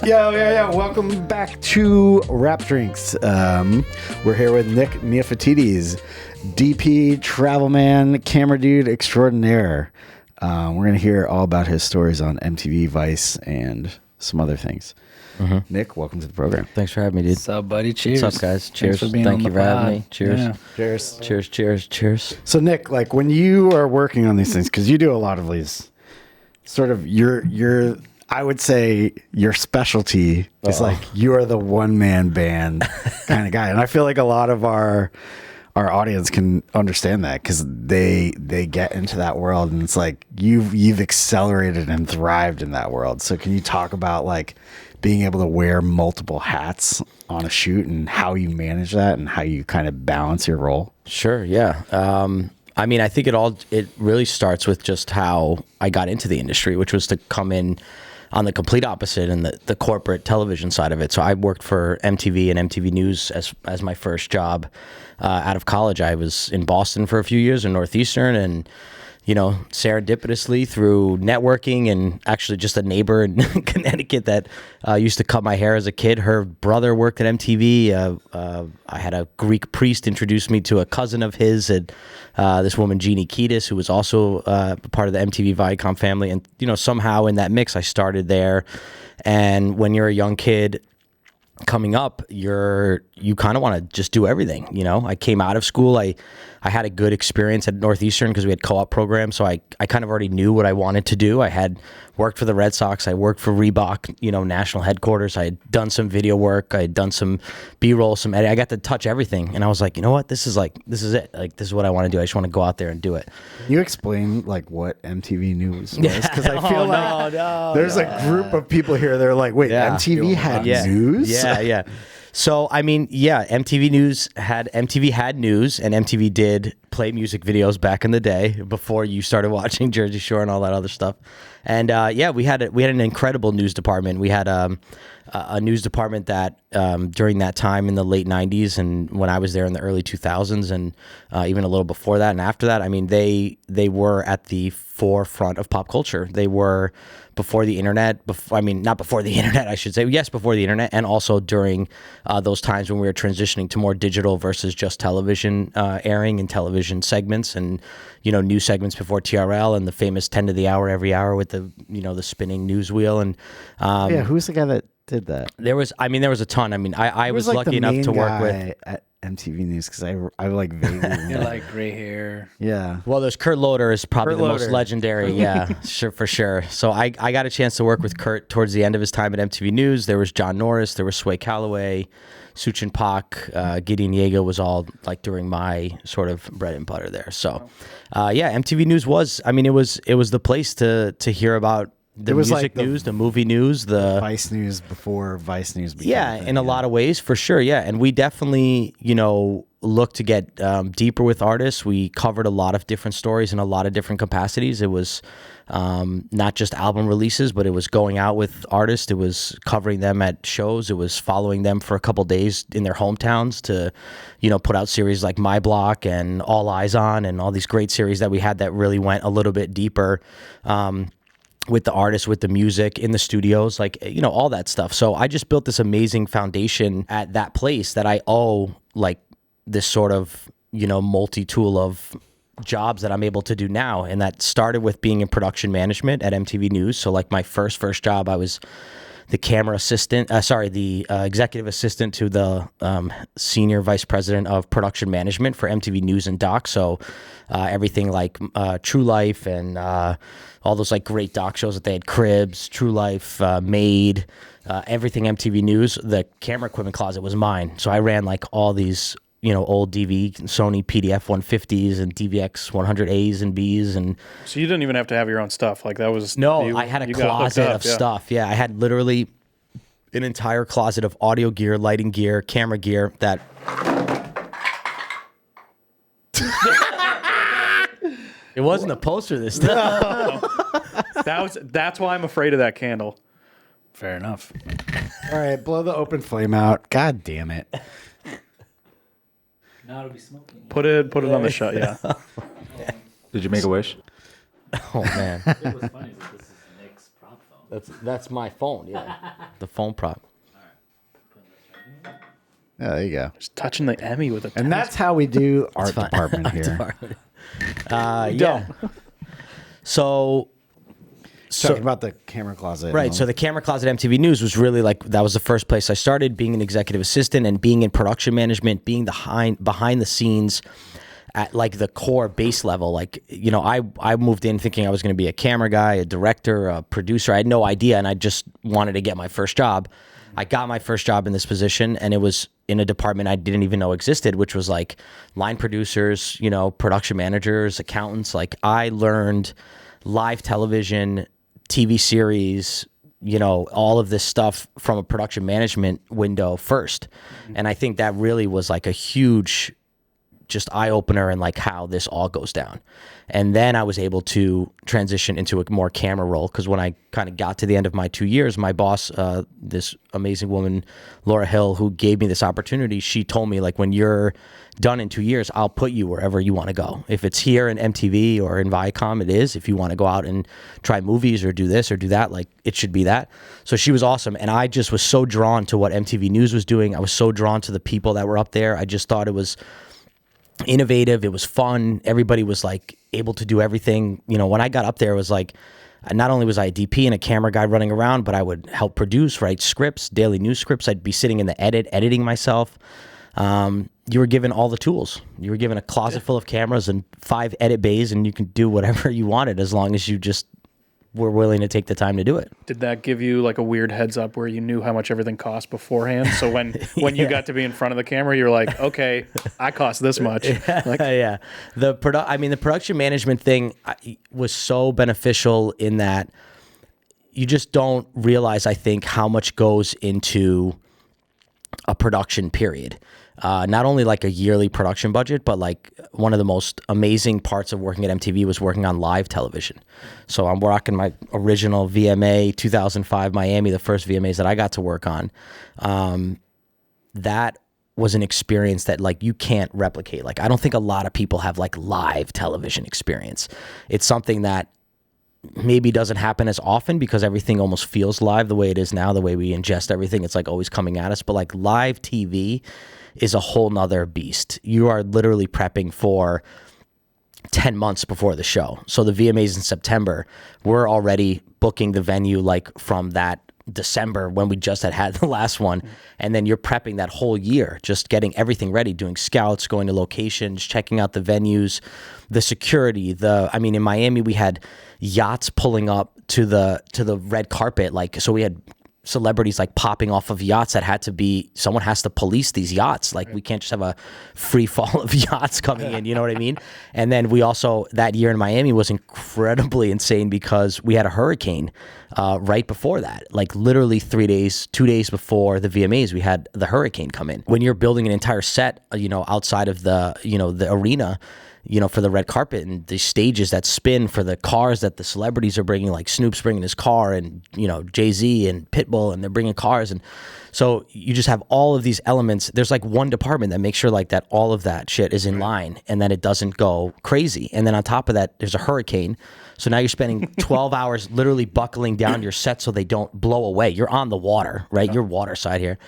Yeah. Welcome back to Rap Drinks. We're here with Nick Neofitidis, DP, travel man, camera dude extraordinaire. We're going to hear all about his stories on MTV, Vice, and some other things. Mm-hmm. Nick, welcome to the program. Thanks for having me, dude. What's up, buddy? Cheers. What's up, guys? Cheers. Thank you for having me. Cheers. Yeah. Cheers. So, Nick, like when you are working on these things, because you do a lot of these, sort of your I would say your specialty is like you are the one-man band kind of guy. And I feel like a lot of our audience can understand that because they get into that world and it's like you've accelerated and thrived in that world. So can you talk about like being able to wear multiple hats on a shoot and how you manage that and how you kind of balance your role? Sure, yeah. I mean, I think it really starts with just how I got into the industry, which was to come in on the complete opposite and the corporate television side of it. So I worked for MTV and MTV News as my first job out of college. I was in Boston for a few years in Northeastern, and you know, serendipitously through networking and actually just a neighbor in Connecticut that used to cut my hair as a kid. Her brother worked at MTV. I had a Greek priest introduce me to a cousin of his, and this woman, Jeannie Kiedis, who was also part of the MTV Viacom family. And, you know, somehow in that mix, I started there. And when you're a young kid coming up, you kind of want to just do everything. You know, I came out of school. I had a good experience at Northeastern because we had co-op programs. So I kind of already knew what I wanted to do. I had worked for the Red Sox. I worked for Reebok, you know, national headquarters. I had done some video work. I had done some B-roll, some edit. I got to touch everything. And I was like, you know what? This is it. Like, this is what I want to do. I just want to go out there and do it. Can you explain like what MTV News was? Because I feel there's a group of people here that are like, wait, MTV had news? Yeah. So, I mean, MTV had news, and MTV did play music videos back in the day before you started watching Jersey Shore and all that other stuff. And we had an incredible news department. We had a news department that during that time in the late 90s and when I was there in the early 2000s and even a little before that and after that, I mean, they were at the forefront of pop culture. They were before the internet, not before the internet, I should say. Yes, before the internet, and also during those times when we were transitioning to more digital versus just television airing and television segments and, you know, news segments before TRL and the famous 10 to the hour every hour with the, you know, the spinning news wheel. And who's the guy that did that? There was a ton. I mean, I was like lucky enough to work with at MTV News because I like vaguely remember. like gray hair. Yeah. Well, there's Kurt Loder is probably the most legendary. Yeah, for sure. So I got a chance to work with Kurt towards the end of his time at MTV News. There was John Norris. There was Sway Calloway, Suchin Pak, Gideon Yeager was all like during my sort of bread and butter there. So, MTV News was. I mean, it was the place to hear about the music like news, the movie news, the Vice News before Vice News became a thing, in a lot of ways, for sure. Yeah, and we definitely, you know, looked to get deeper with artists. We covered a lot of different stories in a lot of different capacities. It was not just album releases, but it was going out with artists. It was covering them at shows. It was following them for a couple days in their hometowns to, you know, put out series like My Block and All Eyes On and all these great series that we had that really went a little bit deeper. With the artists, with the music, in the studios, like, you know, all that stuff. So I just built this amazing foundation at that place that I owe, like, this sort of, you know, multi-tool of jobs that I'm able to do now. And that started with being in production management at MTV News. So, like, my first job, I was the executive assistant to the senior vice president of production management for MTV News and Doc. So everything like True Life and all those like great doc shows that they had, Cribs, True Life, Made, everything MTV News. The camera equipment closet was mine. So I ran like all these, you know, old DV, Sony PDF 150s and DVX 100As and Bs. And so you didn't even have to have your own stuff. Like that was... No, I had a closet of stuff. Yeah, I had literally an entire closet of audio gear, lighting gear, camera gear that... It wasn't a poster this time. No. That's why I'm afraid of that candle. Fair enough. All right, blow the open flame out. God damn it. Now it'll be smoking. Put it on the shut, yeah. Did you make a wish? Oh, man. What's funny is that this is Nick's prop phone. That's my phone. Yeah, the phone prop. Yeah, there you go. Just touching the Emmy with a And that's how we do art fine. department here. Yeah. So Talking about the camera closet. right. So the camera closet at MTV News was really like, that was the first place I started being an executive assistant and being in production management, being the behind the scenes at like the core base level. Like, you know, I moved in thinking I was going to be a camera guy, a director, a producer. I had no idea. And I just wanted to get my first job. I got my first job in this position, and it was in a department I didn't even know existed, which was like line producers, you know, production managers, accountants. Like, I learned live television, TV series, you know, all of this stuff from a production management window first. And I think that really was like a huge just eye opener in like how this all goes down. And then I was able to transition into a more camera role, because when I kind of got to the end of my 2 years, my boss, this amazing woman, Laura Hill, who gave me this opportunity, she told me, like, when you're done in 2 years, I'll put you wherever you want to go. If it's here in MTV or in Viacom, it is. If you want to go out and try movies or do this or do that, like, it should be that. So she was awesome. And I just was so drawn to what MTV News was doing. I was so drawn to the people that were up there. I just thought it was innovative. It was fun. Everybody was like able to do everything. You know, when I got up there, it was like, not only was I a DP and a camera guy running around, but I would help produce, write scripts, daily news scripts. I'd be sitting in the editing myself. You were given all the tools. You were given a closet full of cameras and 5 edit bays, and you can do whatever you wanted as long as you just were willing to take the time to do it. Did that give you like a weird heads up where you knew how much everything cost beforehand? So when you got to be in front of the camera, you're like, okay, I cost this much. Like, Yeah. The production management thing was so beneficial in that you just don't realize, I think, how much goes into a production period. Not only like a yearly production budget, but like one of the most amazing parts of working at MTV was working on live television. So I'm rocking my original VMA 2005 Miami, the first VMAs that I got to work on. That was an experience that like you can't replicate. Like, I don't think a lot of people have like live television experience. It's something that maybe doesn't happen as often because everything almost feels live the way it is now, the way we ingest everything. It's like always coming at us. But like live TV is a whole nother beast. You are literally prepping for 10 months before the show. So the VMAs in September, we're already booking the venue like from that December when we just had the last one. And then you're prepping that whole year, just getting everything ready, doing scouts, going to locations, checking out the venues, the security, in Miami, we had yachts pulling up to the red carpet. Like, so we had celebrities like popping off of yachts that had to be, someone has to police these yachts. Like, we can't just have a free fall of yachts coming in, you know what I mean? And then we also, that year in Miami was incredibly insane because we had a hurricane right before that. Like literally 2 days before the VMAs, we had the hurricane come in. When you're building an entire set, outside of the arena, for the red carpet and the stages that spin for the cars that the celebrities are bringing, like Snoop's bringing his car and, Jay-Z and Pitbull, and they're bringing cars. And so you just have all of these elements. There's like one department that makes sure like that all of that shit is in line and that it doesn't go crazy. And then on top of that, there's a hurricane. So now you're spending 12 hours literally buckling down your set so they don't blow away. You're on the water, right? Yeah. You're waterside here.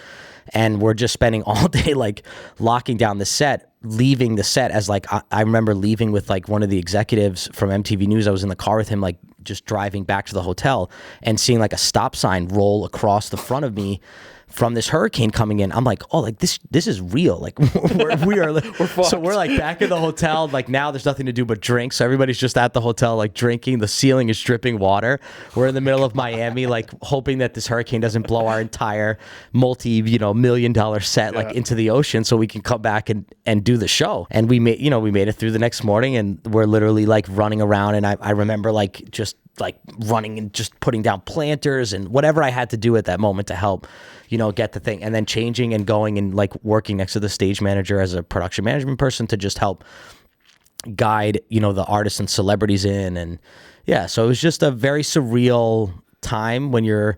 And we're just spending all day like locking down the set, leaving the set as like, I remember leaving with like one of the executives from MTV News. I was in the car with him, like just driving back to the hotel and seeing like a stop sign roll across the front of me from this hurricane coming in. I'm like, oh, like this is real. Like we're so we're like back in the hotel. Like now there's nothing to do but drink. So everybody's just at the hotel, like drinking. The ceiling is dripping water. We're in the middle of Miami, like hoping that this hurricane doesn't blow our entire $1 million set like into the ocean so we can come back and do the show. And we made it through the next morning, and we're literally like running around. And I remember like just like running and just putting down planters and whatever I had to do at that moment to help, get the thing, and then changing and going and like working next to the stage manager as a production management person to just help guide, the artists and celebrities in. And yeah, so it was just a very surreal time when you're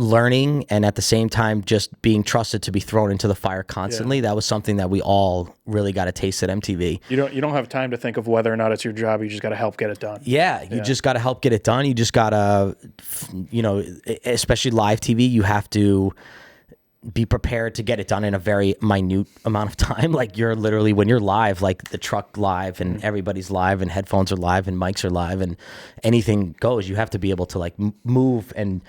learning and at the same time just being trusted to be thrown into the fire constantly. That was something that we all really got a taste at MTV. You don't have time to think of whether or not it's your job. You just got to help get it done. Yeah, you just got to help get it done. You just got to, especially live TV, you have to be prepared to get it done in a very minute amount of time. Like you're literally, when you're live, like the truck live and everybody's live and headphones are live and mics are live and anything goes, you have to be able to like move and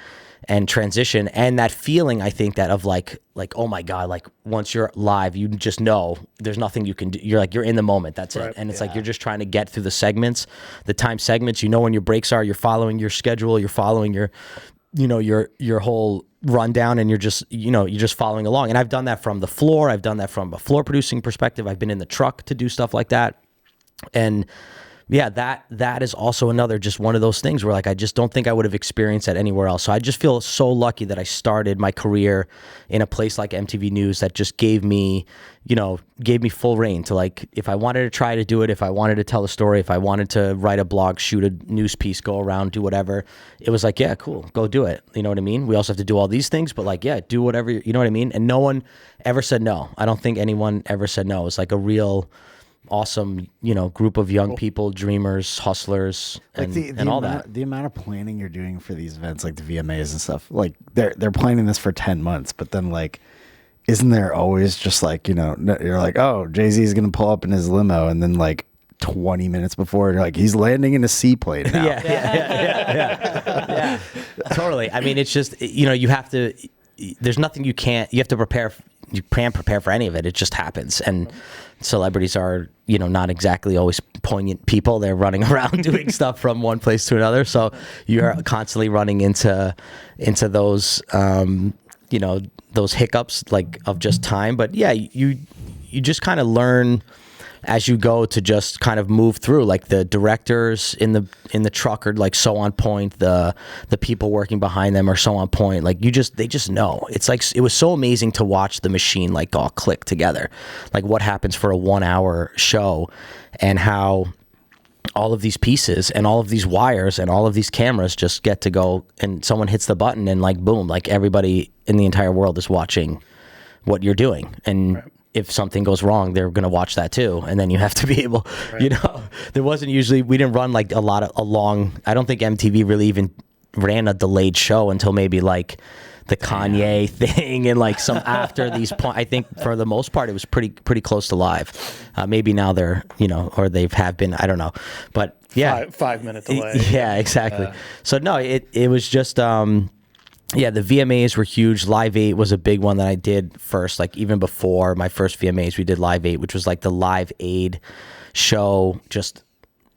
transition. And that feeling, I think that of like, oh my God, like once you're live, you just know there's nothing you can do. You're like, you're in the moment. That's it. And it's like, you're just trying to get through the segments, the time segments, when your breaks are, you're following your schedule, you're following your whole rundown, and you're just following along. And I've done that from the floor. I've done that from a floor producing perspective. I've been in the truck to do stuff like that. And yeah, that is also another, just one of those things where like, I just don't think I would have experienced that anywhere else. So I just feel so lucky that I started my career in a place like MTV News that just gave me full reign to, like, if I wanted to try to do it, if I wanted to tell a story, if I wanted to write a blog, shoot a news piece, go around, do whatever, it was like, yeah, cool, go do it. You know what I mean? We also have to do all these things, but like, yeah, do whatever, you know what I mean? And no one ever said no. I don't think anyone ever said no. It's like a real awesome, group of young people, dreamers, hustlers, and all that. The amount of planning you're doing for these events, like the VMAs and stuff, like they're planning this for 10 months, but then like, isn't there always just like, you're like, oh, Jay-Z is going to pull up in his limo, and then like 20 minutes before, you're like, he's landing in a seaplane now. Yeah. Totally. I mean, it's just, you have to, there's nothing you have to prepare. You can't prepare for any of it. It just happens. And celebrities are, not exactly always poignant people. They're running around doing stuff from one place to another. So you're constantly running into those, those hiccups like of just time. But yeah, you just kind of learn as you go to just kind of move through. Like the directors in the truck are like so on point. The people working behind them are so on point. Like they just know. It's like, it was so amazing to watch the machine like all click together. Like what happens for a 1 hour show, and how all of these pieces and all of these wires and all of these cameras just get to go, and someone hits the button and like, boom, like everybody in the entire world is watching what you're doing. And if something goes wrong, they're going to watch that too. And then you have to be able, there wasn't usually, we didn't run like a long, I don't think MTV really even ran a delayed show until maybe like the Kanye thing and like some after these points. I think for the most part, it was pretty close to live. Maybe now they're, or have been, I don't know. But yeah. 5 minute delay. Yeah, exactly. So no, it was just, yeah, the VMAs were huge. Live 8 was a big one that I did first. Like even before my first VMAs, we did Live 8, which was like the Live Aid show just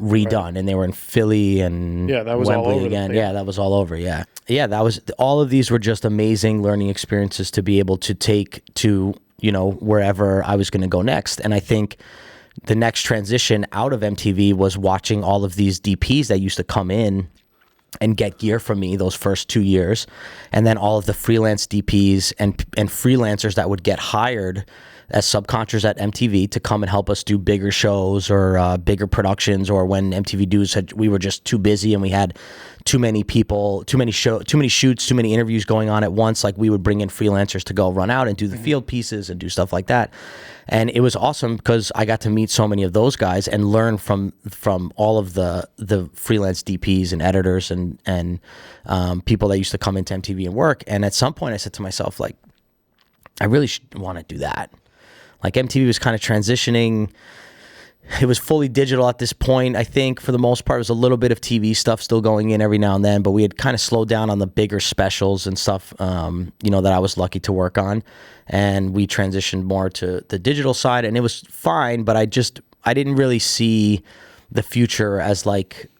redone. And they were in Philly and that was Wembley all over again. Yeah, that was all over. Yeah. Yeah, all of these were just amazing learning experiences to be able to take to, wherever I was going to go next. And I think the next transition out of MTV was watching all of these DPs that used to come in and get gear from me those first 2 years, and then all of the freelance DPs and freelancers that would get hired as subcontractors at MTV to come and help us do bigger shows or bigger productions, or when MTV News we were just too busy and we had too many people, too many shoots, too many interviews going on at once. Like we would bring in freelancers to go run out and do the field pieces and do stuff like that. And it was awesome because I got to meet so many of those guys and learn from all of the freelance DPs and editors and people that used to come into MTV and work. And at some point I said to myself, like, I really want to do that. Like MTV was kind of transitioning. It was fully digital at this point. I think for the most part, it was a little bit of TV stuff still going in every now and then, but we had kind of slowed down on the bigger specials and stuff, that I was lucky to work on. And we transitioned more to the digital side, and it was fine, but I didn't really see the future as like,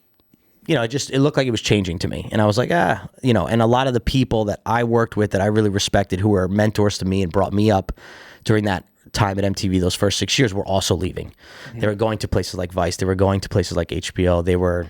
it looked like it was changing to me. And I was like, and a lot of the people that I worked with that I really respected, who were mentors to me and brought me up during that time at MTV, those first 6 years, were also leaving. They were going to places like Vice. They were going to places like HBO. They were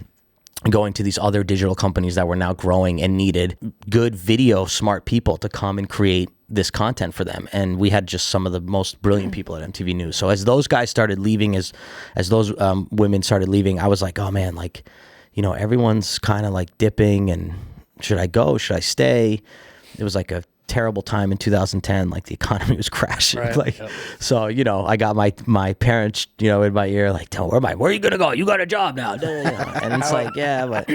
going to these other digital companies that were now growing and needed good video smart people to come and create this content for them. And we had just some of the most brilliant people at MTV News. So as those guys started leaving, as those women started leaving, I was like, oh man, like, everyone's kind of like dipping, and should I go? Should I stay? it was like a terrible time in 2010. Like the economy was crashing. Right. So I got my parents, in my ear, like, where are you gonna go? You got a job now. And it's like, yeah, but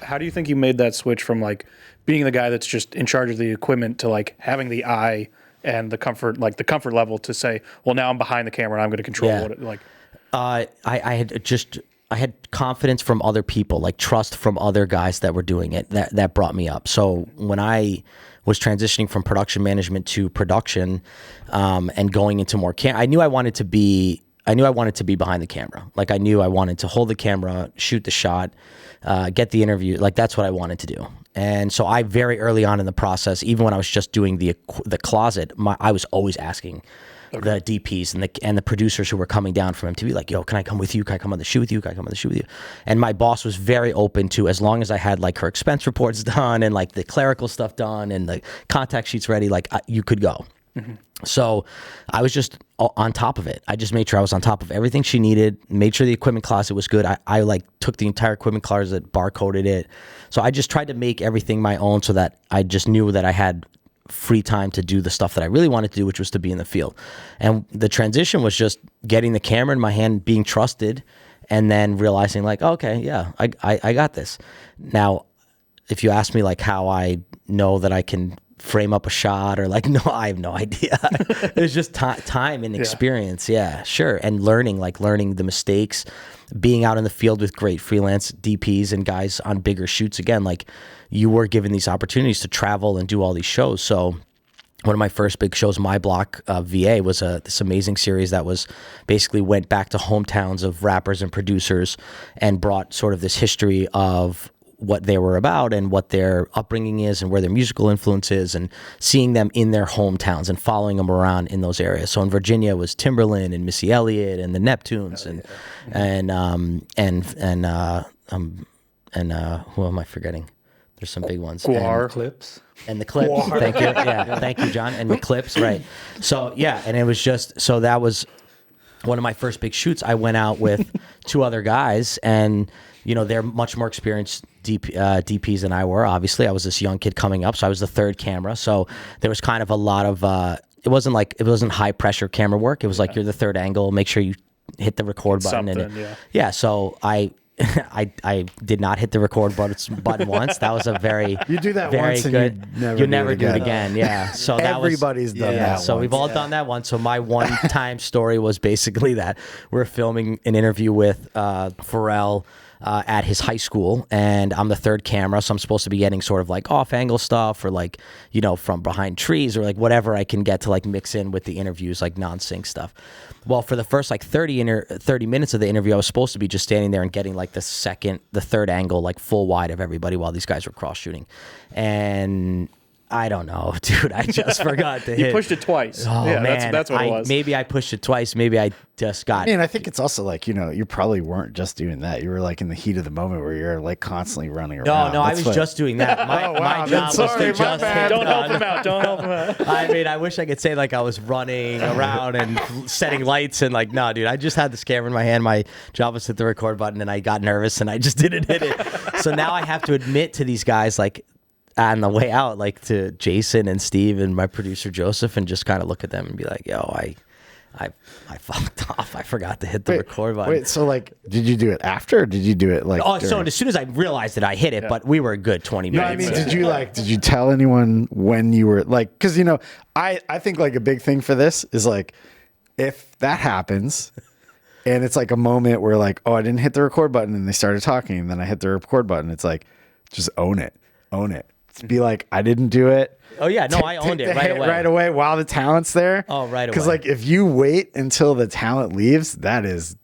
How do you think you made that switch from like being the guy that's just in charge of the equipment to like having the eye and the comfort level to say, well, now I'm behind the camera and I'm going to control what it like. I had confidence from other people, like trust from other guys that were doing it. That brought me up. So when I was transitioning from production management to production, and going into more I knew I wanted to be behind the camera. Like I knew I wanted to hold the camera, shoot the shot, get the interview. Like that's what I wanted to do. And so I very early on in the process, even when I was just doing the closet, I was always asking the DPs and the producers who were coming down from MTV, like, yo, can I come with you? Can I come on the shoot with you? Can I come on the shoot with you? And my boss was very open to, as long as I had like her expense reports done and like the clerical stuff done and the contact sheets ready, like you could go. Mm-hmm. So I was just on top of it. I just made sure I was on top of everything she needed, made sure the equipment closet was good. I like took the entire equipment closet, barcoded it. So I just tried to make everything my own so that I just knew that I had free time to do the stuff that I really wanted to do, which was to be in the field. And the transition was just getting the camera in my hand, being trusted, and then realizing like, okay, yeah, I got this. Now, if you ask me like how I know that I can frame up a shot or like, no, I have no idea. It's just time and experience. Yeah, sure. And learning the mistakes, being out in the field with great freelance DPs and guys on bigger shoots. Again, like you were given these opportunities to travel and do all these shows. So one of my first big shows, My Block VA, was this amazing series that was basically went back to hometowns of rappers and producers and brought sort of this history of what they were about and what their upbringing is and where their musical influence is, and seeing them in their hometowns and following them around in those areas. So in Virginia it was Timberland and Missy Elliott and the Neptunes and who am I forgetting? There's some big ones. Guar. Clips. And the Clips. Guar. Thank you. Yeah, thank you, John. And the Clips, right. So yeah, and it was just, so that was one of my first big shoots. I went out with two other guys, and they're much more experienced DPs than I were. Obviously, I was this young kid coming up, so I was the third camera. So there was kind of a lot of it wasn't high pressure camera work. It was like you're the third angle. Make sure you hit the record button. So I did not hit the record button once. That was a very you do that very once good. And you never do it again. Yeah. So everybody's done that. So we've all done that once. So my one-time story was basically that we're filming an interview with Pharrell at his high school, and I'm the third camera, so I'm supposed to be getting sort of like off-angle stuff or like from behind trees or like whatever I can get to like mix in with the interviews, like non-sync stuff. Well, for the first like 30 minutes of the interview, I was supposed to be just standing there and getting like the third angle, like full wide of everybody while these guys were cross shooting. And I don't know, dude. I just forgot to hit. You pushed it twice. Oh, yeah, man. that's what it was. Maybe I pushed it twice. Maybe I just got. I think it's also like, you probably weren't just doing that. You were like in the heat of the moment where you're like constantly running around. No, I was just doing that. My job was to just hit. Don't help him out. Don't help him out. I wish I could say like I was running around and setting lights and like, no, dude, I just had this camera in my hand. My job was to hit the record button, and I got nervous and I just didn't hit it. So now I have to admit to these guys, like, on the way out, like to Jason and Steve and my producer Joseph, and just kind of look at them and be like, yo, I fucked off. I forgot to hit the record button. Wait, so like, did you do it after, or did you do it like? Oh, so as soon as I realized that I hit it, but we were a good 20 minutes. Did you tell anyone when you were like, because I think like a big thing for this is like, if that happens, and it's like a moment where like, oh, I didn't hit the record button, and they started talking, and then I hit the record button. It's like, just own it. Be like, I didn't do it. Oh yeah, no, I owned it right away while the talent's there. Oh, right away. Because like if you wait until the talent leaves, that is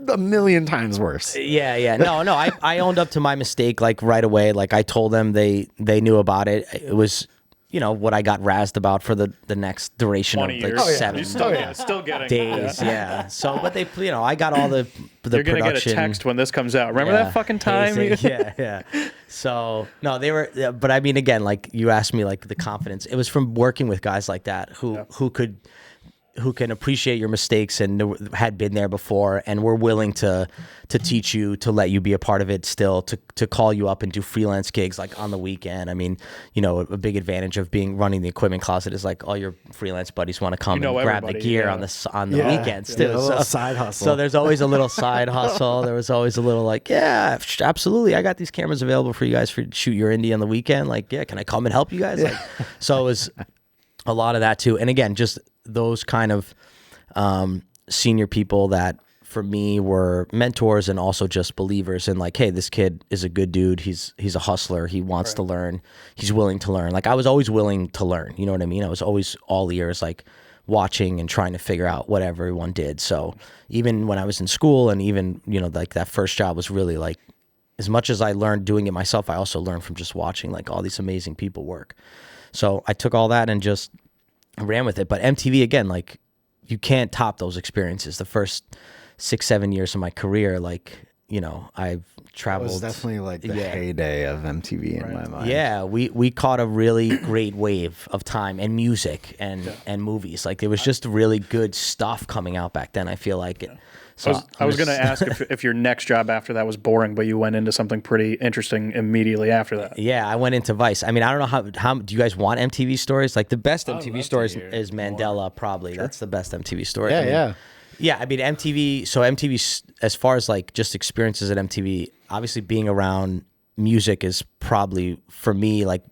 a million times worse. Yeah. No, I owned up to my mistake like right away. Like I told them, they knew about it. It was what I got razzed about for the next duration of like years. 7 Still getting days. Yeah. So, but they, I got all the You're gonna production. get a text when this comes out. Remember that fucking time? Yeah. So no, they were. But I mean, again, like you asked me, like the confidence. It was from working with guys like that who could who can appreciate your mistakes and had been there before, and we're willing to teach you, to let you be a part of it still, to call you up and do freelance gigs like on the weekend. I mean, a big advantage of running the equipment closet is like all your freelance buddies want to come and grab the gear on the weekends too. A little side hustle. So there's always a little side hustle. There was always a little like, yeah, absolutely, I got these cameras available for you guys for shoot your indie on the weekend. Like, yeah, can I come and help you guys? Like, so it was a lot of that too. And again, just those kind of senior people that for me were mentors and also just believers in like, hey, this kid is a good dude. He's a hustler. He wants to learn. He's willing to learn. Like I was always willing to learn. You know what I mean? I was always all ears, like watching and trying to figure out what everyone did. So even when I was in school and even, like that first job was really like, as much as I learned doing it myself, I also learned from just watching like all these amazing people work. So I took all that and just ran with it. But MTV, again, like you can't top those experiences. The first 6-7 years of my career, like, I've traveled. It was definitely like the heyday of MTV in my mind. Yeah, we caught a really great wave of time and music and movies. Like there was just really good stuff coming out back then, I feel like. So I was going to ask if your next job after that was boring, but you went into something pretty interesting immediately after that. Yeah, I went into Vice. I mean, I don't know how do you guys want MTV stories? Like the best MTV stories is Mandela, probably. Sure. That's the best MTV story. Yeah, Yeah, I mean MTV. So MTV, as far as like just experiences at MTV, obviously being around music is probably for me like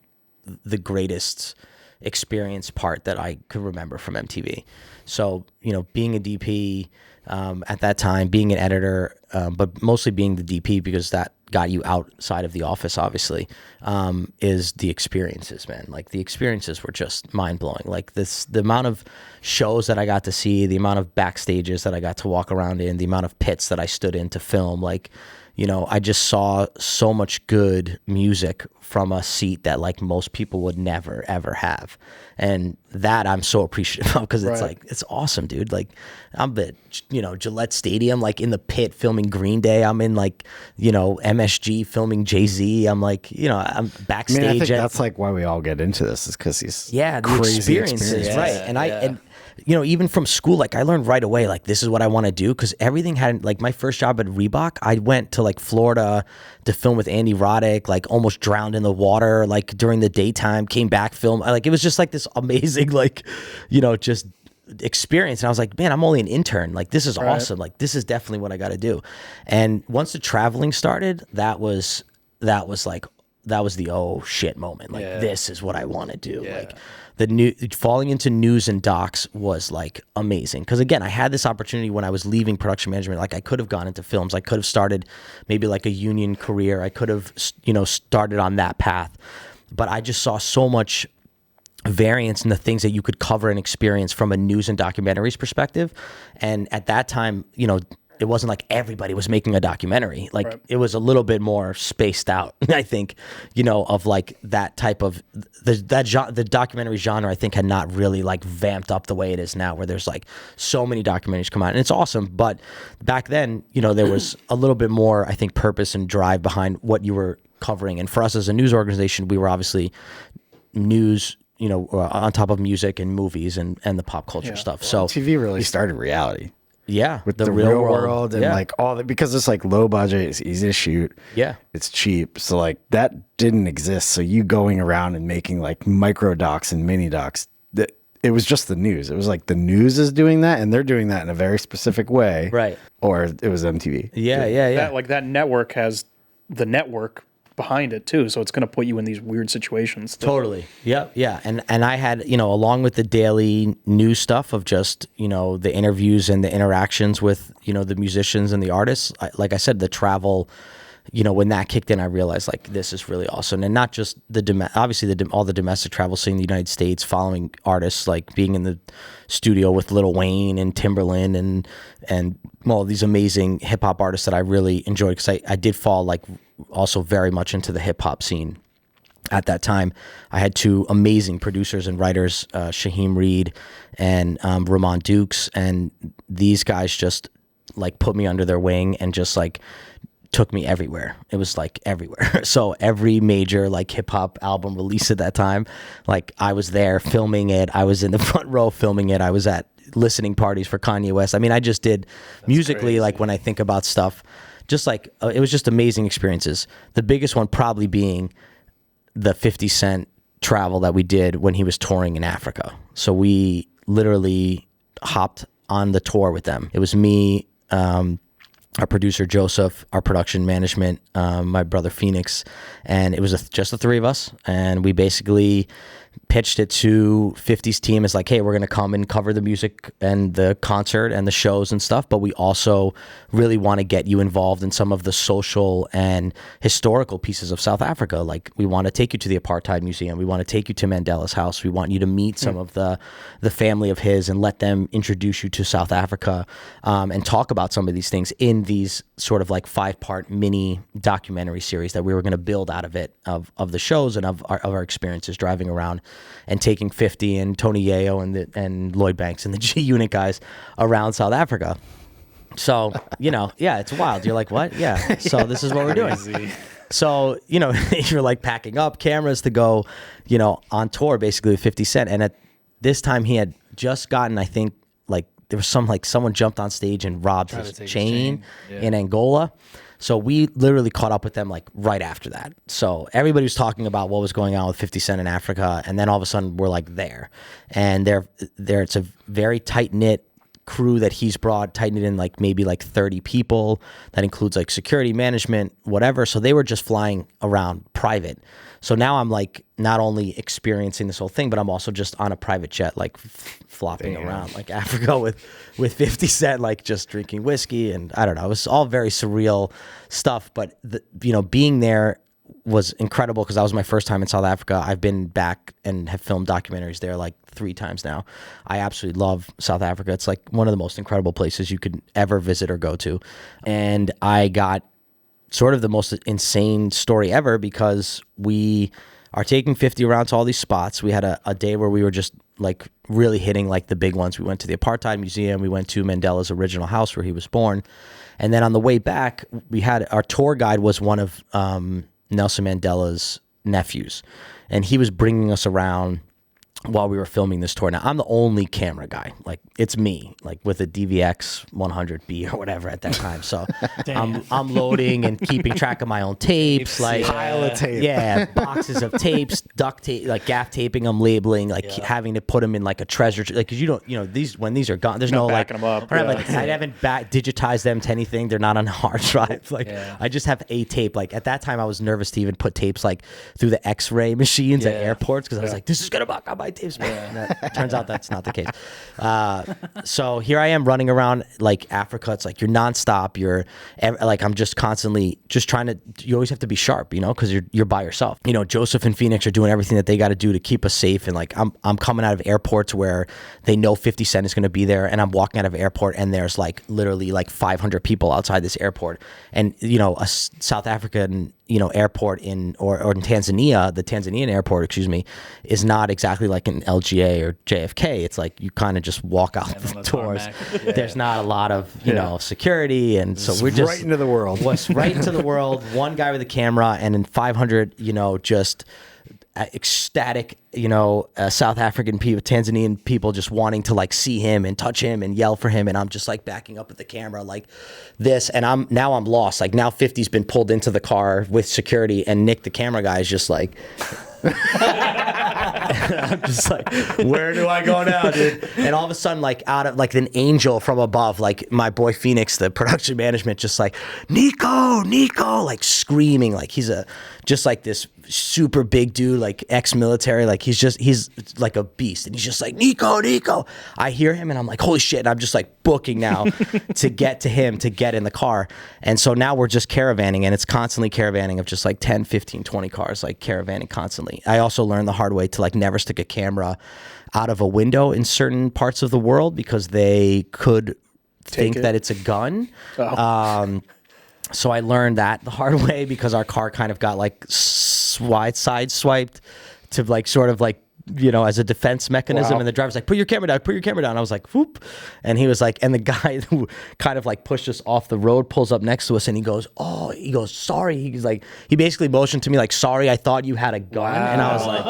the greatest experience part that I could remember from MTV. So being a DP. At that time, being an editor, but mostly being the DP because that got you outside of the office, obviously, is the experiences, man. Like the experiences were just mind blowing. Like the amount of shows that I got to see, the amount of backstages that I got to walk around in, the amount of pits that I stood in to film, like, I just saw so much good music from a seat that like most people would never, ever have. And that I'm so appreciative of because it's like, it's awesome, dude. Like I'm at, Gillette Stadium, like in the pit filming Green Day. I'm in like, MSG filming Jay-Z. I'm like, I'm backstage. I think that's like why we all get into this is because these the crazy experiences, right? And and even from school, like I learned right away, like this is what I want to do because everything had like my first job at Reebok. I went to like Florida to film with Andy Roddick, like almost drowned in the water, like during the daytime, came back, film. Like it was just like this amazing, like, just experience. And I was like, man, I'm only an intern. Like this is awesome. Like this is definitely what I got to do. And once the traveling started, that was the oh shit moment. Like this is what I want to do. Like falling into news and docs was like amazing. Cause again, I had this opportunity when I was leaving production management. Like I could have gone into films. I could have started maybe like a union career. I could have, started on that path, but I just saw so much variance in the things that you could cover and experience from a news and documentaries perspective. And at that time, it wasn't like everybody was making a documentary. Like it was a little bit more spaced out, I think, of like that type of the documentary genre, I think had not really like vamped up the way it is now where there's like so many documentaries come out and it's awesome. But back then, there was a little bit more, I think, purpose and drive behind what you were covering. And for us as a news organization, we were obviously news, on top of music and movies and the pop culture stuff. So TV really started reality. Yeah, with the real world and like all that because it's like low budget, it's easy to shoot. Yeah, it's cheap. So like that didn't exist. So you going around and making like micro docs and mini docs, it was just the news. It was like the news is doing that, and they're doing that in a very specific way. Right. Or it was MTV. Yeah. That network has the network behind it too, so it's going to put you in these weird situations. Totally. Yeah. And I had, along with the daily news stuff of just, the interviews and the interactions with, the musicians and the artists, like I said, the travel, when that kicked in, I realized like this is really awesome. And not just obviously all the domestic travel, seeing the United States, following artists, like being in the studio with Lil Wayne and Timberland and well, these amazing hip hop artists that I really enjoyed because I did fall like also very much into the hip hop scene at that time. I had two amazing producers and writers, Shaheem Reed and Ramon Dukes, and these guys just like put me under their wing and just like took me everywhere. It was like everywhere. So every major like hip hop album release at that time, like I was there filming it. I was in the front row filming it. I was at listening parties for Kanye West. I mean, I just did musically, crazy. like when I think about stuff, just like it was just amazing experiences. The biggest one probably being the 50 Cent travel that we did when he was touring in Africa. So we literally hopped on the tour with them. It was me, our producer Joseph, our production management, my brother Phoenix, and it was just the three of us. And we basically pitched it to 50's team as like, hey, we're going to come and cover the music and the concert and the shows and stuff, but we also really want to get you involved in some of the social and historical pieces of South Africa. Like we want to take you to the Apartheid Museum. We want to take you to Mandela's house. We want you to meet some of the family of his and let them introduce you to South Africa, and talk about some of these things in these sort of like 5-part mini documentary series that we were going to build out of it, of the shows and of our experiences driving around and taking 50 and Tony Yayo and Lloyd Banks and the G Unit guys around South Africa. So, yeah, it's wild. You're like, what? Yeah. So this is what we're doing. So, you're like packing up cameras to go, on tour basically with 50 Cent. And at this time he had just gotten, I think, like there was someone jumped on stage and robbed his chain in Angola. So we literally caught up with them like right after that. So everybody was talking about what was going on with 50 Cent in Africa, and then all of a sudden we're like there. And it's a very tight-knit crew that he's brought, tight-knit in like maybe like 30 people. That includes like security, management, whatever. So they were just flying around private. So now I'm like not only experiencing this whole thing, but I'm also just on a private jet, like flopping around like Africa with 50 Cent, like just drinking whiskey. And I don't know, it was all very surreal stuff. But, being there was incredible because that was my first time in South Africa. I've been back and have filmed documentaries there like 3 times now. I absolutely love South Africa. It's like one of the most incredible places you could ever visit or go to. And I got sort of the most insane story ever because we are taking 50 around to all these spots. We had a day where we were just like really hitting like the big ones. We went to the Apartheid Museum. We went to Mandela's original house where he was born. And then on the way back, we had our tour guide was one of Nelson Mandela's nephews. And he was bringing us around while we were filming this tour. Now, I'm the only camera guy. Like, it's me, like with a DVX 100B or whatever at that time. So I'm loading and keeping track of my own tapes, like pile of tape. Yeah, boxes of tapes, duct tape, like gaff taping them, labeling, like having to put them in like a treasure, like because you don't, these when these are gone, there's no like backing them up. I haven't digitized them to anything. They're not on a hard drive. Like I just have a tape. Like at that time, I was nervous to even put tapes like through the X-ray machines at airports because I was like, this is gonna buck up my tapes. And that turns out that's not the case. So here I am running around like Africa. It's like you're nonstop. You're like I'm just constantly just trying to. You always have to be sharp, because you're by yourself. Joseph and Phoenix are doing everything that they got to do to keep us safe. And like I'm coming out of airports where they know 50 Cent is going to be there, and I'm walking out of airport and there's like literally like 500 people outside this airport, and a South African airport in Tanzania, the Tanzanian airport, is not exactly like an LGA or JFK. It's like you kind of just walk out the doors. There's not a lot of security, and so we're just right into the world. Right into the world. One guy with a camera, and then 500 just ecstatic South African people, Tanzanian people just wanting to like see him and touch him and yell for him, and I'm just like backing up with the camera like this, and I'm lost. Like now 50's been pulled into the car with security, and Nick the camera guy is just like I'm just like, where do I go now, dude? And all of a sudden, like out of like an angel from above, like my boy Phoenix, the production management, just like Nico, like screaming, like he's just like this super big dude, like ex-military, like he's like a beast, and he's just like Nico. I hear him and I'm like, holy shit, and I'm just like booking now to get to him to get in the car. And so now we're just caravanning, and it's constantly caravanning of just like 10, 15, 20 cars, like caravanning constantly. I also learned the hard way to like never stick a camera out of a window in certain parts of the world because they could think that it's a gun. So I learned that the hard way because our car kind of got like side swiped to like sort of like as a defense mechanism. Wow. And the driver's like, put your camera down. I was like, whoop. And he was like, and the guy who kind of like pushed us off the road pulls up next to us and he goes, sorry. He's like, he basically motioned to me like, sorry, I thought you had a gun. Wow. And I was like,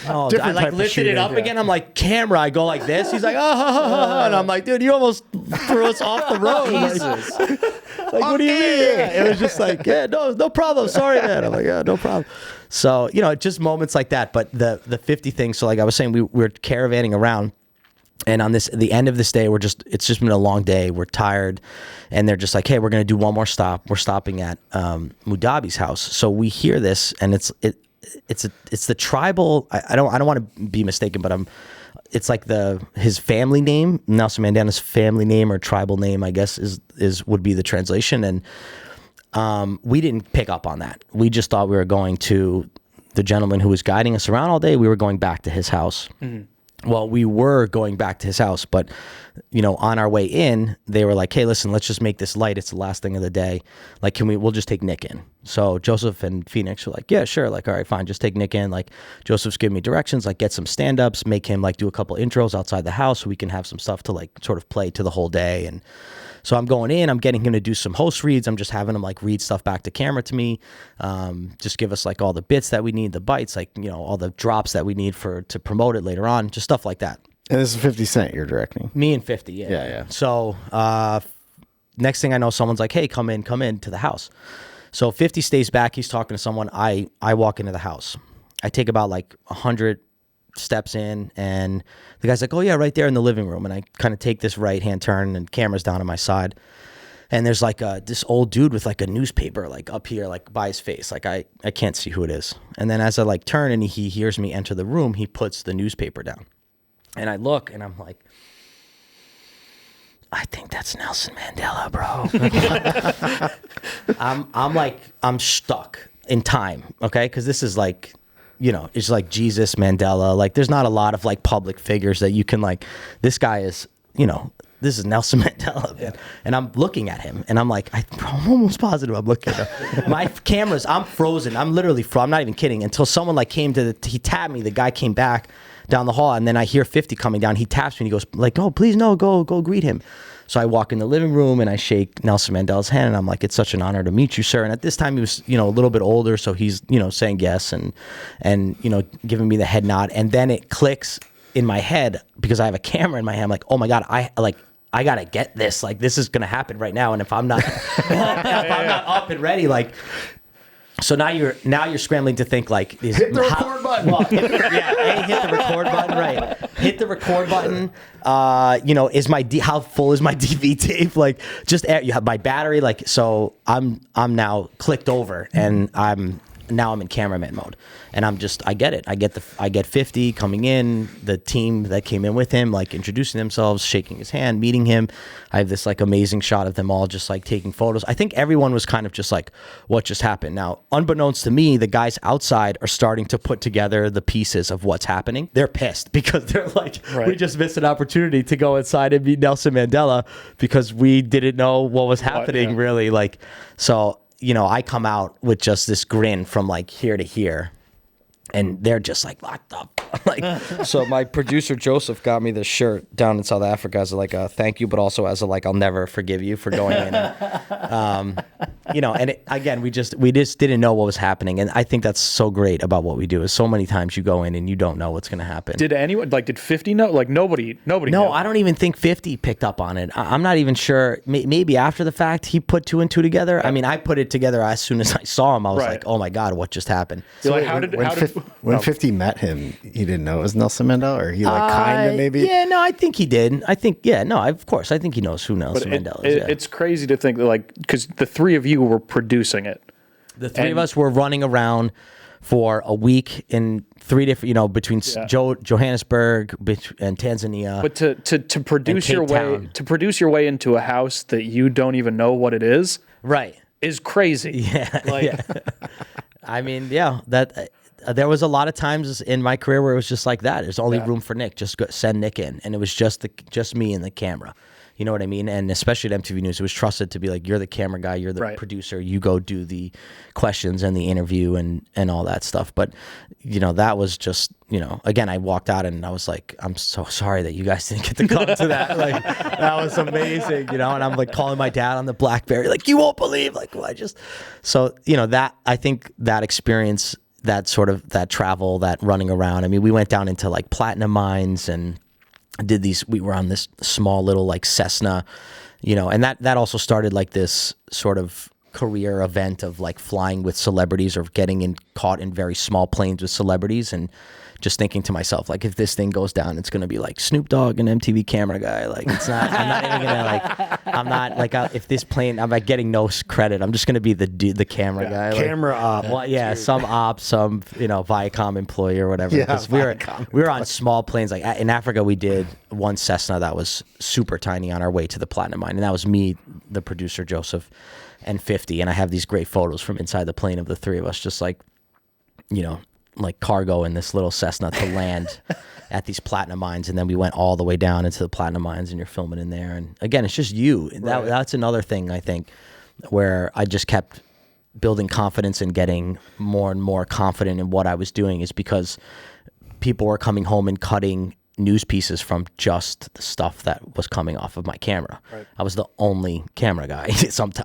no, Different I type like of lifted it shooting, up again. I'm like, camera. I go like this. He's like, and I'm like, dude, you almost threw us off the road. Like, what do you mean? Yeah. It was just like, yeah, no problem. Sorry, man. I'm like, yeah, no problem. So, just moments like that. But the 50 thing, so like I was saying, we're caravanning around. And on the end of this day, it's just been a long day. We're tired. And they're just like, hey, we're going to do one more stop. We're stopping at Mudabi's house. So we hear this, and it's the tribal, I don't want to be mistaken, but it's like his family name, Nelson Mandela's family name or tribal name, I guess would be the translation. And we didn't pick up on that. We just thought we were going to the gentleman who was guiding us around all day. We were going back to his house. Mm-hmm. Well, we were going back to his house, but on our way in, they were like, hey, listen, let's just make this light. It's the last thing of the day. Like, we'll just take Nick in. So Joseph and Phoenix were like, yeah, sure. Like, all right, fine. Just take Nick in. Like, Joseph's giving me directions, like get some stand-ups, make him like do a couple intros outside the house so we can have some stuff to like sort of play to the whole day. And so I'm going in, I'm getting him to do some host reads. I'm just having him like read stuff back to camera to me. Just give us like all the bits that we need, the bites, like, all the drops that we need to promote it later on, just stuff like that. And this is 50 Cent you're directing. Me and 50, yeah. Yeah. So next thing I know, someone's like, hey, come in to the house. So 50 stays back. He's talking to someone. I walk into the house. I take about like 100 steps in, and the guy's like, oh yeah, right there in the living room. And I kind of take this right-hand turn, and camera's down on my side. And there's like this old dude with like a newspaper like up here, like by his face. Like I can't see who it is. And then as I like turn and he hears me enter the room, he puts the newspaper down. And I look and I'm like, I think that's Nelson Mandela, bro. I'm stuck in time, okay? Because this is like, it's like Jesus, Mandela. Like, there's not a lot of like public figures that you can like. This guy is, this is Nelson Mandela, man. And I'm looking at him, and I'm like, I'm almost positive I'm looking at him. My cameras, I'm frozen. I'm literally frozen. I'm not even kidding. Until someone like came he tapped me. The guy came back down the hall, and then I hear 50 coming down. He taps me, and he goes like, oh, please, no, go greet him. So I walk in the living room, and I shake Nelson Mandela's hand, and I'm like, it's such an honor to meet you, sir. And at this time, he was, a little bit older, so he's, saying yes and giving me the head nod. And then it clicks in my head because I have a camera in my hand. I'm like, oh my God, I gotta get this. Like, this is gonna happen right now. And if I'm not, if I'm not up and ready, like, so now you're scrambling to think like, hit the record button. Well, hit the record button, right? Hit the record button. How full is my DV tape? Like, just you have my battery. Like, so I'm now clicked over, and I'm in cameraman mode, and I get it. I get 50 coming in, the team that came in with him, like introducing themselves, shaking his hand, meeting him. I have this like amazing shot of them all just like taking photos. I think everyone was kind of just like, what just happened? Now, unbeknownst to me, the guys outside are starting to put together the pieces of what's happening. They're pissed because they're like, right, we just missed an opportunity to go inside and meet Nelson Mandela because we didn't know what was happening, really. Like, so I come out with just this grin from like here to here, and they're just like locked up. Like, so my producer Joseph got me this shirt down in South Africa as like a thank you, but also as a like I'll never forgive you for going in. And again, we just didn't know what was happening, and I think that's so great about what we do. Is so many times you go in and you don't know what's going to happen. Did anyone did 50 know? Like nobody. No, knew. I don't even think 50 picked up on it. I'm not even sure. Maybe after the fact he put 2 and 2 together. I mean, I put it together as soon as I saw him. I was like, oh my God, what just happened? So like, when 50 met him, he didn't know it was Nelson Mandela, or he like kind of maybe? Yeah, no, I think he did. I think, of course. I think he knows who Nelson Mandela is. It's crazy to think that, like, because the three of you were producing it. The three of us were running around for a week in 3 different, between Johannesburg and Tanzania. But to produce your way into a house that you don't even know what it is, right, is crazy. Yeah, I mean, that. There was a lot of times in my career where it was just like that. There's only room for Nick. Just send Nick in, and it was just me and the camera. You know what I mean? And especially at MTV News, it was trusted to be like, you're the camera guy, you're the Right. producer, you go do the questions and the interview and all that stuff. But, you know, that was just, you know, again, I walked out and I was like, I'm so sorry that you guys didn't get to come to that. Like, that was amazing, you know? And I'm like calling my dad on the BlackBerry, like, you won't believe, like, well, so, you know, that, I think that experience, that sort of, that travel, that running around, I mean, we went down into like platinum mines and did these, we were on this small little like Cessna, you know, and that also started like this sort of career event of like flying with celebrities or getting caught in very small planes with celebrities, and just thinking to myself, like, if this thing goes down, it's going to be like Snoop Dogg and MTV camera guy. Like, it's not, I'm not even going to like, I'm not like, if this plane, I'm like getting no credit. I'm just going to be the camera guy. Like, Camera op. well, yeah, some op, some, you know, Viacom employee or whatever. Yeah, 'Cause we were on small planes. Like in Africa, we did one Cessna that was super tiny on our way to the platinum mine. And that was me, the producer, Joseph, and 50. And I have these great photos from inside the plane of the three of us, just like, you know, like cargo in this little Cessna to land at these platinum mines. And then we went all the way down into the platinum mines, and you're filming in there. And again, it's just you. That's another thing, I think, where I just kept building confidence and getting more and more confident in what I was doing, is because people were coming home and cutting news pieces from just the stuff that was coming off of my camera. Right. I was the only camera guy.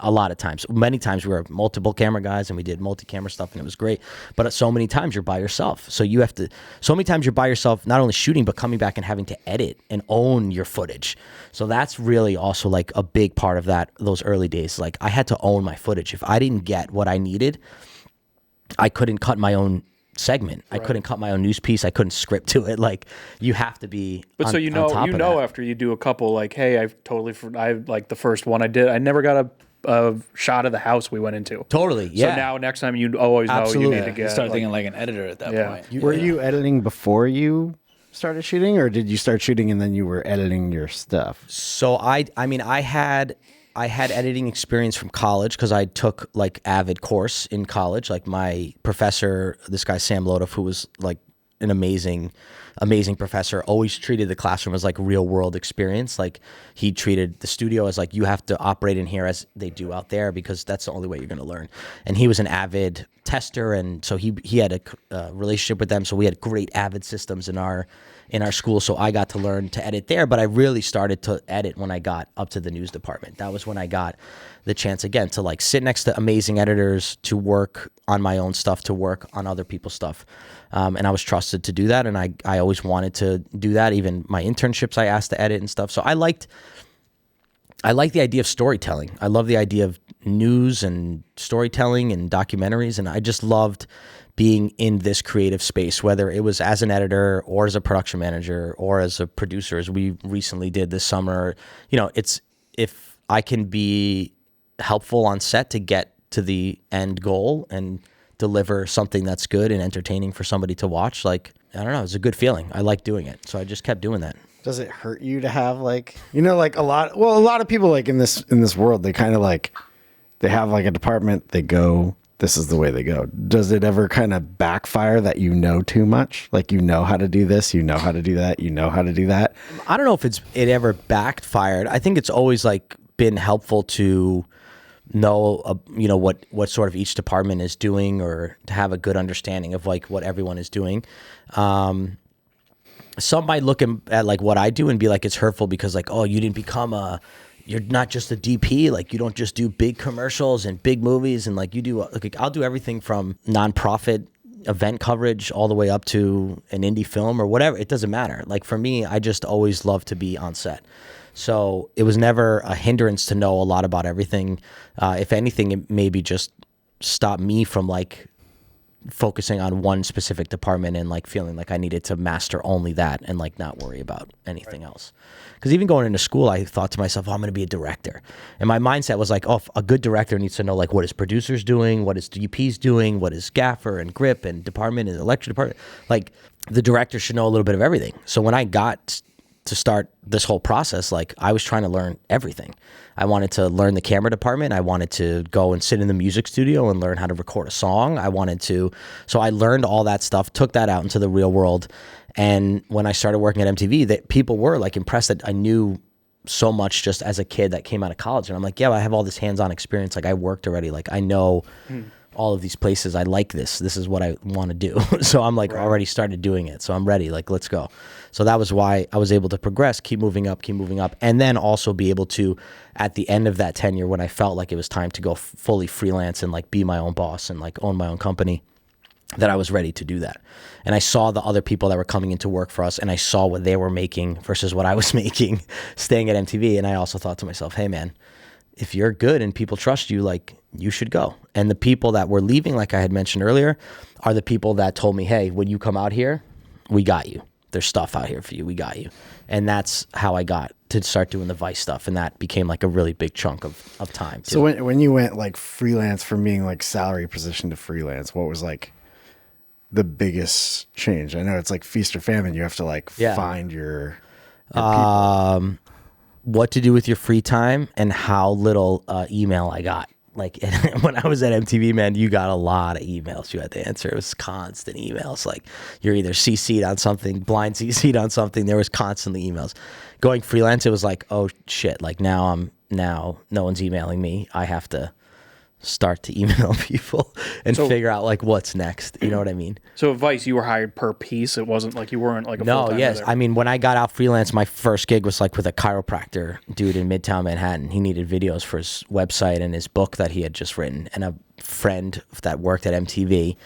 A lot of times, many times we were multiple camera guys and we did multi-camera stuff, and it was great. But so many times you're by yourself. So many times you're by yourself, not only shooting, but coming back and having to edit and own your footage. So that's really also like a big part of those early days. Like, I had to own my footage. If I didn't get what I needed, I couldn't cut my own segment. Right. I couldn't cut my own news piece. I couldn't script to it. Like, you have to be. But so after you do a couple, like, hey, I like the first one I did, I never got a shot of the house we went into. Totally. Yeah. So now next time you always know you need to get. You start thinking like an editor at that point. Were you editing before you started shooting, or did you start shooting and then you were editing your stuff? So I had editing experience from college, because I took like Avid course in college. Like, my professor, this guy Sam Lodoff, who was like an amazing professor, always treated the classroom as like real world experience. Like, he treated the studio as like, you have to operate in here as they do out there, because that's the only way you're going to learn. And he was an Avid tester, and so he had a relationship with them. So we had great Avid systems in our school, so I got to learn to edit there. But I really started to edit when I got up to the news department. That was when I got the chance again to like sit next to amazing editors, to work on my own stuff, to work on other people's stuff. And I was trusted to do that, and I always wanted to do that. Even my internships, I asked to edit and stuff. So I liked the idea of storytelling. I love the idea of news and storytelling and documentaries, and I just loved being in this creative space, whether it was as an editor or as a production manager or as a producer, as we recently did this summer. You know, it's, if I can be helpful on set to get to the end goal and deliver something that's good and entertaining for somebody to watch, like, I don't know, it's a good feeling. I like doing it. So I just kept doing that. Does it hurt you to have like, you know, like a lot of people like in this world, they kind of like, they have like a department, they go, this is the way they go. Does it ever kind of backfire that you know too much? Like, you know how to do this, you know how to do that, you know how to do that? I don't know if it ever backfired. I think it's always like been helpful to know, you know, what sort of each department is doing, or to have a good understanding of like what everyone is doing. Some might look at like what I do and be like, it's hurtful because like, oh, you didn't become you're not just a DP, like you don't just do big commercials and big movies, and like you do, like I'll do everything from nonprofit event coverage all the way up to an indie film or whatever. It doesn't matter. Like for me, I just always love to be on set. So it was never a hindrance to know a lot about everything. If anything, it maybe just stopped me from like focusing on one specific department and like feeling like I needed to master only that and like not worry about anything else. Because even going into school, I thought to myself, oh, I'm going to be a director. And my mindset was like, oh, a good director needs to know like what his producer's doing, what his DP's doing, what his gaffer and grip and department and electric department. Like the director should know a little bit of everything. So when I got to start this whole process, like I was trying to learn everything. I wanted to learn the camera department. I wanted to go and sit in the music studio and learn how to record a song. So I learned all that stuff, took that out into the real world. And when I started working at MTV, that people were like impressed that I knew so much just as a kid that came out of college. And I'm like, yeah, I have all this hands-on experience. Like I worked already. Like I know all of these places. I like this. This is what I want to do. So I'm like already started doing it. So I'm ready. Like, let's go. So that was why I was able to progress, keep moving up. And then also be able to, at the end of that tenure, when I felt like it was time to go fully freelance and like be my own boss and like own my own company, that I was ready to do that. And I saw the other people that were coming into work for us, and I saw what they were making versus what I was making staying at MTV. And I also thought to myself, hey man, if you're good and people trust you, like you should go. And the people that were leaving, like I had mentioned earlier, are the people that told me, hey, when you come out here, we got you. There's stuff out here for you. We got you. And that's how I got to start doing the Vice stuff. And that became like a really big chunk of time too. So when you went like freelance from being like salary position to freelance, what was like the biggest change? I know it's like feast or famine. You have to like find your people. What to do with your free time and how little email I got. Like when I was at MTV, man, you got a lot of emails you had to answer. It was constant emails. Like you're either CC'd on something, blind CC'd on something. There was constantly emails. Going freelance, it was like, oh shit. Like now no one's emailing me. I have to start to email people and figure out like what's next. You know what I mean? So at Vice, you were hired per piece. It wasn't like you weren't like a full-timer yes. there. I mean, when I got out freelance, my first gig was like with a chiropractor dude in Midtown Manhattan. He needed videos for his website and his book that he had just written. And a friend that worked at MTV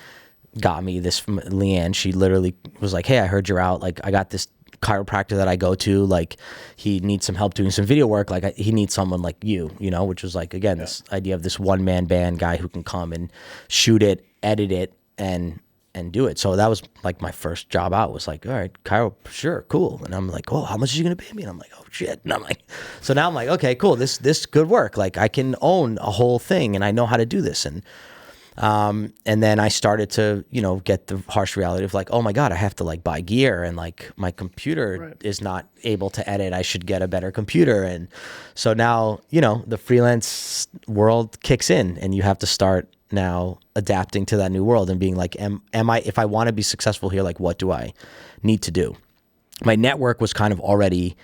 got me this from Leanne. She literally was like, hey, I heard you're out. Like I got this chiropractor that I go to, like he needs some help doing some video work, like he needs someone like you know, which was like, again, this idea of this one-man band guy who can come and shoot it, edit it, and do it. So that was like my first job out, was like, all right, chiro, sure, cool. And I'm like, oh, how much is you gonna pay me? And I'm like, oh shit. And I'm like, so now I'm like, okay, cool, this could work. Like I can own a whole thing and I know how to do this. And then I started to, you know, get the harsh reality of like, oh my God, I have to like buy gear and like my computer is not able to edit. I should get a better computer. And so now, you know, the freelance world kicks in and you have to start now adapting to that new world and being like, am I, if I want to be successful here, like what do I need to do? My network was kind of already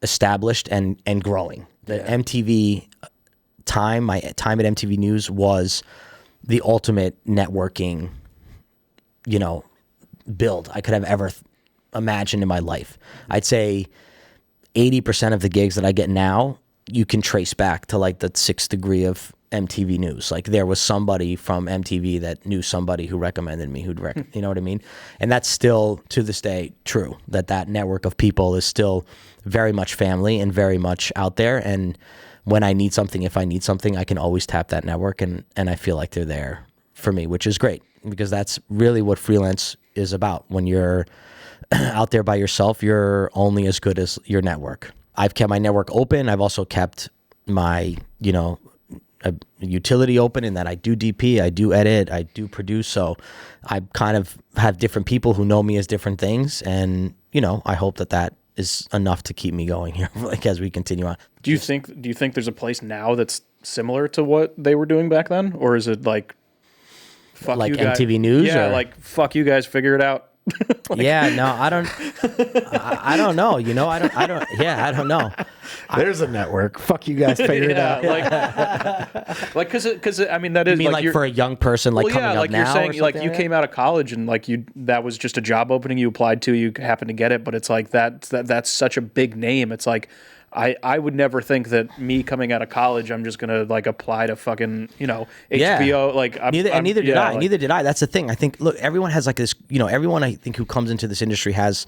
established and growing. The MTV time, my time at MTV News was the ultimate networking, you know, build I could have ever imagined in my life. I'd say 80% of the gigs that I get now, you can trace back to like the 6th degree of MTV News. Like there was somebody from MTV that knew somebody who recommended me, you know what I mean? And that's still to this day true, that network of people is still very much family and very much out there. And when I need something, if I need something, I can always tap that network and I feel like they're there for me, which is great because that's really what freelance is about. When you're out there by yourself, you're only as good as your network. I've kept my network open. I've also kept my, you know, utility open in that I do DP, I do edit, I do produce. So I kind of have different people who know me as different things. And, you know, I hope that is enough to keep me going here, like as we continue on. Do you think there's a place now that's similar to what they were doing back then, or is it like fuck like you guys? MTV News? Yeah, or? like fuck you guys, figure it out. Yeah, no, I don't know. You know, I don't know. There's a network. Fuck you guys, figure it out. Like, because I mean that is You mean like you're, for a young person, like coming up like now, you're saying, or like something you came out of college and like that was just a job opening you applied to, you happened to get it, but it's like that's such a big name. It's like I would never think that me coming out of college, I'm just gonna like apply to fucking, you know, HBO. Like neither did I. Neither did I. That's the thing. I think, look, everyone has like this, you know, everyone I think who comes into this industry has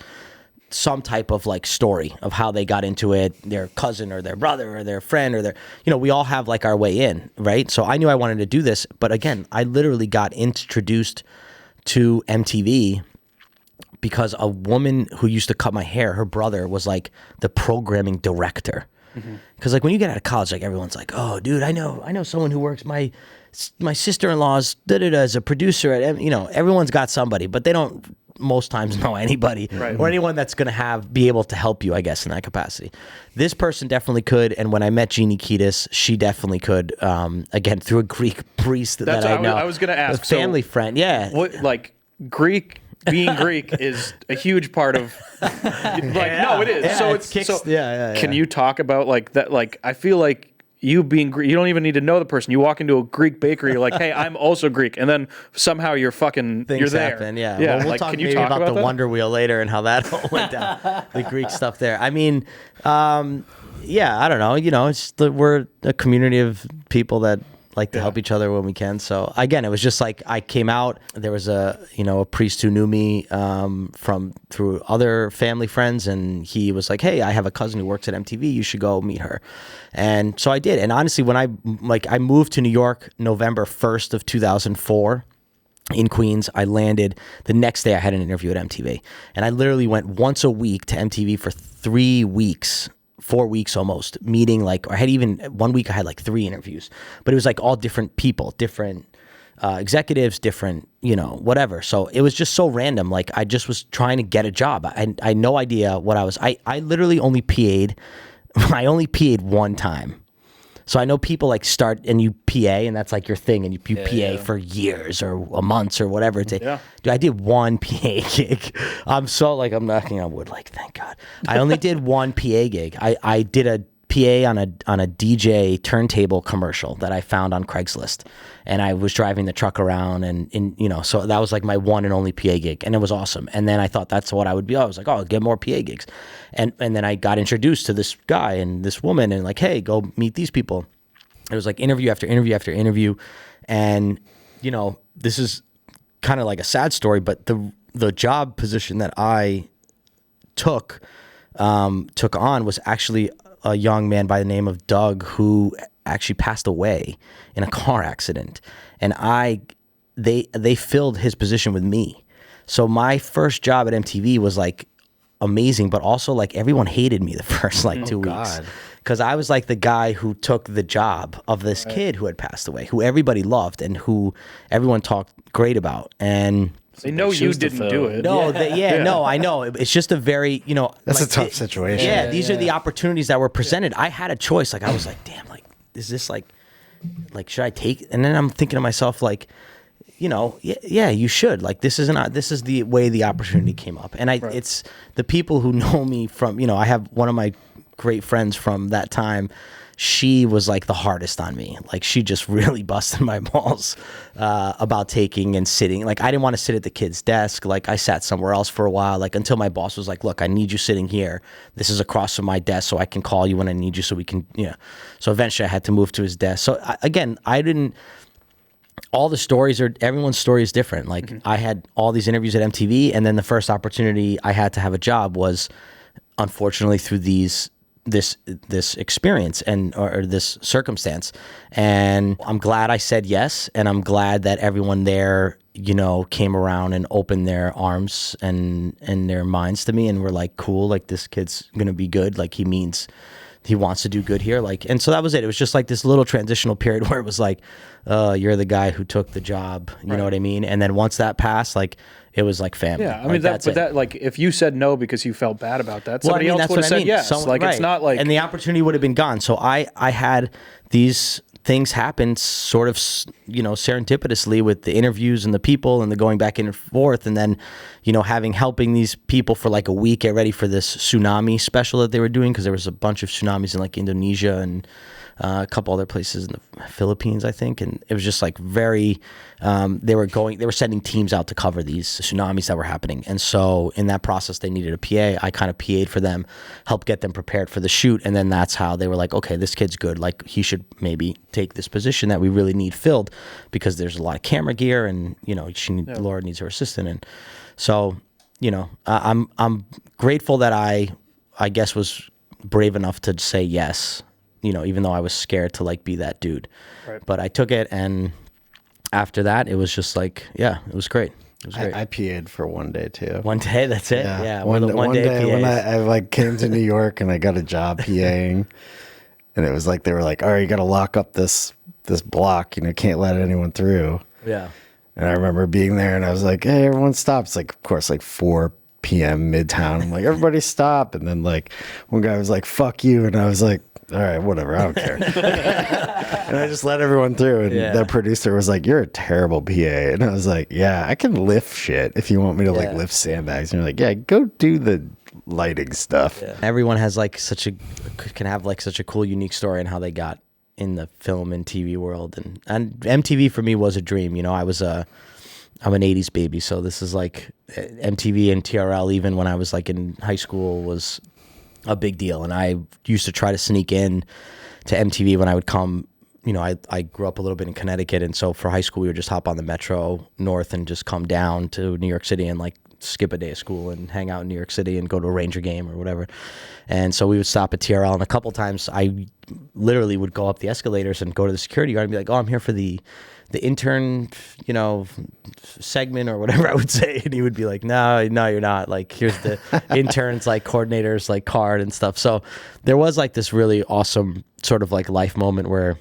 some type of like story of how they got into it, their cousin or their brother or their friend or their, you know, we all have like our way in, right? So I knew I wanted to do this, but again, I literally got introduced to MTV because a woman who used to cut my hair, her brother was like the programming director. Because like when you get out of college, like everyone's like, oh, dude, I know someone who works. My sister-in-law's as a producer at, you know, everyone's got somebody, but they don't most times know anybody or anyone that's going to be able to help you, I guess, in that capacity. This person definitely could. And when I met Jeannie Kiedis, she definitely could, again, through a Greek priest that I know. I was going to ask. A family friend. Yeah. What, like Greek being Greek is a huge part of no, it is. So it's Can you talk about like that? Like, I feel like you being Greek, you don't even need to know the person. You walk into a Greek bakery, you're like, hey, I'm also Greek. And then somehow you're Things you're there. happen, yeah. Yeah. Well, we'll talk maybe about the that? Wonder Wheel later and how that all went down. The Greek stuff there. I mean, yeah, I don't know. We're a community of people that like to help each other when we can. So again, it was just like I came out. There was a priest who knew me through other family friends, and he was like, "Hey, I have a cousin who works at MTV. You should go meet her." And so I did. And honestly, when I moved to New York November 1st of 2004. In Queens, I landed the next day. I had an interview at MTV, and I literally went once a week to MTV for 3 weeks. 4 weeks almost, meeting I had even 1 week I had 3 interviews, but it was all different people, different executives, different, whatever. So it was just so random. I just was trying to get a job. I had no idea what I was. I literally only PA'd. I only PA'd one time. So I know people start and you PA and that's your thing, and you PA for years or months or whatever. Dude, I did one PA gig. I'm knocking on wood. Thank God. I only did one PA gig. I did a PA on a DJ turntable commercial that I found on Craigslist, and I was driving the truck around, and so that was my one and only PA gig, and it was awesome. And then I thought that's what I would be. I was like, oh, I'll get more PA gigs, and then I got introduced to this guy and this woman, and hey, go meet these people. It was interview after interview after interview, and this is kind of a sad story, but the job position that I took on was actually a young man by the name of Doug who actually passed away in a car accident, and they filled his position with me. So my first job at MTV was amazing, but also everyone hated me the first 2 weeks, because I was the guy who took the job of this kid who had passed away, who everybody loved and who everyone talked great about. And they know you didn't do it. No, no, I know. It's just a very, that's a tough situation. Yeah, these are the opportunities that were presented. I had a choice. I was damn, is this should I take? And then I'm thinking to myself, yeah, you should. This is the way the opportunity came up. And it's the people who know me from, I have one of my great friends from that time. She was the hardest on me. She just really busted my balls about taking and sitting. I didn't want to sit at the kid's desk. I sat somewhere else for a while, until my boss was look, I need you sitting here. This is across from my desk, so I can call you when I need you, so we can, So eventually I had to move to his desk. So again, all the stories everyone's story is different. I had all these interviews at MTV, and then the first opportunity I had to have a job was, unfortunately, through this experience or this circumstance. And I'm glad I said yes, and I'm glad that everyone there came around and opened their arms and their minds to me, and were cool, this kid's gonna be good, he wants to do good here, and so that was it. It was just this little transitional period where it was you're the guy who took the job, you know what I mean? And then once that passed, it was family. Yeah, I mean, if you said no because you felt bad about that, somebody else would have said yes. It's not and the opportunity would have been gone. So I had these things happen sort of, serendipitously with the interviews and the people and the going back and forth, and then, helping these people for a week get ready for this tsunami special that they were doing, because there was a bunch of tsunamis in Indonesia and a couple other places in the Philippines, I think, and it was just very. They were sending teams out to cover these tsunamis that were happening, and so in that process, they needed a PA. I kind of PA'd for them, helped get them prepared for the shoot, and then that's how they were okay, this kid's good. He should maybe take this position that we really need filled, because there's a lot of camera gear, and Laura needs her assistant, and so I'm grateful that I guess was brave enough to say yes. Even though I was scared to be that dude, but I took it, and after that, it was just it was great. It was great. I PA'd for one day too. One day, that's it. Yeah, one day PAs. when I came to New York and I got a job PAing, and it was they were all right, you got to lock up this block, can't let anyone through. Yeah. And I remember being there, and I was like, hey, everyone stop. It's of course 4 p.m. Midtown. I'm everybody stop. And then one guy was fuck you, and I was all right, whatever, I don't care. And I just let everyone through. And the producer was like, you're a terrible PA. And I was like, yeah, I can lift shit if you want me to like lift sandbags. And you're like, yeah, go do the lighting stuff. Yeah. Everyone has like can have like such a cool, unique story on how they got in the film and TV world. And MTV for me was a dream. You know, I'm an 80s baby. So this is like MTV and TRL, even when I was like in high school, was a big deal. And I used to try to sneak in to MTV when I would come. You know, I grew up a little bit in Connecticut. And so for high school, we would just hop on the Metro North and just come down to New York City and like skip a day of school and hang out in New York City and go to a Ranger game or whatever. And so we would stop at TRL. And a couple times I literally would go up the escalators and go to the security guard and be like, oh, I'm here for the intern, you know, segment or whatever I would say. And he would be like, no, you're not. Like, here's the interns, like coordinators, like card and stuff. So there was like this really awesome sort of like life moment where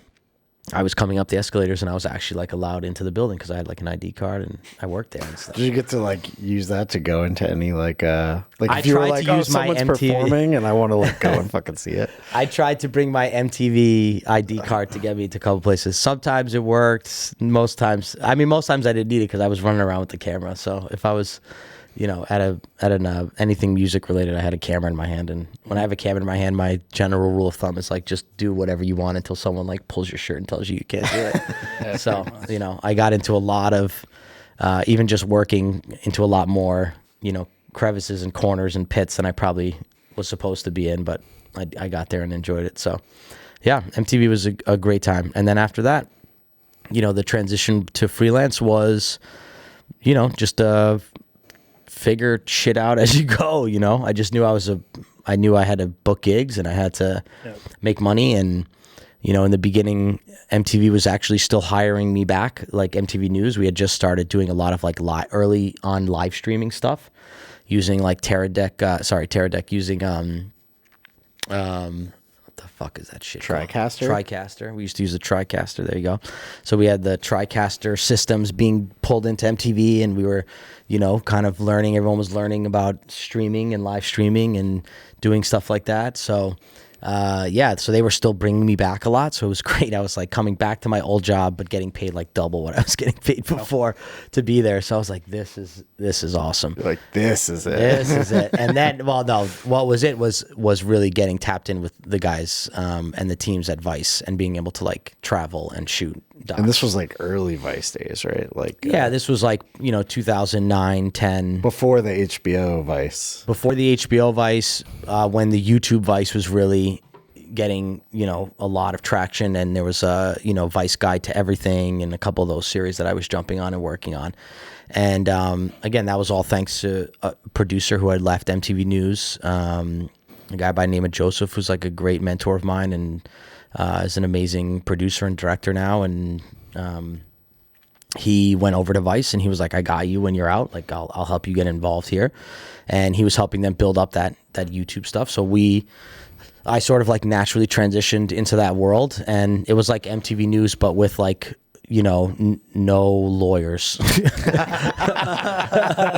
I was coming up the escalators and I was actually like allowed into the building because I had like an ID card and I worked there and stuff. Did you get to like use that to go into any like if you were tried like, to oh, use my someone's MTV performing and I want to like go and fucking see it? I tried to bring my MTV ID card to get me to a couple places. Sometimes it worked. Most times I didn't need it because I was running around with the camera. So if I was, you know, at an anything music related, I had a camera in my hand. And when I have a camera in my hand, my general rule of thumb is like, just do whatever you want until someone like pulls your shirt and tells you can't do it. So, you know, I got into a lot of, even just working into a lot more, you know, crevices and corners and pits than I probably was supposed to be in, but I got there and enjoyed it. So yeah, MTV was a great time. And then after that, you know, the transition to freelance was, you know, just figure shit out as you go. You know, I just knew I knew I had to book gigs and I had to make money. And, you know, in the beginning, MTV was actually still hiring me back, like MTV News. We had just started doing a lot of like early on live streaming stuff using like Teradek using, what the fuck is that shit? TriCaster? TriCaster. We used to use the TriCaster. There you go. So we had the TriCaster systems being pulled into MTV and we were, you know, kind of learning. Everyone was learning about streaming and live streaming and doing stuff like that. So, so they were still bringing me back a lot. So it was great. I was like coming back to my old job, but getting paid like double what I was getting paid before to be there. So I was like, this is awesome. You're like, this is it. This is it. And then, well, no, what was it was really getting tapped in with the guys and the teams at Vice and being able to like travel and shoot docs. And this was like early Vice days, right? Like this was like, you know, 2009, 10. Before the HBO Vice. Before the HBO Vice, when the YouTube Vice was really getting, you know, a lot of traction, and there was you know, Vice Guide to Everything and a couple of those series that I was jumping on and working on. And again, that was all thanks to a producer who had left MTV News, a guy by the name of Joseph, who's like a great mentor of mine and is an amazing producer and director now. And he went over to Vice and he was like, I got you when you're out. Like, I'll help you get involved here. And he was helping them build up that YouTube stuff. So I sort of like naturally transitioned into that world, and it was like MTV News, but with like, you know, no lawyers. That's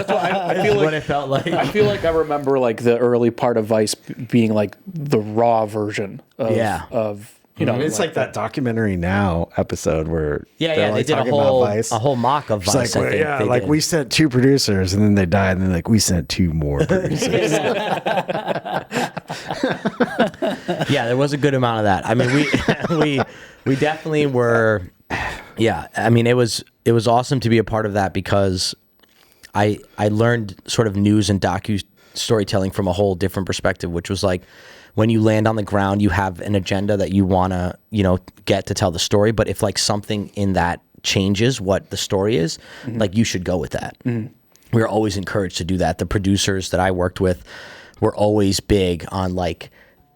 what I feel like. What it felt like. I feel like I remember like the early part of Vice being like the raw version of you know, it's like that documentary Now episode where they like did a whole mock of Vice. Like, like we sent 2 producers and then they died, and then like we sent 2 more producers. Yeah, there was a good amount of that. I mean, we definitely were. Yeah, I mean, it was awesome to be a part of that because I learned sort of news and docu storytelling from a whole different perspective, which was like, when you land on the ground, you have an agenda that you want to, you know, get to tell the story. But if like something in that changes what the story is, like you should go with that. We were always encouraged to do that. The producers that I worked with were always big on like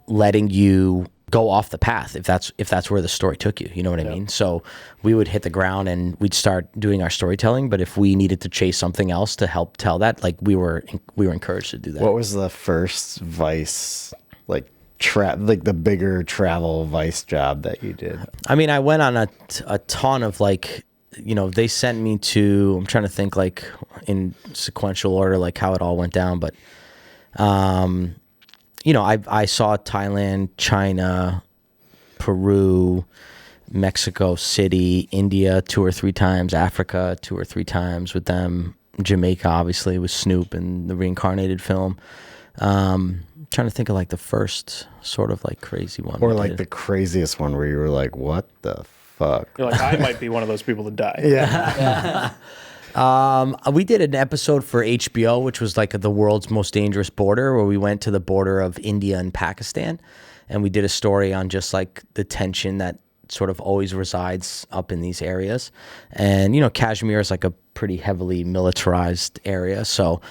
letting you go off the path if that's where the story took you. You know what I mean? So we would hit the ground and we'd start doing our storytelling. But if we needed to chase something else to help tell that, like we were encouraged to do that. What was the first Vice like the bigger travel Vice job that you did? I mean, I went on a ton of like, you know, they sent me to, I'm trying to think like in sequential order, like how it all went down. But, you know, I saw Thailand, China, Peru, Mexico City, India 2 or 3 times, Africa 2 or 3 times with them, Jamaica obviously with Snoop and the Reincarnated film. Trying to think of like the first sort of like crazy one. Or like the craziest one where you were like, what the fuck? You're like, I might be one of those people that die. Yeah. We did an episode for HBO, which was like the world's most dangerous border, where we went to the border of India and Pakistan, and we did a story on just like the tension that sort of always resides up in these areas. And, you know, Kashmir is like a pretty heavily militarized area. So,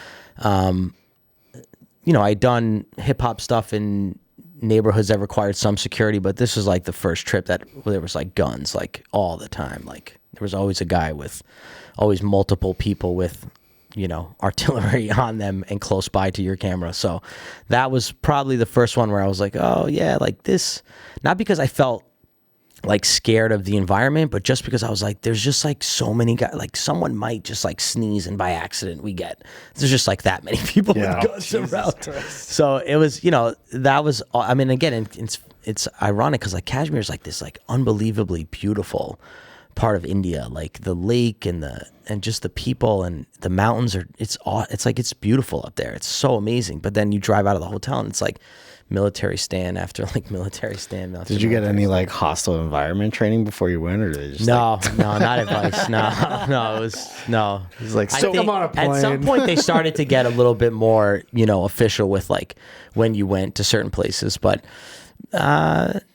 you know, I'd done hip hop stuff in neighborhoods that required some security, but this was like the first trip that there was like guns like all the time. Like there was always a guy with always multiple people with, you know, artillery on them and close by to your camera. So that was probably the first one where I was like, oh yeah, like this, not because I felt like scared of the environment, but just because I was like, there's just like so many guys, like someone might just like sneeze and by accident there's just like that many people with guns around. So it was, you know, that was, I mean, again, it's ironic because like Kashmir is like this like unbelievably beautiful part of India, like the lake and just the people and the mountains it's like, it's beautiful up there. It's so amazing. But then you drive out of the hotel and it's like military stand after like military stand. Did you get any like hostile environment training before you went, or did they just no, not advice. No, it was like, so come on a plane. At some point they started to get a little bit more, you know, official with like when you went to certain places, but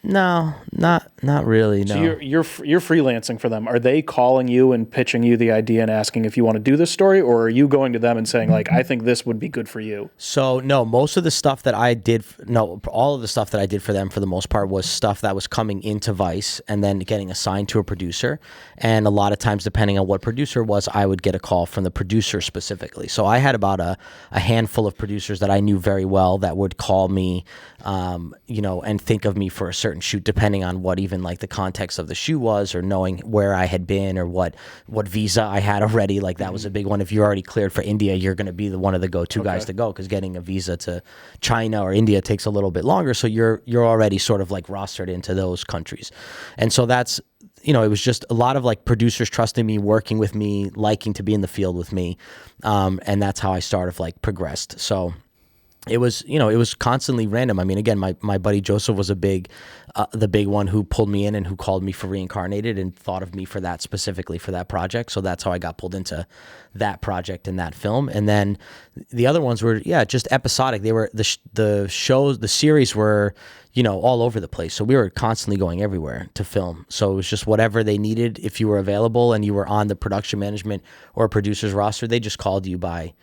no, not really. No. So you're freelancing for them. Are they calling you and pitching you the idea and asking if you want to do this story, or are you going to them and saying like, I think this would be good for you? So no, most of the stuff that I did, all of the stuff that I did for them for the most part was stuff that was coming into Vice and then getting assigned to a producer. And a lot of times, depending on what producer it was, I would get a call from the producer specifically. So I had about a handful of producers that I knew very well that would call me, you know, and think of me for a certain shoot, depending on what even like the context of the shoot was, or knowing where I had been or what visa I had already. Like that was a big one. If you're already cleared for India, you're going to be one of the go-to guys to go, because getting a visa to China or India takes a little bit longer. So you're already sort of like rostered into those countries. And so that's, you know, it was just a lot of like producers trusting me, working with me, liking to be in the field with me. And that's how I sort of like progressed. So it was, you know, it was constantly random. I mean, again, my buddy Joseph was the big one who pulled me in and who called me for Reincarnated and thought of me for that, specifically for that project. So that's how I got pulled into that project and that film. And then the other ones were, just episodic. They were the shows, the series were, you know, all over the place. So we were constantly going everywhere to film. So it was just whatever they needed. If you were available and you were on the production management or producer's roster, they just called you by,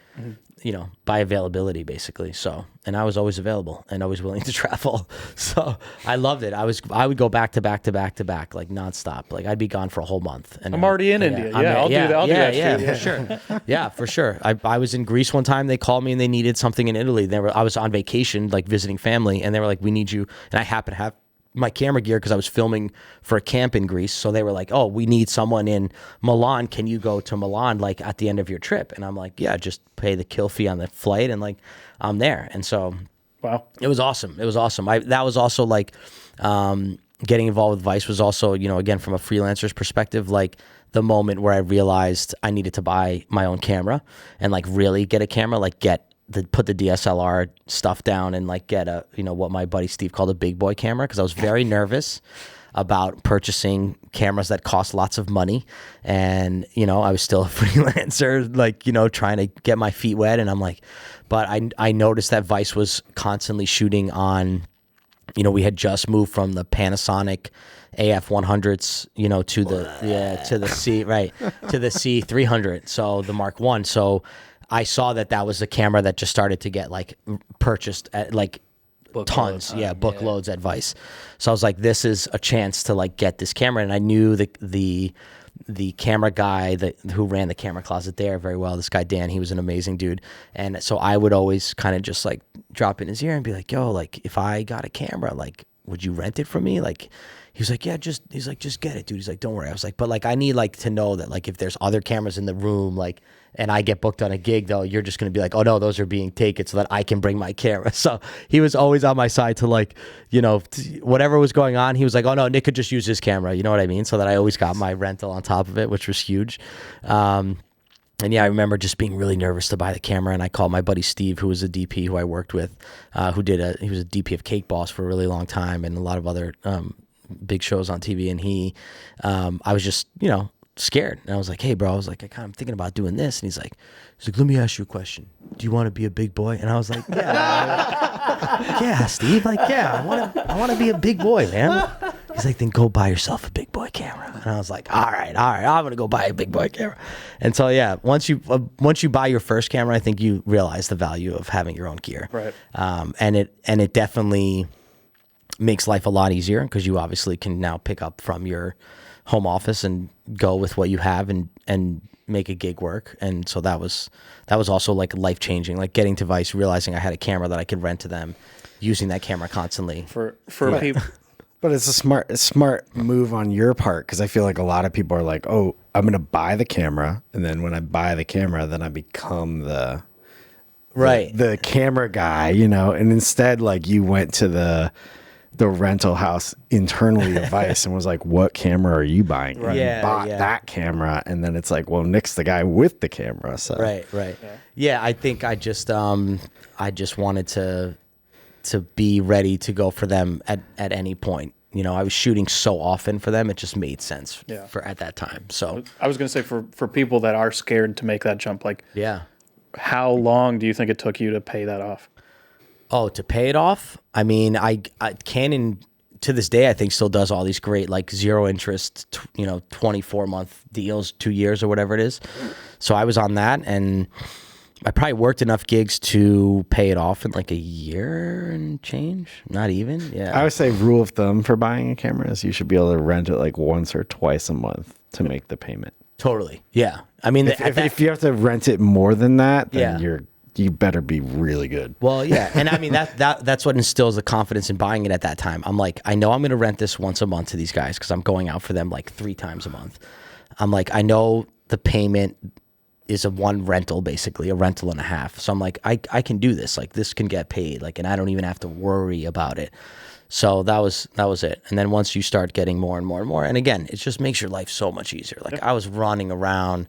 you know, by availability basically. So, and I was always available and always willing to travel. So I loved it. I would go back to back to back to back, like nonstop. Like I'd be gone for a whole month. And I'm already in India. I'll do that. Yeah, for sure. Yeah, for sure. I was in Greece one time. They called me and they needed something in Italy. I was on vacation, like visiting family, and they were like, we need you. And I happened to have my camera gear because I was filming for a camp in Greece. So they were like, oh, we need someone in Milan. Can you go to Milan like at the end of your trip? And I'm like, yeah, just pay the kill fee on the flight and like I'm there. And so wow, it was awesome. It was awesome. That was also like getting involved with Vice was also, you know, again, from a freelancer's perspective, like the moment where I realized I needed to buy my own camera and like really get a camera, like put the DSLR stuff down and like get a, you know, what my buddy Steve called a big boy camera, because I was very nervous about purchasing cameras that cost lots of money. And, you know, I was still a freelancer, like, you know, trying to get my feet wet. And I'm like, but I noticed that Vice was constantly shooting on, you know, we had just moved from the Panasonic AF 100s, you know, to the C300. So the Mark 1. So I saw that was a camera that just started to get like purchased at like tons, book loads at Vice. So I was like, this is a chance to like get this camera. And I knew the camera guy who ran the camera closet there very well. This guy Dan, he was an amazing dude. And so I would always kind of just like drop in his ear and be like, yo, like if I got a camera, like would you rent it from me? Like, he was like, yeah, just get it, dude. He's like, don't worry. I was like, but like, I need like to know that like if there's other cameras in the room, like, and I get booked on a gig though, you're just going to be like, oh no, those are being taken so that I can bring my camera. So he was always on my side to like, you know, whatever was going on. He was like, oh no, Nick could just use his camera. You know what I mean? So that I always got my rental on top of it, which was huge. And yeah, I remember just being really nervous to buy the camera, and I called my buddy Steve, who was a DP who I worked with, he was a DP of Cake Boss for a really long time and a lot of other big shows on TV. And I was just, you know, scared. And I was like, hey bro, I was like, I'm thinking about doing this. And he's like, let me ask you a question. Do you want to be a big boy? And I was like, yeah. Yeah, Steve, like, yeah, I want to be a big boy, man. He's like, then go buy yourself a big boy camera. And I was like, all right, I'm gonna go buy a big boy camera. And so yeah, once you buy your first camera, I think you realize the value of having your own gear. Right. And it definitely makes life a lot easier because you obviously can now pick up from your home office and go with what you have and make a gig work. And so that was also like life changing, like getting to Vice, realizing I had a camera that I could rent to them, using that camera constantly. For people. But it's a smart move on your part, because I feel like a lot of people are like, oh, I'm going to buy the camera, and then when I buy the camera, then I become the camera guy, you know. And instead, like, you went to the rental house internally of Vice and was like, what camera are you buying? Right. And bought that camera, and then it's like, well, Nick's the guy with the camera. So Right. Yeah, I think I just wanted to be ready to go for them at any point. You know, I was shooting so often for them, it just made sense for at that time. So I was going to say for people that are scared to make that jump, like, yeah, how long do you think it took you to pay that off? Oh, to pay it off? I mean, I Canon to this day I think still does all these great like zero interest, 24-month deals, 2 years or whatever it is. So I was on that, and I probably worked enough gigs to pay it off in like a year and change. Not even. Yeah. I would say rule of thumb for buying a camera is you should be able to rent it like once or twice a month to make the payment. Totally. Yeah. I mean, if you have to rent it more than that, then you better be really good. Well, yeah. And I mean, that's what instills the confidence in buying it at that time. I'm like, I know I'm going to rent this once a month to these guys because I'm going out for them like 3 times a month. I'm like, I know the payment is a one rental, basically a rental and a half. So I'm like, I can do this. Like, this can get paid. Like, and I don't even have to worry about it. So that was it. And then once you start getting more and more and more, and again, it just makes your life so much easier. Like, I was running around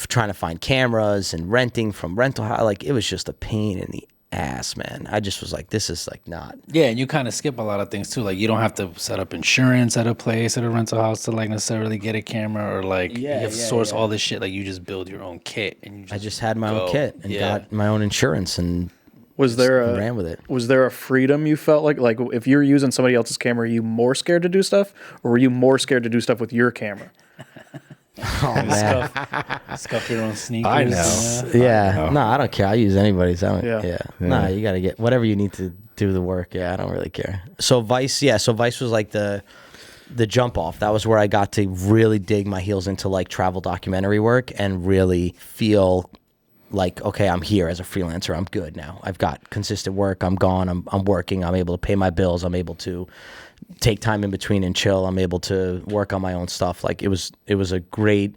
trying to find cameras and renting from rental house. Like, it was just a pain in the ass, man. I just was like, this is like not. Yeah, and you kind of skip a lot of things too. Like, you don't have to set up insurance at a place, at a rental house, to like necessarily get a camera, or like you have to source all this shit. Like, you just build your own kit, and I just had my own kit and got my own insurance and ran with it. Was there a freedom you felt like if you're using somebody else's camera, are you more scared to do stuff, or were you more scared to do stuff with your camera? Oh man, scuff your own sneakers. I know. Yeah, no, I don't care. I use anybody's. I don't. Yeah. No, you got to get whatever you need to do the work. Yeah, I don't really care. So Vice, so Vice was like the jump off. That was where I got to really dig my heels into like travel documentary work and really feel like, okay, I'm here as a freelancer. I'm good now. I've got consistent work. I'm gone. I'm working. I'm able to pay my bills. I'm able to take time in between and chill. I'm able to work on my own stuff. Like, it was a great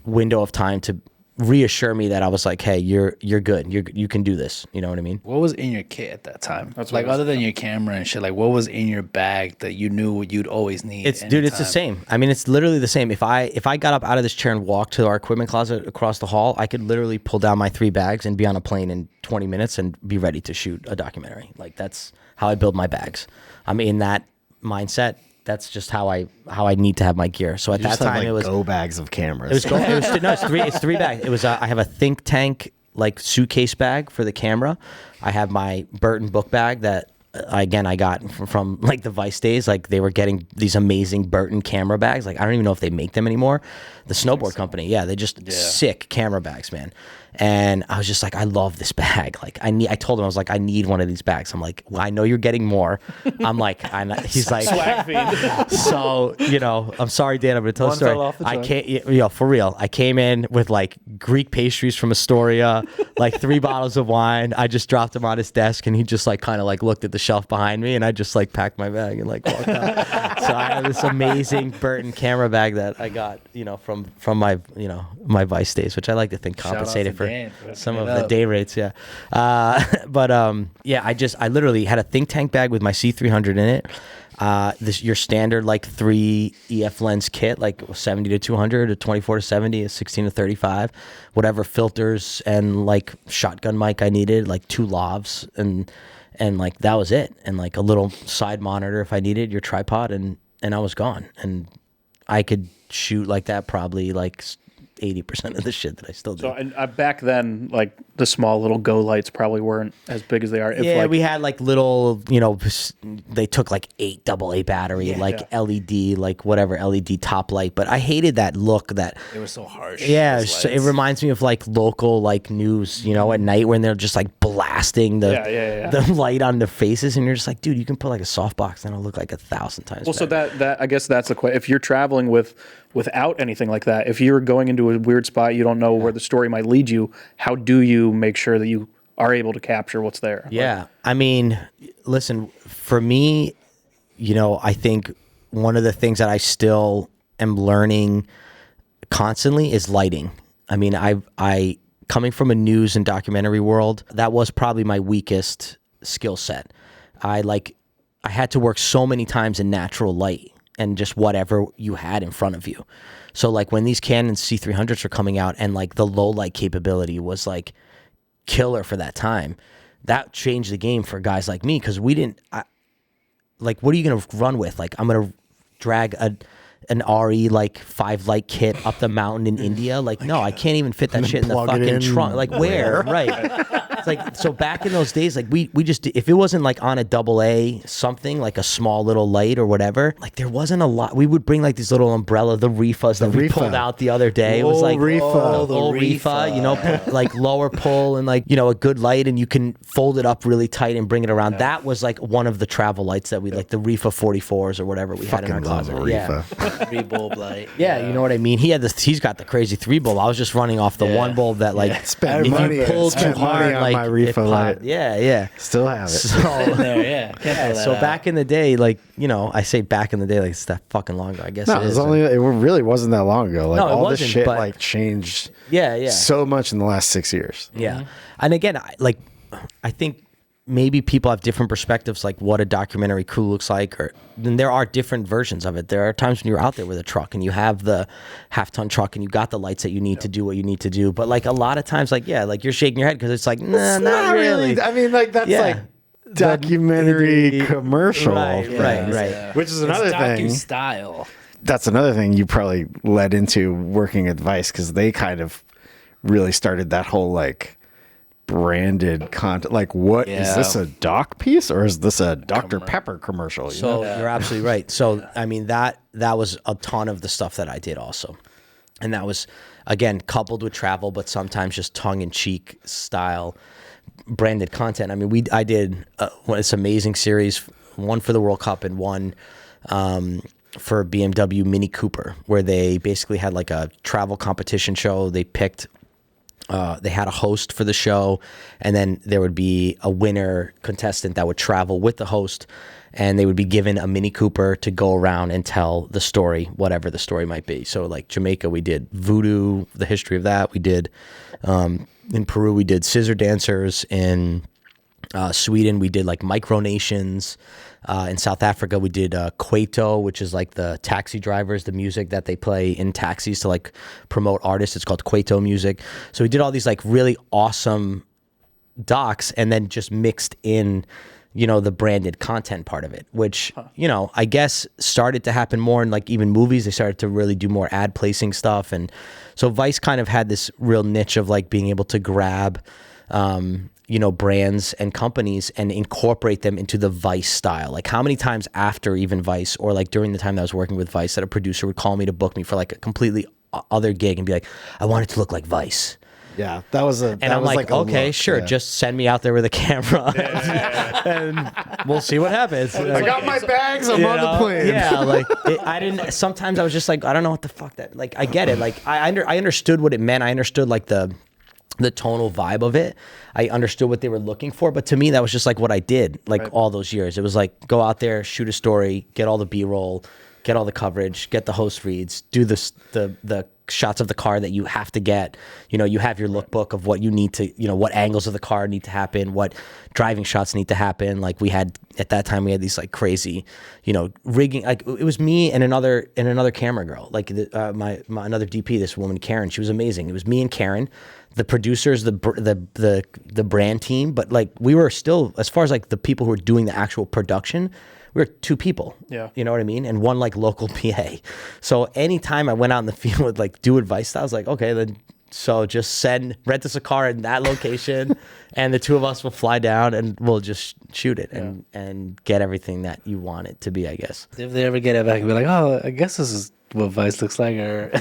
window of time to reassure me that I was like, hey, you're good. You can do this. You know what I mean? What was in your kit at that time? That's like, other than your camera and shit, like, what was in your bag that you knew you'd always need? It's the same. I mean, it's literally the same. If I got up out of this chair and walked to our equipment closet across the hall, I could literally pull down my 3 bags and be on a plane in 20 minutes and be ready to shoot a documentary. Like, that's how I build my bags. I'm in that mindset. That's just how I need to have my gear. So at that time, like, it was go bags of cameras. It's 3 bags. It was I have a think tank like suitcase bag for the camera. I have my Burton book bag that I got from like the Vice days. Like, they were getting these amazing Burton camera bags. Like, I don't even know if they make them anymore. The snowboard company, they just sick camera bags, man. And I was just like, I love this bag. Like, I told him, I was like, I need one of these bags. I'm like, well, I know you're getting more. I'm like, he's like, so, I'm sorry, Dan, I'm going to tell a story. I can't, for real. I came in with like Greek pastries from Astoria, like 3 bottles of wine. I just dropped them on his desk, and he just like kind of like looked at the shelf behind me, and I just like packed my bag and like walked out. So I have this amazing Burton camera bag that I got, from my, my Vice days, which I like to think compensated for some of the day rates. Yeah. I literally had a think tank bag with my C300 in it. Your standard like 3 EF lens kit, like 70 to 200, a 24 to 70, a 16 to 35, whatever filters and like shotgun mic I needed, like 2 lavs, and like that was it, and like a little side monitor if I needed, your tripod, and I was gone, and I could shoot like that probably like 80% of the shit that I still do. So and back then, like the small little Go lights probably weren't as big as they are. We had like little, they took like 8 AA battery, LED, like whatever LED top light. But I hated that look that they were so harsh. Yeah, so it reminds me of like local like news, at night when they're just like blasting the light on the faces, and you're just like, dude, you can put like a softbox and it'll look like 1,000 times. Well, better. so that I guess that's the question. If you're traveling without anything like that, if you're going into a weird spot, you don't know where the story might lead you, how do you make sure that you are able to capture what's there? Yeah. I mean, listen, for me, I think one of the things that I still am learning constantly is lighting. I mean, I coming from a news and documentary world, that was probably my weakest skill set. I had to work so many times in natural light and just whatever you had in front of you. So like when these Canon C300s were coming out and like the low light capability was like killer for that time, that changed the game for guys like me, because what are you going to run with? Like I'm going to drag an RE like 5 light kit up the mountain in India? Like, no, I can't even fit that shit in the fucking trunk. Like where? Right. It's like, so back in those days, like we just, if it wasn't like on a AA something, like a small little light or whatever, like there wasn't a lot. We would bring like these little umbrella, the Rifas that we pulled out the other day. It was like the old Rifa, like lower pull and like, a good light, and you can fold it up really tight and bring it around. That was like one of the travel lights that we like, the Rifa 44s or whatever we had in our closet. Yeah. 3-bulb light. Yeah, you know what I mean? He's got the crazy 3-bulb. I was just running off the 1 bulb that like spent money, you pulled too hard, on like my Rifa light. Yeah. Still have it. So, So back in the day, like, I say back in the day, like it's that fucking long ago. I guess no, it really wasn't that long ago. Like No, it all this wasn't, shit but- like changed Yeah. so much in the last 6 years. Yeah. And again, I think maybe people have different perspectives, like what a documentary crew looks like, then there are different versions of it. There are times when you're out there with a truck and you have the half-ton truck and you got the lights that you need to do what you need to do. But like a lot of times, like, like you're shaking your head because it's like, nah, not really. I mean, like that's like documentary commercial. Right. Which is another thing. Style. That's another thing you probably led into working at Vice, because they kind of really started that whole like branded content. Like, what is this, a doc piece or is this a Dr. Pepper commercial? So you're absolutely right. So I mean that was a ton of the stuff that I did also, and that was again coupled with travel, but sometimes just tongue-in-cheek style branded content. I mean, I did this amazing series, one for the World Cup and one for BMW Mini Cooper, where they basically had like a travel competition show. They picked. They had a host for the show, and then there would be a winner contestant that would travel with the host, and they would be given a Mini Cooper to go around and tell the story, whatever the story might be. So like Jamaica, we did voodoo, the history of that. We did in Peru, we did scissor dancers. In Sweden, we did like micronations. In South Africa, we did Kwaito, which is like the taxi drivers, the music that they play in taxis to like promote artists. It's called Kwaito music. So we did all these like really awesome docs, and then just mixed in, the branded content part of it, which, I guess started to happen more in like even movies. They started to really do more ad placing stuff. And so Vice kind of had this real niche of like being able to grab, brands and companies and incorporate them into the Vice style. Like how many times after even Vice, or like during the time that I was working with Vice, that a producer would call me to book me for like a completely other gig and be like, I want it to look like Vice. Yeah, that was and I'm like, okay, sure, just send me out there with a camera, and we'll see what happens. I got my bags. I'm on the plane. Yeah, like I didn't. Sometimes I was just like, I don't know what the fuck that. Like I get it. Like I understood what it meant. I understood like the the tonal vibe of it. I understood what they were looking for, but to me that was just like what I did all those years. It was like go out there, shoot a story, get all the B-roll, get all the coverage, get the host reads, do the shots of the car that you have to get. You know, you have your lookbook of what you need to, you know, what angles of the car need to happen, what driving shots need to happen. Like we had at that time, we had these like crazy, you know, rigging. Like it was me and another camera girl, like my another DP, this woman Karen. She was amazing. It was me and Karen, the producers, the brand team, but like we were still, as far as like the people who were doing the actual production, we were 2 people. Yeah. You know what I mean? And 1 like local PA. So anytime I went out in the field with like do advice, I was like, okay, then so just rent us a car in that location and the 2 of us will fly down and we'll just shoot it and get everything that you want it to be, I guess. If they ever get it back and be like, oh, I guess this is what Vice looks like, or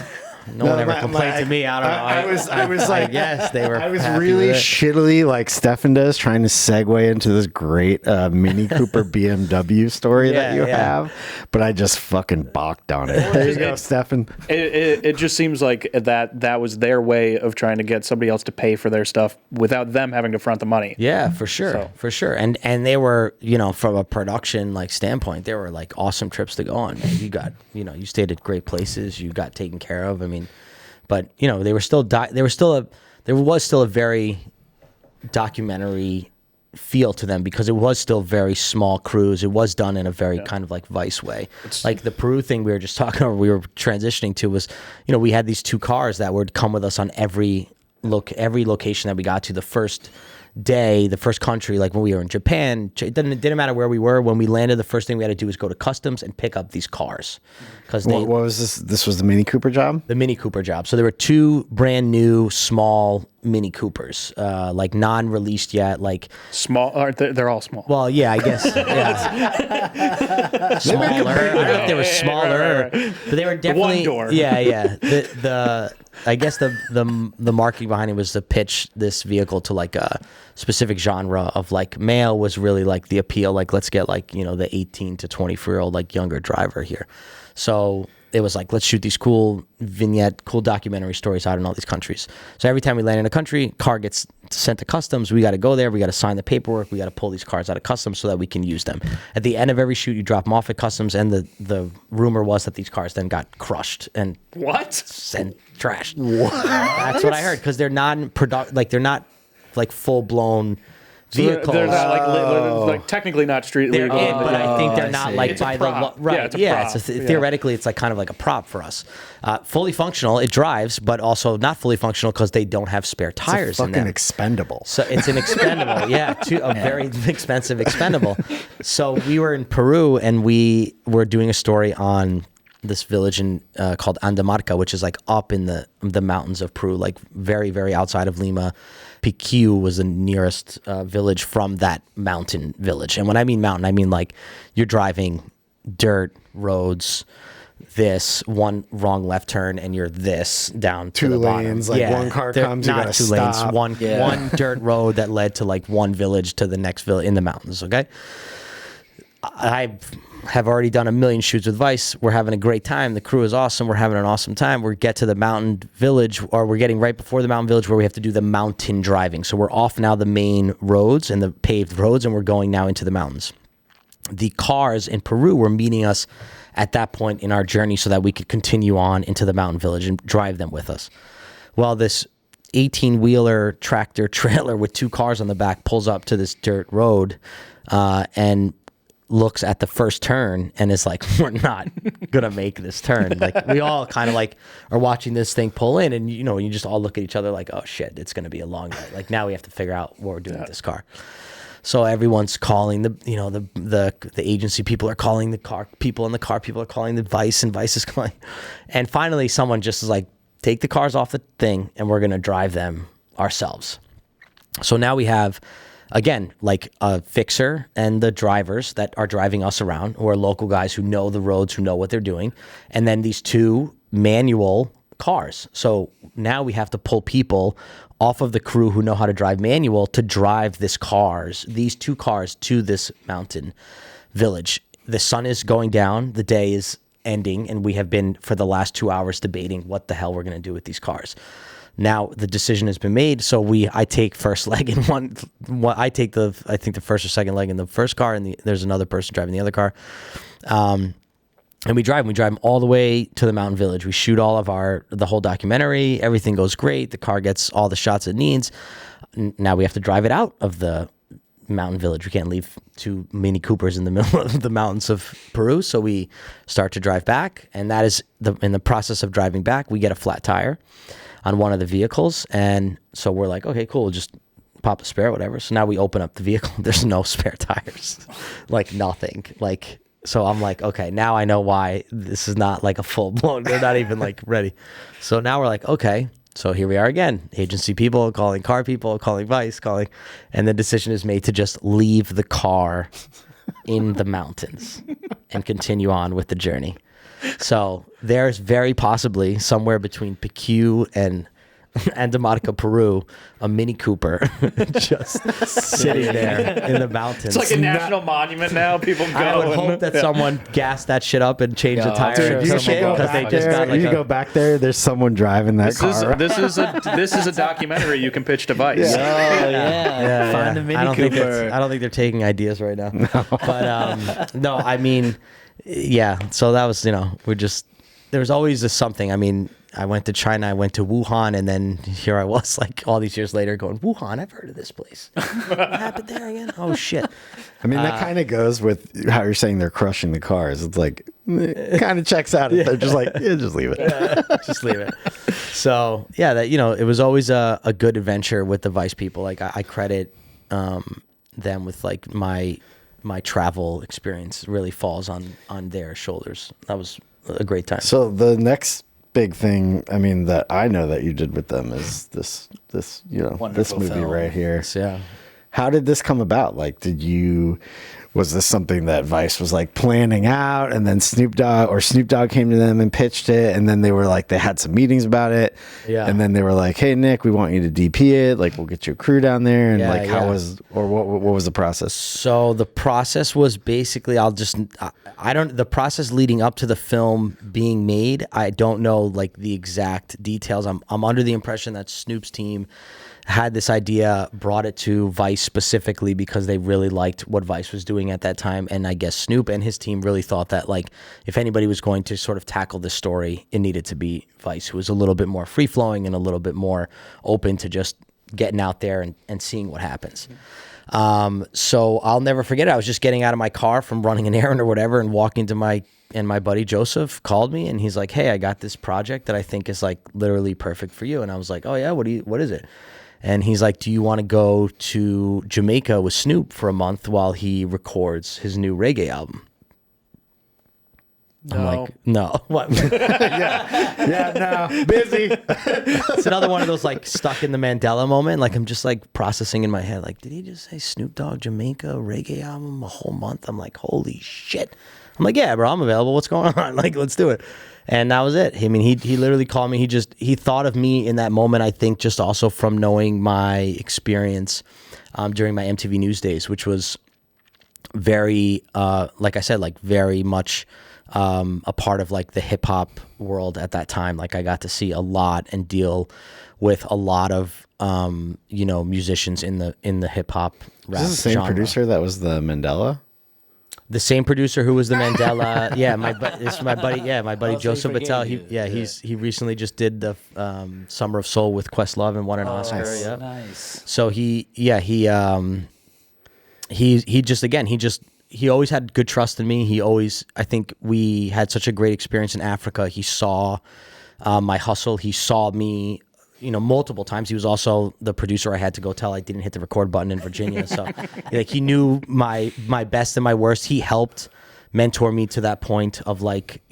No one ever complained to me. I don't know. I was like, yes, they were. I was happy really with it. shittily like Stefan does, trying to segue into this great Mini Cooper BMW story that you have, but I just fucking balked on it. There you go, Stefan. It just seems like that was their way of trying to get somebody else to pay for their stuff without them having to front the money. Yeah, for sure, for sure. And they were, you know, from a production like standpoint, they were like awesome trips to go on. Man. You got, you know, you stayed at great places. You got taken care of. I mean, but you know, there was still a very documentary feel to them because it was still very small crews. It was done in a very kind of like Vice way. Like the Peru thing we were just talking about, we were transitioning to was, you know, we had these 2 cars that would come with us on every location that we got to. The first day, the first country, like when we were in Japan, it didn't matter where we were. When we landed, the first thing we had to do was go to customs and pick up these cars. Because What was this? This was the Mini Cooper job? The Mini Cooper job. So there were 2 brand new small Mini Coopers, like non-released yet, like Small, they're all small. well, yeah, I guess, yeah. Smaller. I don't know if they were smaller, but they were definitely 1 door. Yeah. I guess the marketing behind it was to pitch this vehicle to like a specific genre of like male was really like the appeal. Like let's get like, you know, the 18 to 24-year-old like younger driver here. So it was like, let's shoot these cool cool documentary stories out in all these countries. So every time we land in a country, car gets sent to customs. We got to go there. We got to sign the paperwork. We got to pull these cars out of customs so that we can use them. At the end of every shoot, you drop them off at customs. And the rumor was that these cars then got crushed and What? and trashed. What? That's what I heard. Because they're they're not like full blown vehicles. They're not like technically not street They're legal. in, but I think they're not like It's a by prop. the right. Yeah, it's a Yeah, prop. theoretically, it's like kind of like a prop for us. Fully functional, it drives, but also not fully functional because they don't have spare tires in Fucking them. expendable. So it's an expendable, a very expensive expendable. So we were in Peru and we were doing a story on this village called Andamarca, which is like up in the mountains of Peru, like very, very outside of Lima. Piquiu was the nearest village from that mountain village. And when I mean mountain, I mean like you're driving dirt roads, this one wrong left turn, and you're this down to 2 the lanes, bottom. like one car comes, you not gotta 2 lanes, stop. one dirt road that led to like one village to the next village in the mountains. Okay, I have already done a million shoots with Vice. We're having a great time. The crew is awesome. We're having an awesome time. We get to the mountain village, or we're getting right before the mountain village where we have to do the mountain driving. So we're off now the main roads and the paved roads, and we're going now into the mountains. The cars in Peru were meeting us at that point in our journey so that we could continue on into the mountain village and drive them with us. Well, this 18-wheeler tractor trailer with 2 cars on the back pulls up to this dirt road and looks at the first turn and is like, we're not gonna make this turn. Like we all kind of like are watching this thing pull in, and you know, you just all look at each other like, oh shit, it's gonna be a long night. Like now we have to figure out what we're doing with this car. So everyone's calling the agency people are calling the car people, and the car people are calling the Vice, and Vice is calling. And finally someone just is like, take the cars off the thing and we're gonna drive them ourselves. So now we have, again, like a fixer and the drivers that are driving us around, who are local guys who know the roads, who know what they're doing. And then these 2 manual cars. So now we have to pull people off of the crew who know how to drive manual to drive these 2 cars to this mountain village. The sun is going down. The day is ending, and we have been for the last 2 hours debating what the hell we're going to do with these cars. Now the decision has been made, so I take first leg in I think the first or second leg in the first car, and there's another person driving the other car. And we drive them all the way to the mountain village. We shoot the whole documentary. Everything goes great. The car gets all the shots it needs. Now we have to drive it out of the mountain village. We can't leave 2 Mini Coopers in the middle of the mountains of Peru. So we start to drive back. And that is in the process of driving back, we get a flat tire on one of the vehicles. And so we're like, okay, cool. We'll just pop the spare, whatever. So now we open up the vehicle. There's no spare tires, like nothing. So I'm like, okay, now I know why this is not like a full blown, they're not even like ready. So now we're like, okay, so here we are again. Agency people calling car people, calling Vice, and the decision is made to just leave the car in the mountains and continue on with the journey. So there's very possibly somewhere between Picu and Andamarca, Peru, a Mini Cooper just sitting there in the mountains. It's like a national monument now. People go. I would hope that someone gassed that shit up and changed the tire Dude, or you some should shit go because back they just there. got like You go back there. There's someone driving that car. This is a documentary you can pitch to Vice. Yeah. Find a Mini I don't Cooper. think they're taking ideas right now. No. But no, I mean, yeah. So that was, there was always something. I mean, I went to China, I went to Wuhan, and then here I was like all these years later going, Wuhan, I've heard of this place. What happened there again? Oh, shit. I mean, that kind of goes with how you're saying they're crushing the cars. It's like, it kind of checks out. They're just like, just leave it. Just leave it. So, yeah, that it was always a good adventure with the Vice people. Like, I credit them with like my travel experience really falls on their shoulders. That was a great time. So the next big thing, I mean, that I know that you did with them is this this Wonderful movie film. right here. Yeah. How did this come about? Like, was this something that Vice was like planning out, and then Snoop Dogg came to them and pitched it, and then they were like, they had some meetings about it, and then they were like, hey Nick, we want you to DP it, like we'll get you a crew down there, and what was the process? So the process was basically, the process leading up to the film being made, I don't know like the exact details. I'm under the impression that Snoop's team had this idea, brought it to Vice specifically because they really liked what Vice was doing at that time. And I guess Snoop and his team really thought that like if anybody was going to sort of tackle this story, it needed to be Vice, who was a little bit more free flowing and a little bit more open to just getting out there and seeing what happens. So I'll never forget it. I was just getting out of my car from running an errand or whatever and walking to my buddy Joseph called me and he's like, hey, I got this project that I think is like literally perfect for you. And I was like, oh yeah, what is it? And he's like, do you want to go to Jamaica with Snoop for a month while he records his new reggae album? No. I'm like, no. What? No, busy. It's another one of those like stuck in the Mandela moment. Like I'm just like processing in my head, like, did he just say Snoop Dogg Jamaica reggae album a whole month? I'm like, holy shit. I'm like, yeah, bro, I'm available. What's going on? Like, let's do it. And that was it. I mean, he literally called me. He thought of me in that moment, I think, just also from knowing my experience during my MTV News days, which was very, like I said, like very much a part of like the hip hop world at that time. Like I got to see a lot and deal with a lot of musicians in the hip hop rap. Is this the same genre. producer that was the Mandela? The same producer who was the Mandela, my buddy Joseph Battelle. He recently just did the Summer of Soul with Questlove and won an Oscar. Nice. Yeah. Nice. So he always had good trust in me. I think we had such a great experience in Africa. He saw my hustle. He saw me, multiple times. He was also the producer I had to go tell I didn't hit the record button in Virginia. So like he knew my best and my worst. He helped mentor me to that point of like,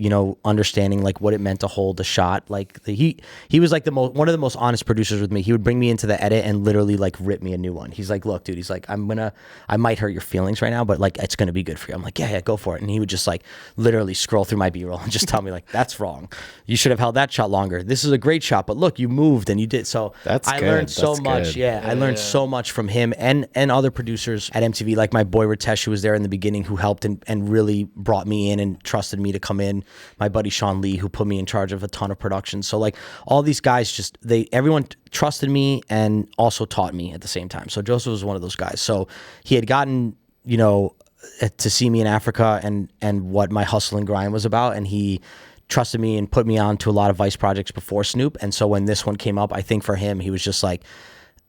understanding like what it meant to hold a shot. Like he was like one of the most honest producers with me. He would bring me into the edit and literally like rip me a new one. He's like, look, dude, he's like, I might hurt your feelings right now, but like, it's going to be good for you. I'm like, yeah, go for it. And he would just like literally scroll through my B-roll and just tell me like, that's wrong. You should have held that shot longer. This is a great shot, but look, you moved and you did. So I learned so much. Yeah. I learned so much from him and other producers at MTV, like my boy Ritesh, who was there in the beginning, who helped and really brought me in and trusted me to come in. My buddy Sean Lee, who put me in charge of a ton of production. So like all these guys everyone trusted me and also taught me at the same time. So Joseph was one of those guys. So he had gotten, to see me in Africa and what my hustle and grind was about. And he trusted me and put me on to a lot of Vice projects before Snoop. And so when this one came up, I think for him, he was just like,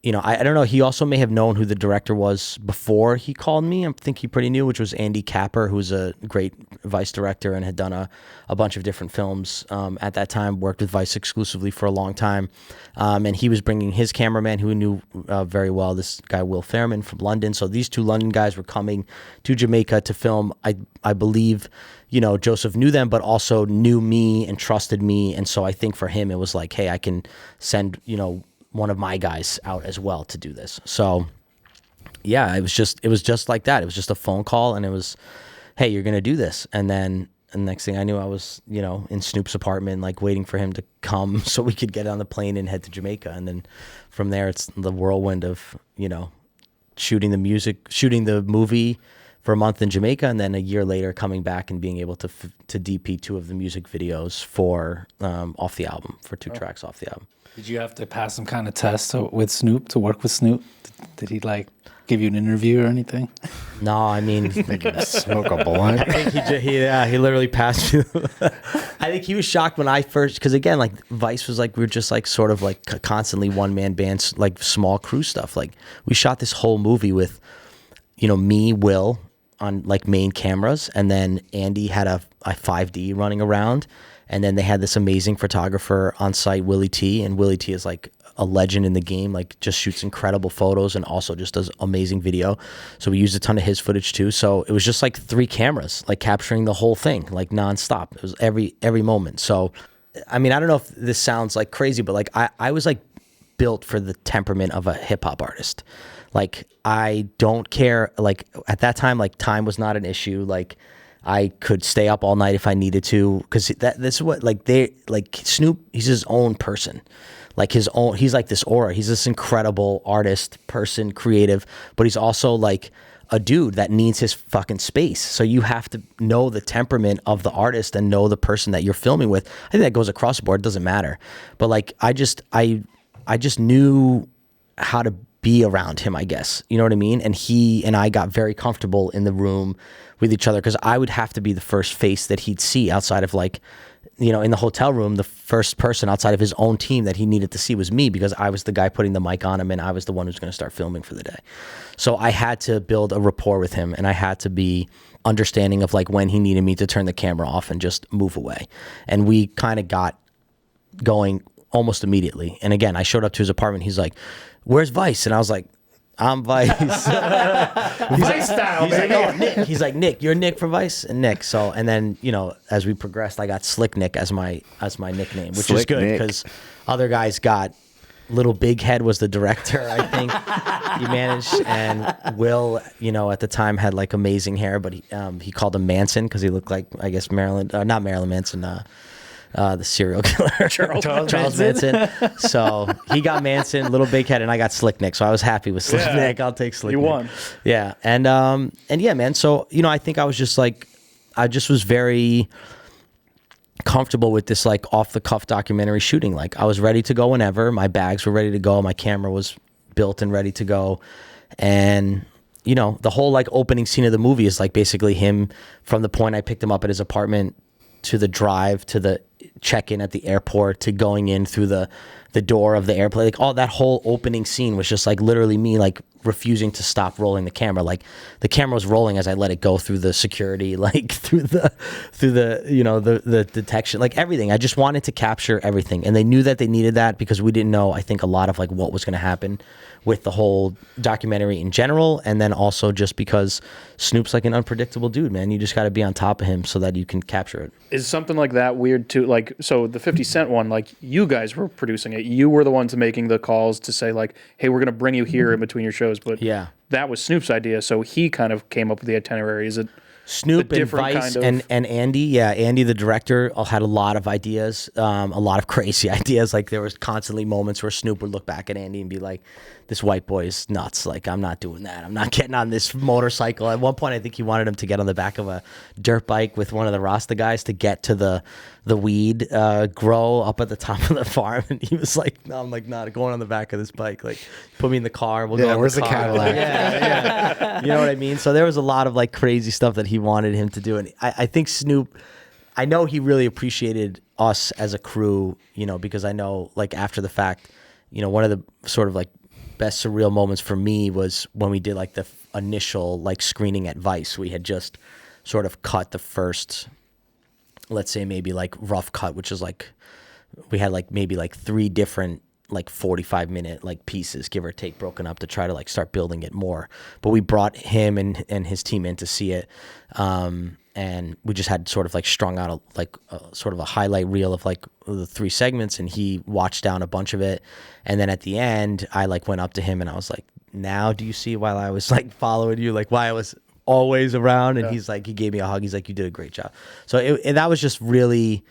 I don't know. He also may have known who the director was before he called me. I think he pretty knew, which was Andy Capper, who's a great Vice director and had done a bunch of different films at that time, worked with Vice exclusively for a long time. And he was bringing his cameraman, who he knew very well, this guy, Will Fairman from London. So these two London guys were coming to Jamaica to film. I believe, Joseph knew them, but also knew me and trusted me. And so I think for him, it was like, hey, I can send, one of my guys out as well to do this. So yeah, it was just like that. It was just a phone call and it was, hey, you're going to do this. And then the next thing I knew, I was, in Snoop's apartment, like waiting for him to come so we could get on the plane and head to Jamaica. And then from there, it's the whirlwind of, shooting the movie for a month in Jamaica. And then a year later coming back and being able to DP 2 of the music videos for, off the album, for 2 tracks off the album. Did you have to pass some kind of test with Snoop to work with Snoop? Did he like give you an interview or anything? No, I mean, Smoke a blunt. I think he literally passed me. I think he was shocked when I first, because again, like Vice was like, we were just like sort of like constantly one man bands, like small crew stuff. Like we shot this whole movie with, me, Will on like main cameras, and then Andy had a 5D running around. And then they had this amazing photographer on site, Willie T. And Willie T is like a legend in the game, like just shoots incredible photos and also just does amazing video. So we used a ton of his footage too. So it was just like 3 cameras, like capturing the whole thing, like nonstop. It was every moment. So, I mean, I don't know if this sounds like crazy, but like I was like built for the temperament of a hip hop artist. Like I don't care. Like at that time, like time was not an issue. Like I could stay up all night if I needed to, because this is what Snoop. He's his own person, like he's like this aura. He's this incredible artist, person, creative, but he's also like a dude that needs his fucking space. So you have to know the temperament of the artist and know the person that you're filming with. I think that goes across the board. It doesn't matter, but like I just knew how to be around him, I guess. You know what I mean? And he and I got very comfortable in the room with each other, because I would have to be the first face that he'd see outside of like, in the hotel room, the first person outside of his own team that he needed to see was me, because I was the guy putting the mic on him and I was the one who's going to start filming for the day. So I had to build a rapport with him, and I had to be understanding of like when he needed me to turn the camera off and just move away. And we kind of got going almost immediately. And again, I showed up to his apartment. He's like, "Where's Vice?" And I was like, "I'm Vice." Vice style, he's like, "Oh, Nick." He's like, "Nick, you're Nick from Vice?" And Nick. So, and then, as we progressed, I got Slick Nick as my nickname, which is good, because other guys got Little Big Head was the director, I think. He managed, and Will, at the time had like amazing hair, but he called him Manson because he looked like, I guess, not Marilyn Manson, the serial killer, Charles Manson. So he got Manson, Little Big Head, and I got Slick Nick. So I was happy with Slick Nick. I'll take Slick Nick. You won. Yeah. And yeah, man. So, I think I was just like, I just was very comfortable with this like off the cuff documentary shooting. Like I was ready to go whenever. My bags were ready to go. My camera was built and ready to go. And the whole like opening scene of the movie is like basically him from the point I picked him up at his apartment to the drive to the check-in at the airport to going in through the door of the airplane. Like all that whole opening scene was just like literally me like refusing to stop rolling the camera. Like the camera was rolling as I let it go through the security, like through the the detection, like everything. I just wanted to capture everything, and they knew that they needed that because we didn't know, I think, a lot of like what was going to happen with the whole documentary in general, and then also just because Snoop's like an unpredictable dude, man. You just got to be on top of him so that you can capture it. Is something like that weird too? Like, so the 50 Cent one, like you guys were producing it. You were the ones making the calls to say like, hey, we're going to bring you here in between your shows. But yeah, that was Snoop's idea. So he kind of came up with the itinerary. Is it Snoop and Vice and Andy, Andy the director had a lot of ideas, a lot of crazy ideas. Like there was constantly moments where Snoop would look back at Andy and be like, "This white boy is nuts. Like I'm not doing that. I'm not getting on this motorcycle." At one point, I think he wanted him to get on the back of a dirt bike with one of the Rasta guys to get to the weed grow up at the top of the farm, and he was like, "No, I'm like not going on the back of this bike. Like put me in the car. We'll go. Where's the Cadillac? Yeah. You know what I mean? So there was a lot of like crazy stuff that he wanted him to do, and I think Snoop, I know he really appreciated us as a crew, you know, because I know like after the fact, you know, one of the sort of like best surreal moments for me was when we did like the initial like screening at Vice. We had just sort of cut the first, let's say maybe like rough cut, which is like we had like maybe like 3 different like 45-minute like pieces, give or take, broken up to try to like start building it more. But we brought him and his team in to see it, and we just had sort of like strung out a sort of a highlight reel of like the 3 segments, and he watched down a bunch of it. And then at the end, I like went up to him and I was like, "Now do you see why I was like following you, like why I was always around?" And he's like, he gave me a hug. He's like, "You did a great job." So that was just really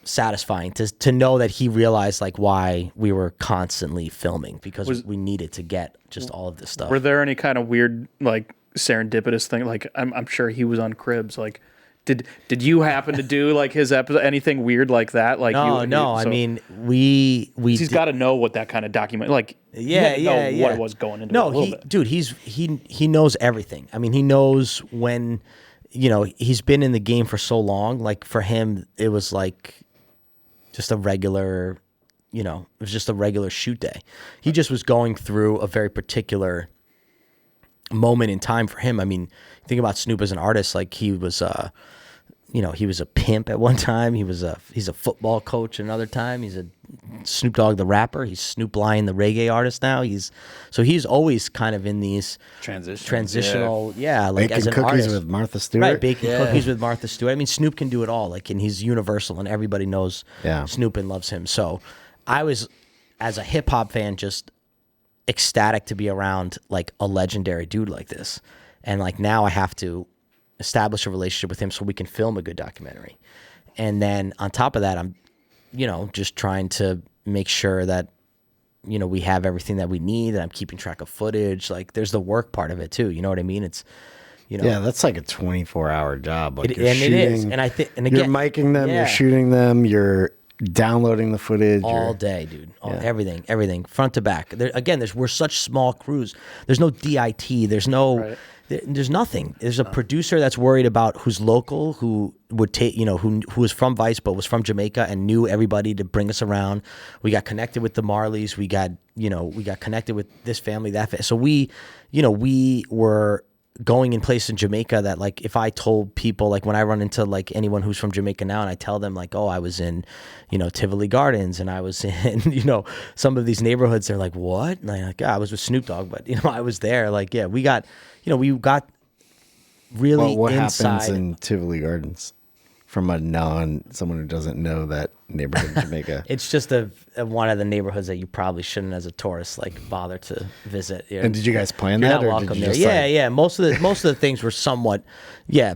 satisfying to know that he realized like why we were constantly filming, because we needed to get just all of this stuff. Were there any kind of weird like serendipitous thing? Like I'm sure he was on Cribs. Like did you happen to do like his episode, anything weird like that? Like no. I mean, he's got to know what that kind of document like. What it was going into. No, he knows everything. I mean, he knows when, you know, he's been in the game for so long. Like for him, it was like just a regular, you know, it was just a regular shoot day. He just was going through a very particular moment in time for him. I mean, think about Snoop as an artist. Like he was, you know, he was a pimp at one time. He's a football coach another time. He's a Snoop Dogg the rapper. He's Snoop Lion the reggae artist now. He's always kind of in these transitional, like baking as an cookies artist. with Martha Stewart. Right, baking cookies with Martha Stewart. I mean, Snoop can do it all. Like, and he's universal, and everybody knows Snoop and loves him. So, I was, as a hip hop fan, just ecstatic to be around like a legendary dude like this, and like now I have to establish a relationship with him so we can film a good documentary. And then on top of that, I'm, you know, just trying to make sure that, you know, we have everything that we need, and I'm keeping track of footage. Like there's the work part of it too. You know what I mean? It's, you know, yeah, that's like a 24-hour job. Like it is. And I think, and again, you're miking them, you're shooting them, you're downloading the footage all day, dude. Everything front to back. We're such small crews. There's no DIT. There's no, there's nothing. There's a producer that's worried about who's local, who would take, you know, who was from Vice but was from Jamaica and knew everybody to bring us around. We got connected with the Marleys. We got connected with this family, that family. So we were going in place in Jamaica that, like, if I told people, like when I run into like anyone who's from Jamaica now and I tell them like, oh, I was in, you know, Tivoli Gardens and I was in, you know, some of these neighborhoods, they're like, what? And I'm like, I was with Snoop Dogg, but, you know, I was there. Like, yeah, we got really well, what inside. happens in Tivoli Gardens from someone who doesn't know that neighborhood in Jamaica? It's just one of the neighborhoods that you probably shouldn't, as a tourist, like bother to visit. And did you guys plan You're that, not or welcome did you there? just Yeah. Most of the things were somewhat,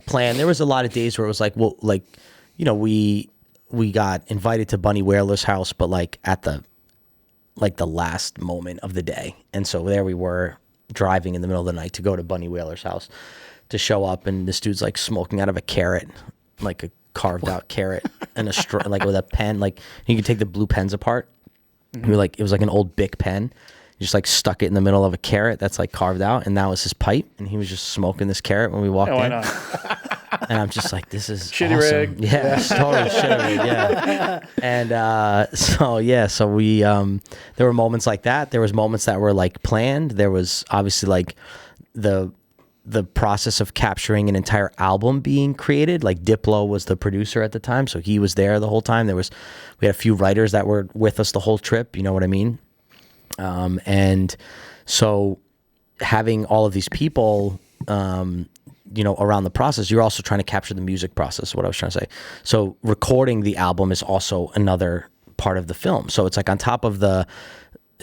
planned. There was a lot of days where it was like, well, like, you know, we got invited to Bunny Wailer's house, but like at the last moment of the day, and so there we were driving in the middle of the night to go to Bunny Wailer's house to show up, and this dude's like smoking out of a carrot, like a carved out carrot, and a straw, like with a pen, like you could take the blue pens apart. Mm-hmm. We were like, it was like an old Bic pen. He just like stuck it in the middle of a carrot that's like carved out, and that was his pipe, and he was just smoking this carrot when we walked in. Why not? And I'm just like, this is shitty awesome. rig. Yeah, it's totally shitty rig. Yeah. And so we there were moments like that. There was moments that were like planned. There was obviously like the process of capturing an entire album being created. Like Diplo was the producer at the time, so he was there the whole time. We had a few writers that were with us the whole trip. You know what I mean? And so having all of these people, you know, around the process, you're also trying to capture the music process, what I was trying to say. So recording the album is also another part of the film. So it's like on top of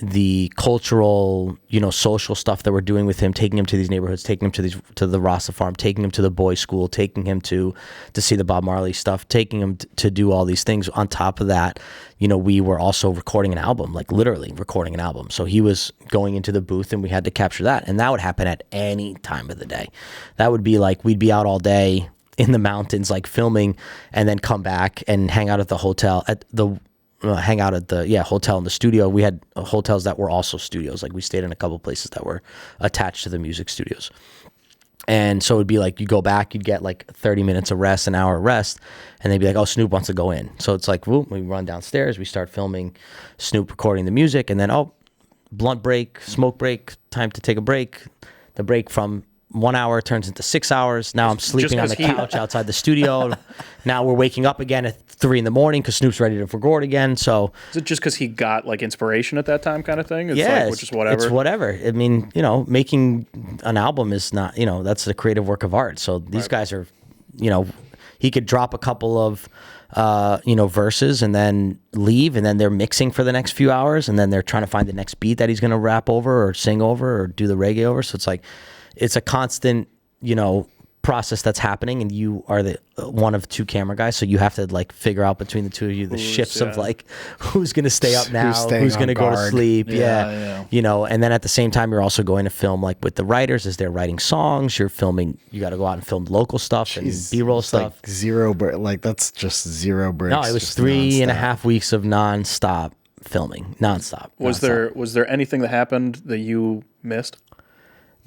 the cultural, social stuff that we're doing with him, taking him to these neighborhoods, taking him to the Rasta farm, taking him to the boys' school, taking him to see the Bob Marley stuff, taking him to do all these things. On top of that, we were also recording an album, like literally recording an album. So he was going into the booth and we had to capture that. And that would happen at any time of the day. That would be like, we'd be out all day in the mountains, like filming, and then come back and hang out at the hotel hotel in the studio. We had hotels that were also studios. Like we stayed in a couple places that were attached to the music studios. And so it'd be like, you go back, you'd get like 30 minutes of rest, an hour of rest, and they'd be like, oh, Snoop wants to go in. So it's like, whoop, we run downstairs, we start filming Snoop recording the music, and then, blunt break, smoke break, time to take a break. The break from 1 hour turns into 6 hours. Now I'm sleeping on the couch outside the studio. Now we're waking up again at 3 a.m. because Snoop's ready to record again. So is it just because he got like inspiration at that time, kind of thing? Which is whatever. It's whatever. I mean, making an album is not, that's a creative work of art. So these guys are, he could drop a couple of, verses and then leave, and then they're mixing for the next few hours, and then they're trying to find the next beat that he's going to rap over or sing over or do the reggae over. So it's like, it's a constant, process that's happening, and you are the one of two camera guys, so you have to like figure out between the two of you the shifts of like who's going to stay up now, who's going to go to sleep. And then at the same time, you're also going to film like with the writers as they're writing songs. You're filming. You got to go out and film local stuff and B-roll stuff. Like zero break. Like that's just zero breaks. No, it was 3.5 weeks of nonstop filming, nonstop. Was there anything that happened that you missed?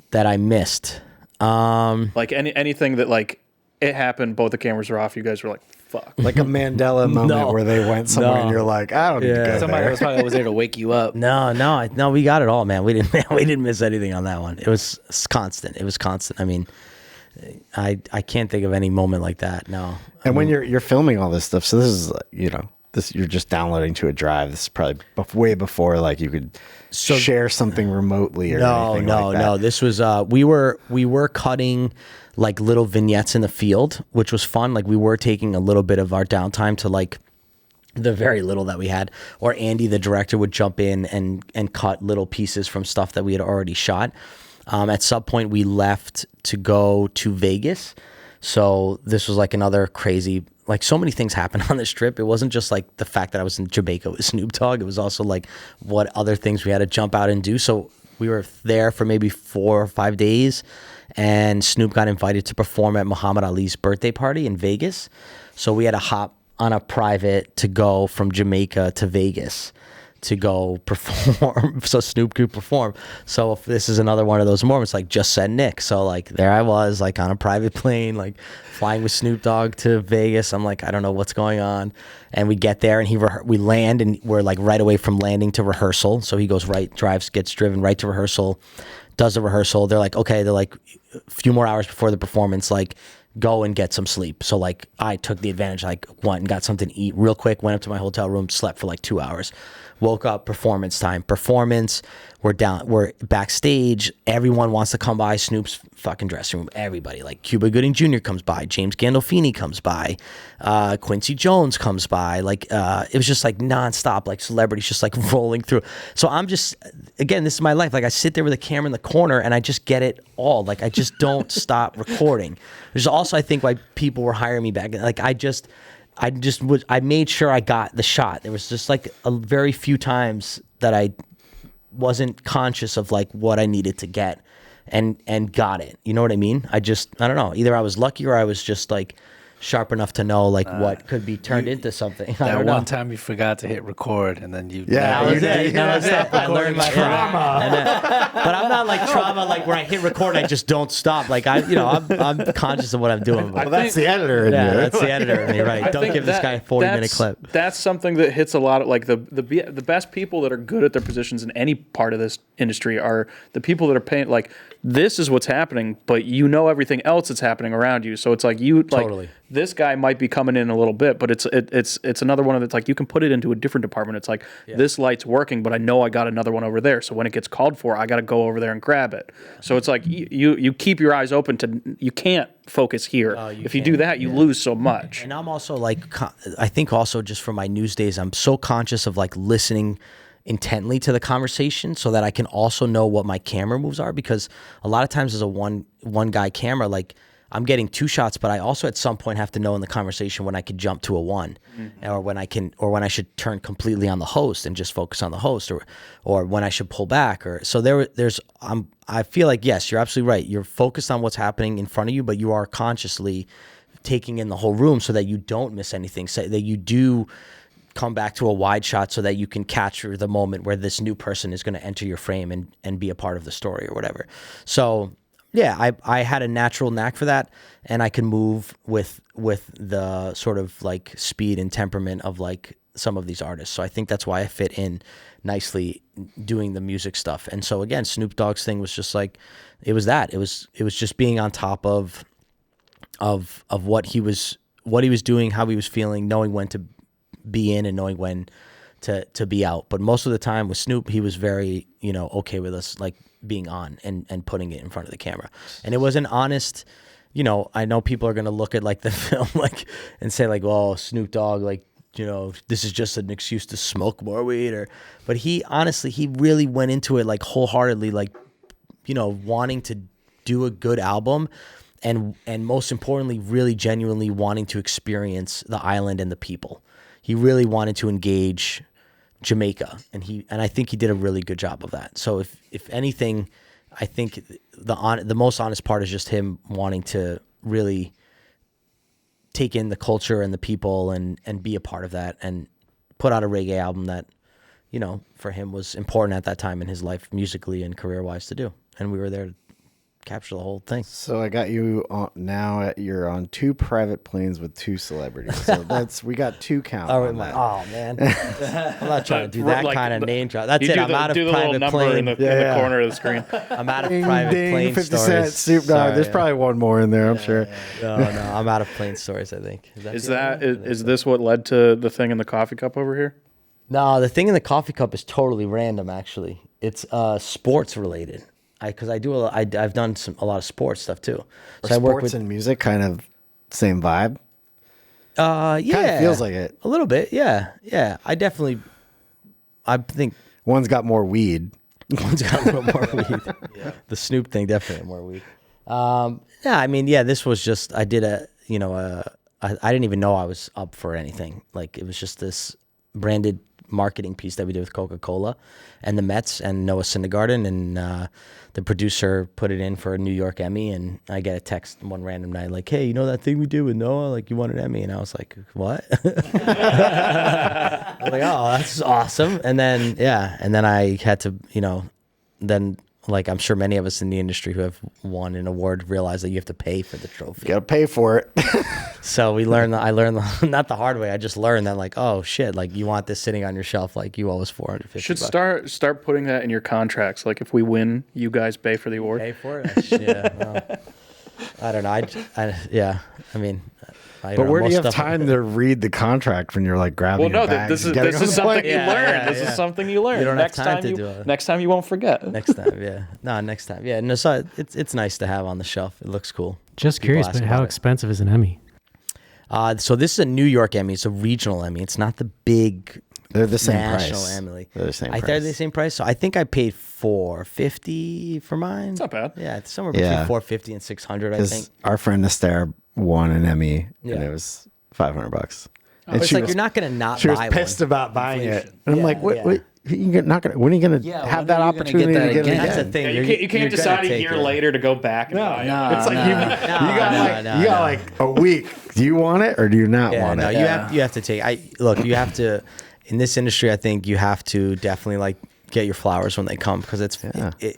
That I missed. Like anything that like it happened, both the cameras were off, you guys were like, fuck. Like a Mandela moment where they went somewhere and you're like, I don't need to go Somebody there. was there to wake you up. No, we got it all, man. We didn't miss anything on that one. It was constant. I mean, I can't think of any moment like that. No. And when you're filming all this stuff, so this is, this you're just downloading to a drive. This is probably way before like you could share something remotely or anything like that. No. This was we were cutting like little vignettes in the field, which was fun. Like we were taking a little bit of our downtime to like the very little that we had, or Andy, the director, would jump in and cut little pieces from stuff that we had already shot. At some point, we left to go to Vegas. So this was like another crazy, like so many things happened on this trip. It wasn't just like the fact that I was in Jamaica with Snoop Dogg. It was also like what other things we had to jump out and do. So we were there for maybe 4 or 5 days, and Snoop got invited to perform at Muhammad Ali's birthday party in Vegas. So we had to hop on a private to go from Jamaica to Vegas to go perform. So Snoop could perform. So if this is another one of those moments, like just said Nick. So like there I was, like on a private plane, like flying with Snoop Dogg to Vegas. I'm like, I don't know what's going on. And we get there and we land, and we're like right away from landing to rehearsal. So he gets driven right to rehearsal, does the rehearsal. They're like, okay, they're like a few more hours before the performance, like go and get some sleep. So like I took the advantage, like went and got something to eat real quick, went up to my hotel room, slept for like 2 hours. Woke up, performance time. We're backstage. Everyone wants to come by Snoop's fucking dressing room. Everybody, like Cuba Gooding Jr. comes by, James Gandolfini comes by, Quincy Jones comes by. Like it was just like nonstop, like celebrities just like rolling through. So I'm just, again, this is my life. Like I sit there with a camera in the corner and I just get it all. Like I just don't stop recording. There's also, I think, why people were hiring me back. Like I made sure I got the shot. There was just like a very few times that I wasn't conscious of like what I needed to get and got it. You know what I mean? I don't know. Either I was lucky or I was just like sharp enough to know like what could be turned into something. That one time you forgot to hit record and then you... That was it. I learned my trauma. But I'm not like trauma like where I hit record and I just don't stop. Like I'm conscious of what I'm doing. Well, that's the editor in you. That's the editor in you, right? Don't give this guy a 40-minute clip. That's something that hits a lot of like the best people that are good at their positions in any part of this industry are the people that are paying like this is what's happening, but you know everything else that's happening around you. So it's like you totally. This guy might be coming in a little bit, but it's another one of it's like you can put it into a different department. It's like this light's working, but I know I got another one over there. So when it gets called for, I got to go over there and grab it. So it's like you keep your eyes open to you can't focus here. If you do that, you lose so much. And I'm also like I think also just for my news days, I'm so conscious of like listening intently to the conversation so that I can also know what my camera moves are, because a lot of times as a one guy camera, like I'm getting 2 shots, but I also at some point have to know in the conversation when I could jump to a 1, or when I should turn completely on the host and just focus on the host, or when I should pull back, or so I feel like, yes, you're absolutely right. You're focused on what's happening in front of you, but you are consciously taking in the whole room so that you don't miss anything, so that you do come back to a wide shot so that you can capture the moment where this new person is going to enter your frame and be a part of the story or whatever. So yeah, I had a natural knack for that, and I can move with the sort of like speed and temperament of like some of these artists. So I think that's why I fit in nicely doing the music stuff. And so again, Snoop Dogg's thing was just like, it was just being on top of what he was doing, how he was feeling, knowing when to be in and knowing when to be out. But most of the time with Snoop, he was very, okay with us like being on and putting it in front of the camera. And it was an honest, I know people are going to look at like the film like and say like, well, Snoop Dogg, like, this is just an excuse to smoke more weed, but he really went into it like wholeheartedly, like, wanting to do a good album, and most importantly, really genuinely wanting to experience the island and the people. He really wanted to engage Jamaica, and I think he did a really good job of that. So if anything, I think the most honest part is just him wanting to really take in the culture and the people and be a part of that, and put out a reggae album that, for him was important at that time in his life, musically and career-wise, to do. And we were there to capture the whole thing. So I got you on, you're on 2 private planes with 2 celebrities. So we got 2 count. Oh man, I'm not trying to do that Like kind of name drop. That's it. I'm out of private plane. In the corner of the screen. I'm out of private plane 50 stories. Cent, Snoop Dogg. There's probably one more in there, I'm sure. No, I'm out of plane stories, I think. Is this what led to the thing in the coffee cup over here? No, the thing in the coffee cup is totally random. Actually, it's sports related. Because I've done a lot of sports stuff too. So I work sports with and music, kind of same vibe. Yeah, kind of feels like it a little bit. Yeah. I think one's got more weed. One's got a little more weed. Yeah. The Snoop thing definitely more weed. This was just I did I didn't even know I was up for anything. Like it was just this branded marketing piece that we did with Coca-Cola and the Mets and Noah Syndergaard, and the producer put it in for a New York Emmy, and I get a text one random night like, hey, that thing we did with Noah, like you won an Emmy, and I was like, what? I was like, oh, that's awesome. And then I had to, then like I'm sure many of us in the industry who have won an award realize that you have to pay for the trophy. You gotta pay for it. So I learned not the hard way. I just learned that like, oh shit, like you want this sitting on your shelf, like you owe us $450. Should start putting that in your contracts. Like if we win, you guys pay for the award. Pay for it? Yeah. Well, I don't know. But where do you have time to read the contract when you're like grabbing your bags? This is something you learn. This is something you learn. You don't have time to do it. Next time you won't forget. Next time, yeah. No, next time. Yeah. No, so it's nice to have on the shelf. It looks cool. Just curious, but how expensive is an Emmy? So this is a New York Emmy. It's a regional Emmy. It's not the big They're the same national price. Emmy. They're the same price. They're the same price. So I think I paid $450 for mine. It's not bad. Yeah, it's somewhere between $450 and $600, I think. Our friend Esther won an Emmy, Yeah. and it was $500. And it's like you're not going to not She was buy pissed one. about buying it, Inflation. and I'm Yeah, like, what? yeah. What? You're not gonna. When are you gonna have that when are you gonna opportunity get that to get it again? again? That's the thing. You You're can't decide a gonna year take it. later to go back and buy it. No, It's like no. you got no. like a week. Do you want it or do you not Yeah, want no, it? you have to take. You have to. In this industry, I think you have to definitely like get your flowers when they come, because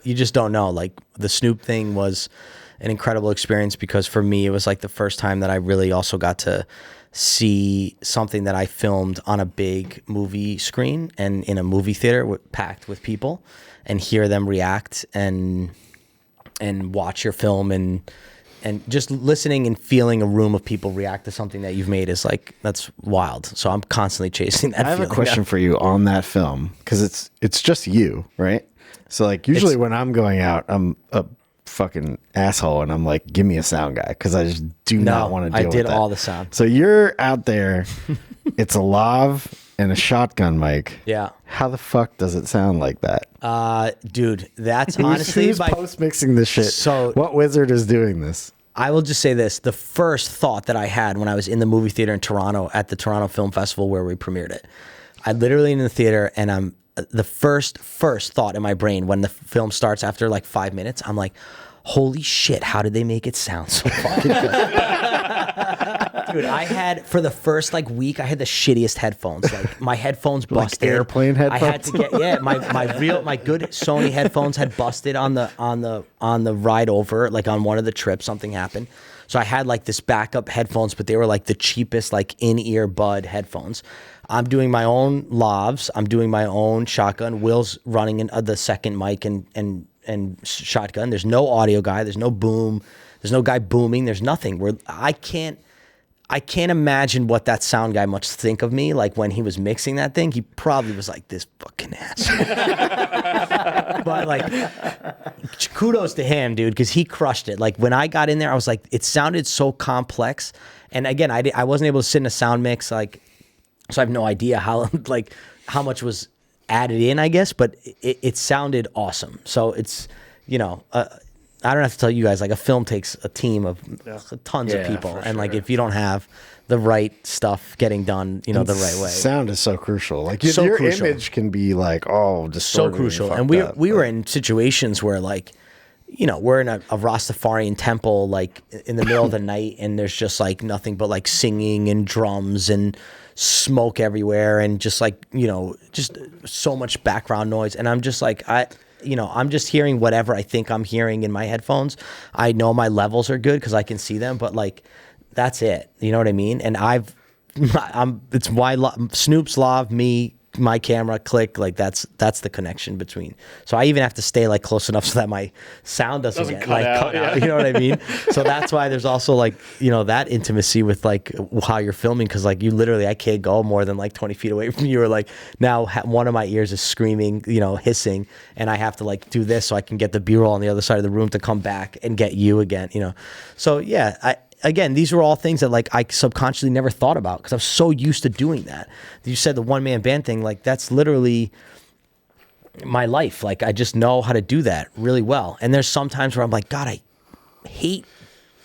you just don't know. Like the Snoop thing was an incredible experience, because for me it was like the first time that I really also got to see something that I filmed on a big movie screen and in a movie theater packed with people, and hear them react and watch your film and just listening and feeling a room of people react to something that you've made is like, that's wild. So I'm constantly chasing that. I have a feeling question now. for you on that film, because it's just you, right? So like usually when I'm going out, I'm a fucking asshole and I'm like, give me a sound guy, because I just do not want to deal with that. I did all the sound. So you're out there, it's a lav, and a shotgun mic. Yeah. How the fuck does it sound like that? Dude, that's honestly who's post mixing this shit. So what wizard is doing this? I will just say this: the first thought that I had when I was in the movie theater in Toronto at the Toronto Film Festival where we premiered it, I literally in the theater, and I'm the first thought in my brain when the film starts after like 5 minutes, I'm like, holy shit, how did they make it sound so fucking good? Dude, I had, for the first like week, I had the shittiest headphones. Like my headphones busted. Like airplane headphones? I had to get, yeah, my good Sony headphones had busted on the ride over, like on one of the trips, something happened. So I had like this backup headphones, but they were like the cheapest, like in-ear bud headphones. I'm doing my own lavs. I'm doing my own shotgun. Will's running in the second mic and shotgun. There's no audio guy. There's no boom. There's no guy booming. There's nothing. I can't imagine what that sound guy must think of me. Like when he was mixing that thing, he probably was like, this fucking asshole. But like, kudos to him, dude, because he crushed it. Like when I got in there, I was like, it sounded so complex. And again, I wasn't able to sit in a sound mix, like, so I have no idea how much was added in, I guess, but it sounded awesome. So it's, I don't have to tell you guys, like a film takes a team of tons of people. And like, if you don't have the right stuff getting done, the right way. Sound is so crucial. Like your image can be like, so crucial. And we were in situations where like, we're in a Rastafarian temple, like in the middle of the night, and there's just like nothing but like singing and drums and smoke everywhere, and just like, just so much background noise. And I'm just like, I'm just hearing whatever I think I'm hearing in my headphones. I know my levels are good because I can see them, but like, that's it. You know what I mean? And it's why Snoop's lav, me, my camera, click, like that's the connection between. So I even have to stay like close enough so that my sound doesn't get cut out. You know what I mean? So that's why there's also like, that intimacy with like how you're filming, because like I can't go more than like 20 feet away from you, or like now one of my ears is screaming, hissing, and I have to like do this so I can get the B-roll on the other side of the room to come back and get you again, So yeah, again, these were all things that like I subconsciously never thought about because I was so used to doing that. You said the one-man band thing, like that's literally my life. Like I just know how to do that really well. And there's some times where I'm like, God, I hate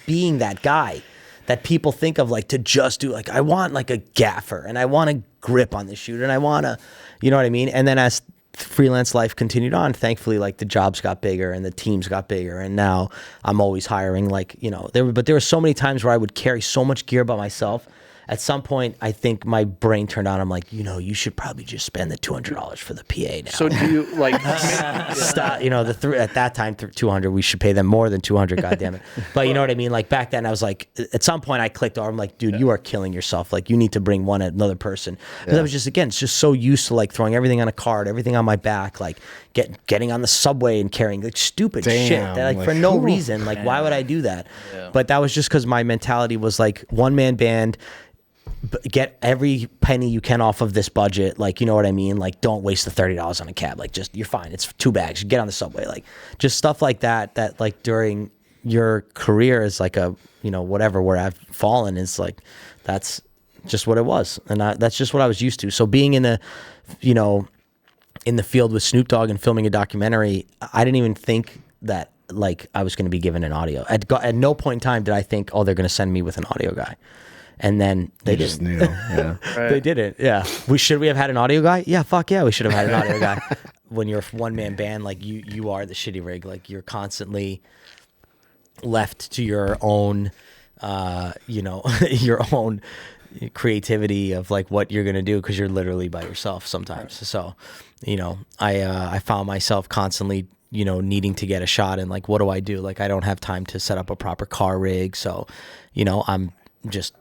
being that guy that people think of like to just do, like I want like a gaffer and I want a grip on the shoot and I want to, you know what I mean? And then as freelance life continued on, thankfully, like the jobs got bigger and the teams got bigger, and now I'm always hiring. Like there were so many times where I would carry so much gear by myself. At some point, I think my brain turned on. I'm like, you should probably just spend the $200 for the PA now. So do you like stop? At that time, 200. We should pay them more than 200. God damn it! But you know what I mean. Like back then, I was like, at some point, I clicked. I'm like, dude, you are killing yourself. Like you need to bring another person. But I was just it's just so used to like throwing everything on a card, everything on my back, like getting on the subway and carrying like stupid shit that like for no reason. Like why would I do that? Yeah. But that was just because my mentality was like one-man band. Get every penny you can off of this budget, like, you know what I mean? Like, don't waste the $30 on a cab. Like, just, you're fine. It's 2 bags. Get on the subway. Like, just stuff like that, like, during your career is like a, whatever, where I've fallen is like, that's just what it was. And that's just what I was used to. So being in the field with Snoop Dogg and filming a documentary, I didn't even think that, like, I was going to be given an audio. At no point in time did I think, oh, they're going to send me with an audio guy. And then they just knew. Yeah. Right. They did it. Yeah. Should we have had an audio guy? Yeah, fuck yeah, we should have had an audio guy. When you're a one-man band, like you are the shitty rig. Like you're constantly left to your own, your own creativity of like what you're gonna do, because you're literally by yourself sometimes. Right. So, I found myself constantly, needing to get a shot, and like, what do I do? Like, I don't have time to set up a proper car rig, so, I'm just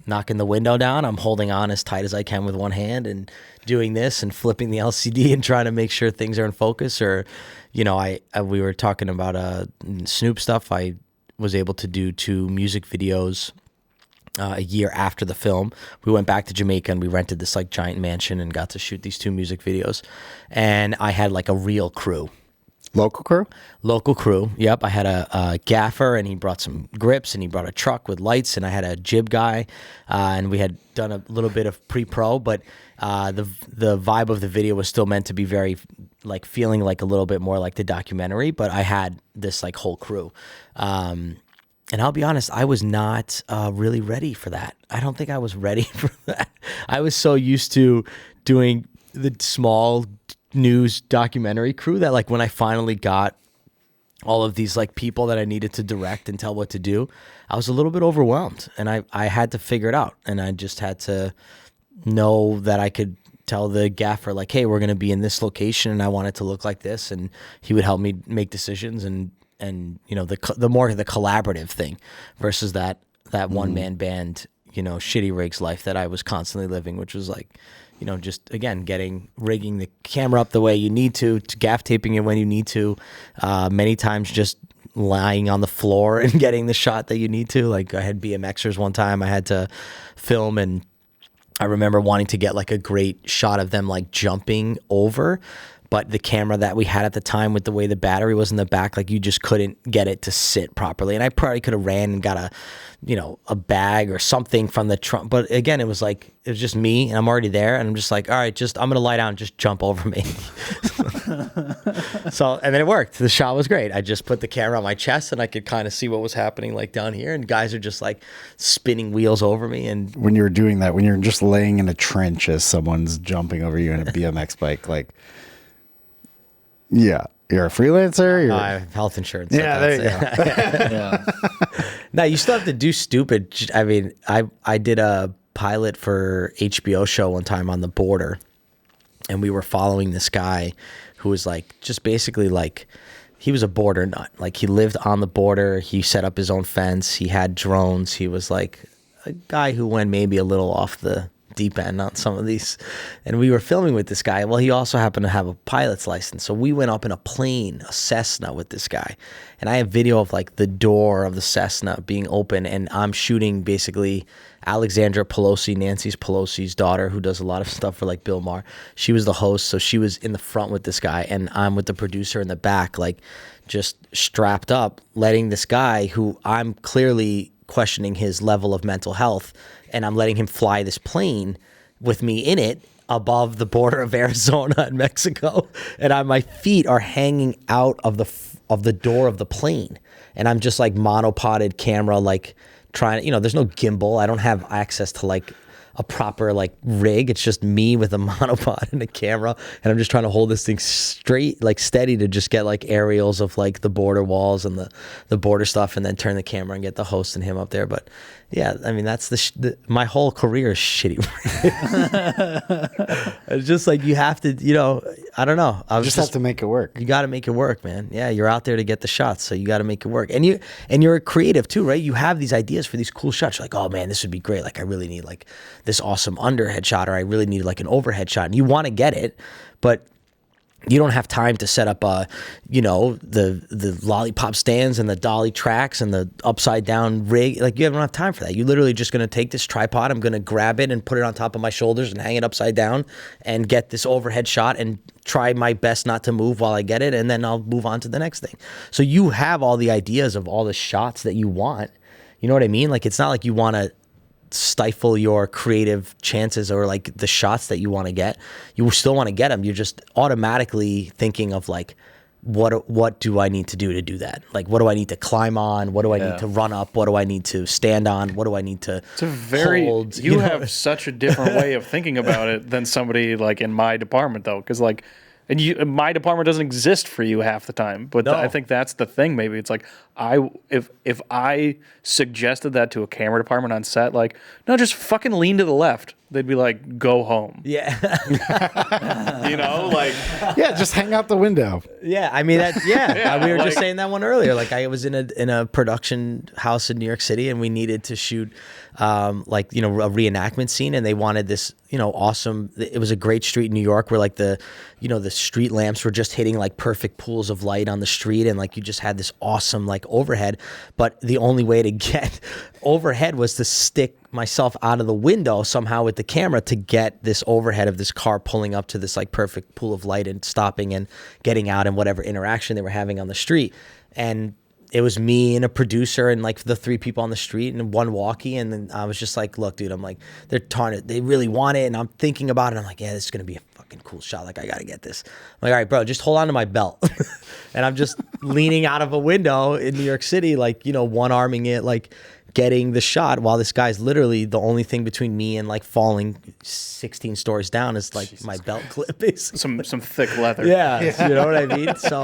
knocking the window down. I'm holding on as tight as I can with one hand and doing this and flipping the LCD and trying to make sure things are in focus. Or, we were talking about Snoop stuff. I was able to do 2 music videos a year after the film. We went back to Jamaica and we rented this like giant mansion and got to shoot these 2 music videos. And I had like a real crew. Local crew? Local crew. Yep. I had a gaffer, and he brought some grips, and he brought a truck with lights, and I had a jib guy, and we had done a little bit of pre-pro, but the vibe of the video was still meant to be very like feeling like a little bit more like the documentary, but I had this like whole crew. And I'll be honest, I was not really ready for that. I don't think I was ready for that. I was so used to doing the small news documentary crew that like when I finally got all of these like people that I needed to direct and tell what to do, I was a little bit overwhelmed, and I had to figure it out. And I just had to know that I could tell the gaffer like, hey, we're going to be in this location and I want it to look like this. And he would help me make decisions and you know, the more the collaborative thing versus that one man band, you know, shitty rigs life that I was constantly living, which was like, you know, just again, rigging the camera up the way you need to gaff taping it when you need to, many times just lying on the floor and getting the shot that you need to. Like I had BMXers one time I had to film, and I remember wanting to get like a great shot of them like jumping over, but the camera that we had at the time with the way the battery was in the back, like you just couldn't get it to sit properly. And I probably could have ran and got a bag or something from the trunk. But again, it was just me, and I'm already there, and I'm just like, all right, I'm going to lie down and just jump over me. So, and then it worked. The shot was great. I just put the camera on my chest, and I could kind of see what was happening like down here, and guys are just like spinning wheels over me. And when you're doing that, when you're just laying in a trench as someone's jumping over you in a BMX bike, like, yeah, you're a freelancer. I have health insurance. Yeah, there you go. Yeah. No, you still have to do stupid. I mean, I did a pilot for HBO show one time on the border, and we were following this guy who was like, just basically like, he was a border nut. Like he lived on the border. He set up his own fence. He had drones. He was like a guy who went maybe a little off the deep end on some of these, and we were filming with this guy. Well, he also happened to have a pilot's license, so we went up in a plane, a Cessna, with this guy, and I have video of like the door of the Cessna being open, and I'm shooting basically Alexandra Pelosi, Nancy Pelosi's daughter, who does a lot of stuff for like Bill Maher. She was the host, so she was in the front with this guy, and I'm with the producer in the back, like just strapped up, letting this guy, who I'm clearly questioning his level of mental health, and I'm letting him fly this plane with me in it above the border of Arizona and Mexico, and my feet are hanging out of the door of the plane, and I'm just like monopoded camera, like trying, there's no gimbal. I don't have access to like a proper like rig. It's just me with a monopod and a camera, and I'm just trying to hold this thing straight, like steady, to just get like aerials of like the border walls and the border stuff, and then turn the camera and get the host and him up there. But yeah, I mean, that's my whole career is shitty. It's just like you have to, I don't know. I just have to make it work. You got to make it work, man. Yeah, you're out there to get the shots, so you got to make it work. And you're a creative too, right? You have these ideas for these cool shots. You're like, oh man, this would be great. Like I really need like this awesome underhead shot, or I really need like an overhead shot. And you want to get it, but you don't have time to set up the lollipop stands and the dolly tracks and the upside down rig. Like you don't have time for that. You're literally just going to take this tripod. I'm going to grab it and put it on top of my shoulders and hang it upside down and get this overhead shot and try my best not to move while I get it. And then I'll move on to the next thing. So you have all the ideas of all the shots that you want. You know what I mean? Like, it's not like you want to stifle your creative chances or like the shots that you want to get. You still want to get them. You're just automatically thinking of like, what do I need to do that? Like, what do I need to climb on? What do I need to run up? What do I need to stand on? What do I need to hold? You have such a different way of thinking about it than somebody like in my department, though. Because like, my department doesn't exist for you half the time. But I think that's the thing. Maybe it's like if I suggested that to a camera department on set, like, no, just fucking lean to the left. They'd be like, go home. Yeah. Like. Yeah, just hang out the window. Yeah, I mean, we were just saying that one earlier. Like, I was in a production house in New York City, and we needed to shoot, a reenactment scene, and they wanted this, awesome. It was a great street in New York where like the street lamps were just hitting like perfect pools of light on the street, and like you just had this awesome like overhead. But the only way to get overhead was to stick myself out of the window somehow with the camera to get this overhead of this car pulling up to this like perfect pool of light and stopping and getting out and whatever interaction they were having on the street. And it was me and a producer and like the 3 people on the street and one walkie. And then I was just like, look, dude, I'm like, they really want it. And I'm thinking about it. I'm like, yeah, this is going to be a fucking cool shot. Like, I got to get this. I'm like, all right, bro, just hold on to my belt. And I'm just leaning out of a window in New York City, like, one arming it, like getting the shot while this guy's literally the only thing between me and like falling 16 stories down is like Jesus my belt clip basically. Some thick leather. Yeah, you know what I mean? So,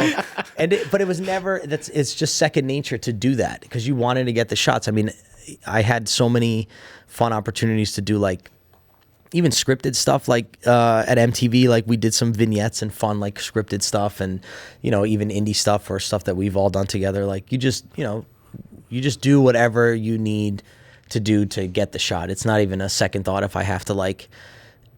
but it was never, it's just second nature to do that because you wanted to get the shots. I mean, I had so many fun opportunities to do like even scripted stuff like at MTV, like we did some vignettes and fun like scripted stuff and, even indie stuff or stuff that we've all done together. Like you just do whatever you need to do to get the shot. It's not even a second thought if I have to like,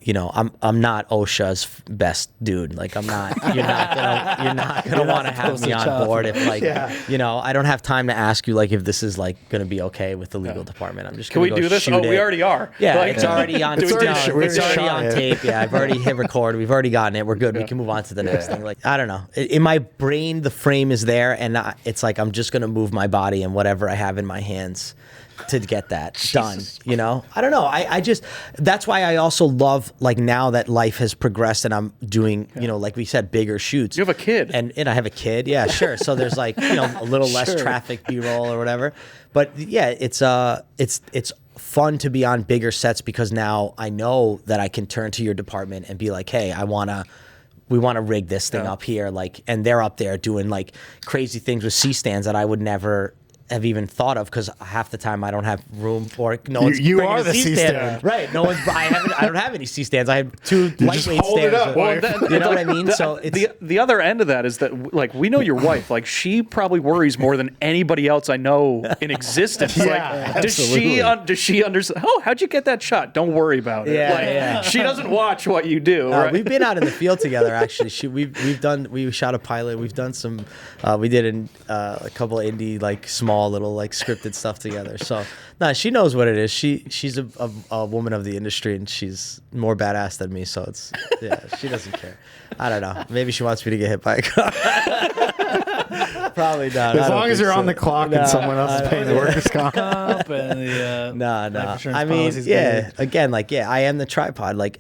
I'm not OSHA's best dude. Like I'm not. You're not gonna want to have me on board if like, I don't have time to ask you like if this is like gonna be okay with the legal department. I'm just. Can we do this? Oh, we already are. Yeah, like, it's already on. It's already on tape. Yeah, I've already hit record. We've already gotten it. We're good. We can move on to the next thing. Like I don't know. In my brain, the frame is there, and it's like I'm just gonna move my body and whatever I have in my hands to get that done. I don't know. I just, that's why I also love like now that life has progressed and I'm doing, like we said, bigger shoots. You have a kid. And I have a kid. Yeah, sure. So there's like, a little less traffic B-roll or whatever. But yeah, it's fun to be on bigger sets because now I know that I can turn to your department and be like, hey, we want to rig this thing up here. Like, and they're up there doing like crazy things with C-stands that I would never have even thought of because half the time I don't have room for no one's you are the C-stand. Right, no one's I don't have any C-stands. I have 2 lightweight stands. Well, you know what I mean? So it's the other end of that is that like we know your wife, like she probably worries more than anybody else I know in existence. Like does she understand, oh, how'd you get that shot? Don't worry about it. She doesn't watch what you do. Right? We've been out in the field together actually. We shot a pilot. We've done some we did a couple of indie like small little like scripted stuff together. So she knows what it is. She's a woman of the industry and she's more badass than me. So it's she doesn't care. I don't know. Maybe she wants me to get hit by a car. Probably not. As long as you're on the clock and someone else is paying the workers' comp. No. I mean, again, like I am the tripod. Like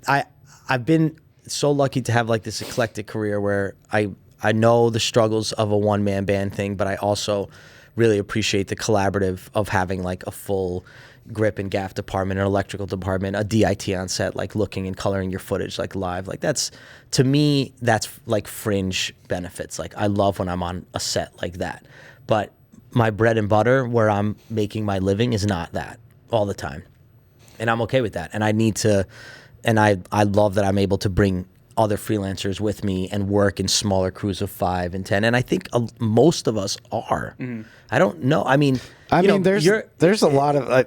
I've been so lucky to have like this eclectic career where I know the struggles of a one-man band thing, but I also really appreciate the collaborative of having like a full grip and gaff department, an electrical department, a DIT on set, like looking and coloring your footage like live. Like that's, to me, that's like fringe benefits. Like I love when I'm on a set like that. But my bread and butter where I'm making my living is not that all the time. And I'm okay with that. And I need to, and I love that I'm able to bring other freelancers with me and work in smaller crews of 5 and 10, and I think most of us are. I don't know. I mean, there's a lot of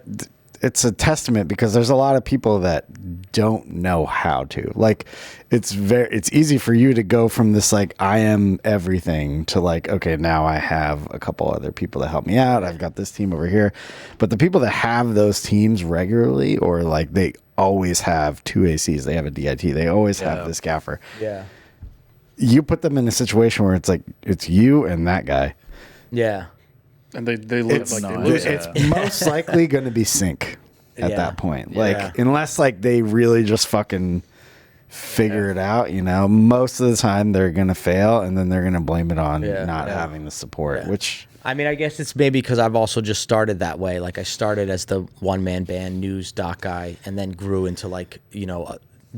it's a testament because there's a lot of people that don't know how to. Like, it's easy for you to go from this like I am everything to like, okay, now I have a couple other people to help me out. I've got this team over here, but the people that have those teams regularly, or like they always have 2 ACs, they have a DIT, they always have this gaffer. Yeah, you put them in a situation where it's like it's you and that guy. Yeah. And they live like they lose. It's most likely going to be sync at that point. Like, unless like they really just fucking figure it out, most of the time they're going to fail and then they're going to blame it on not having the support, which... I mean, I guess it's maybe because I've also just started that way. Like I started as the one-man band news doc guy and then grew into like,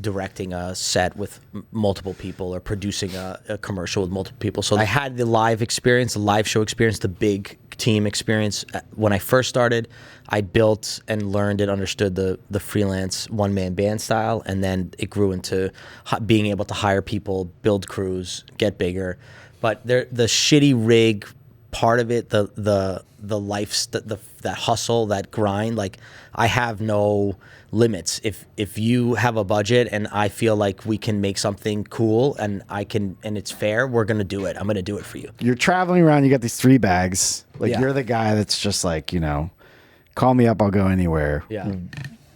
directing a set with multiple people or producing a commercial with multiple people. So I had the live experience, the live show experience, the big team experience. When I first started, I built and learned and understood the freelance one-man band style, and then it grew into being able to hire people, build crews, get bigger. But the shitty rig part of it, the life, that hustle, that grind, like I have no limits. If you have a budget and I feel like we can make something cool and it's fair, we're gonna do it. I'm gonna do it for you. You're traveling around, you got these 3 bags. Like you're the guy that's just like, call me up, I'll go anywhere. Yeah.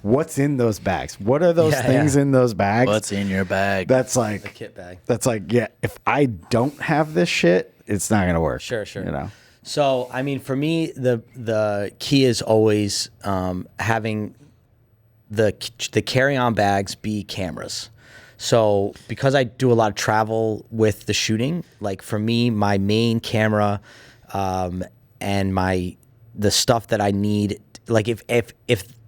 What's in those bags? What are those things in those bags? What's in your bag? That's like The kit bag. That's like, yeah, if I don't have this shit, it's not gonna work. Sure. You know. So I mean, for me, the key is always having the carry-on bags be cameras. So because I do a lot of travel with the shooting, like for me, my main camera and the stuff that I need, like if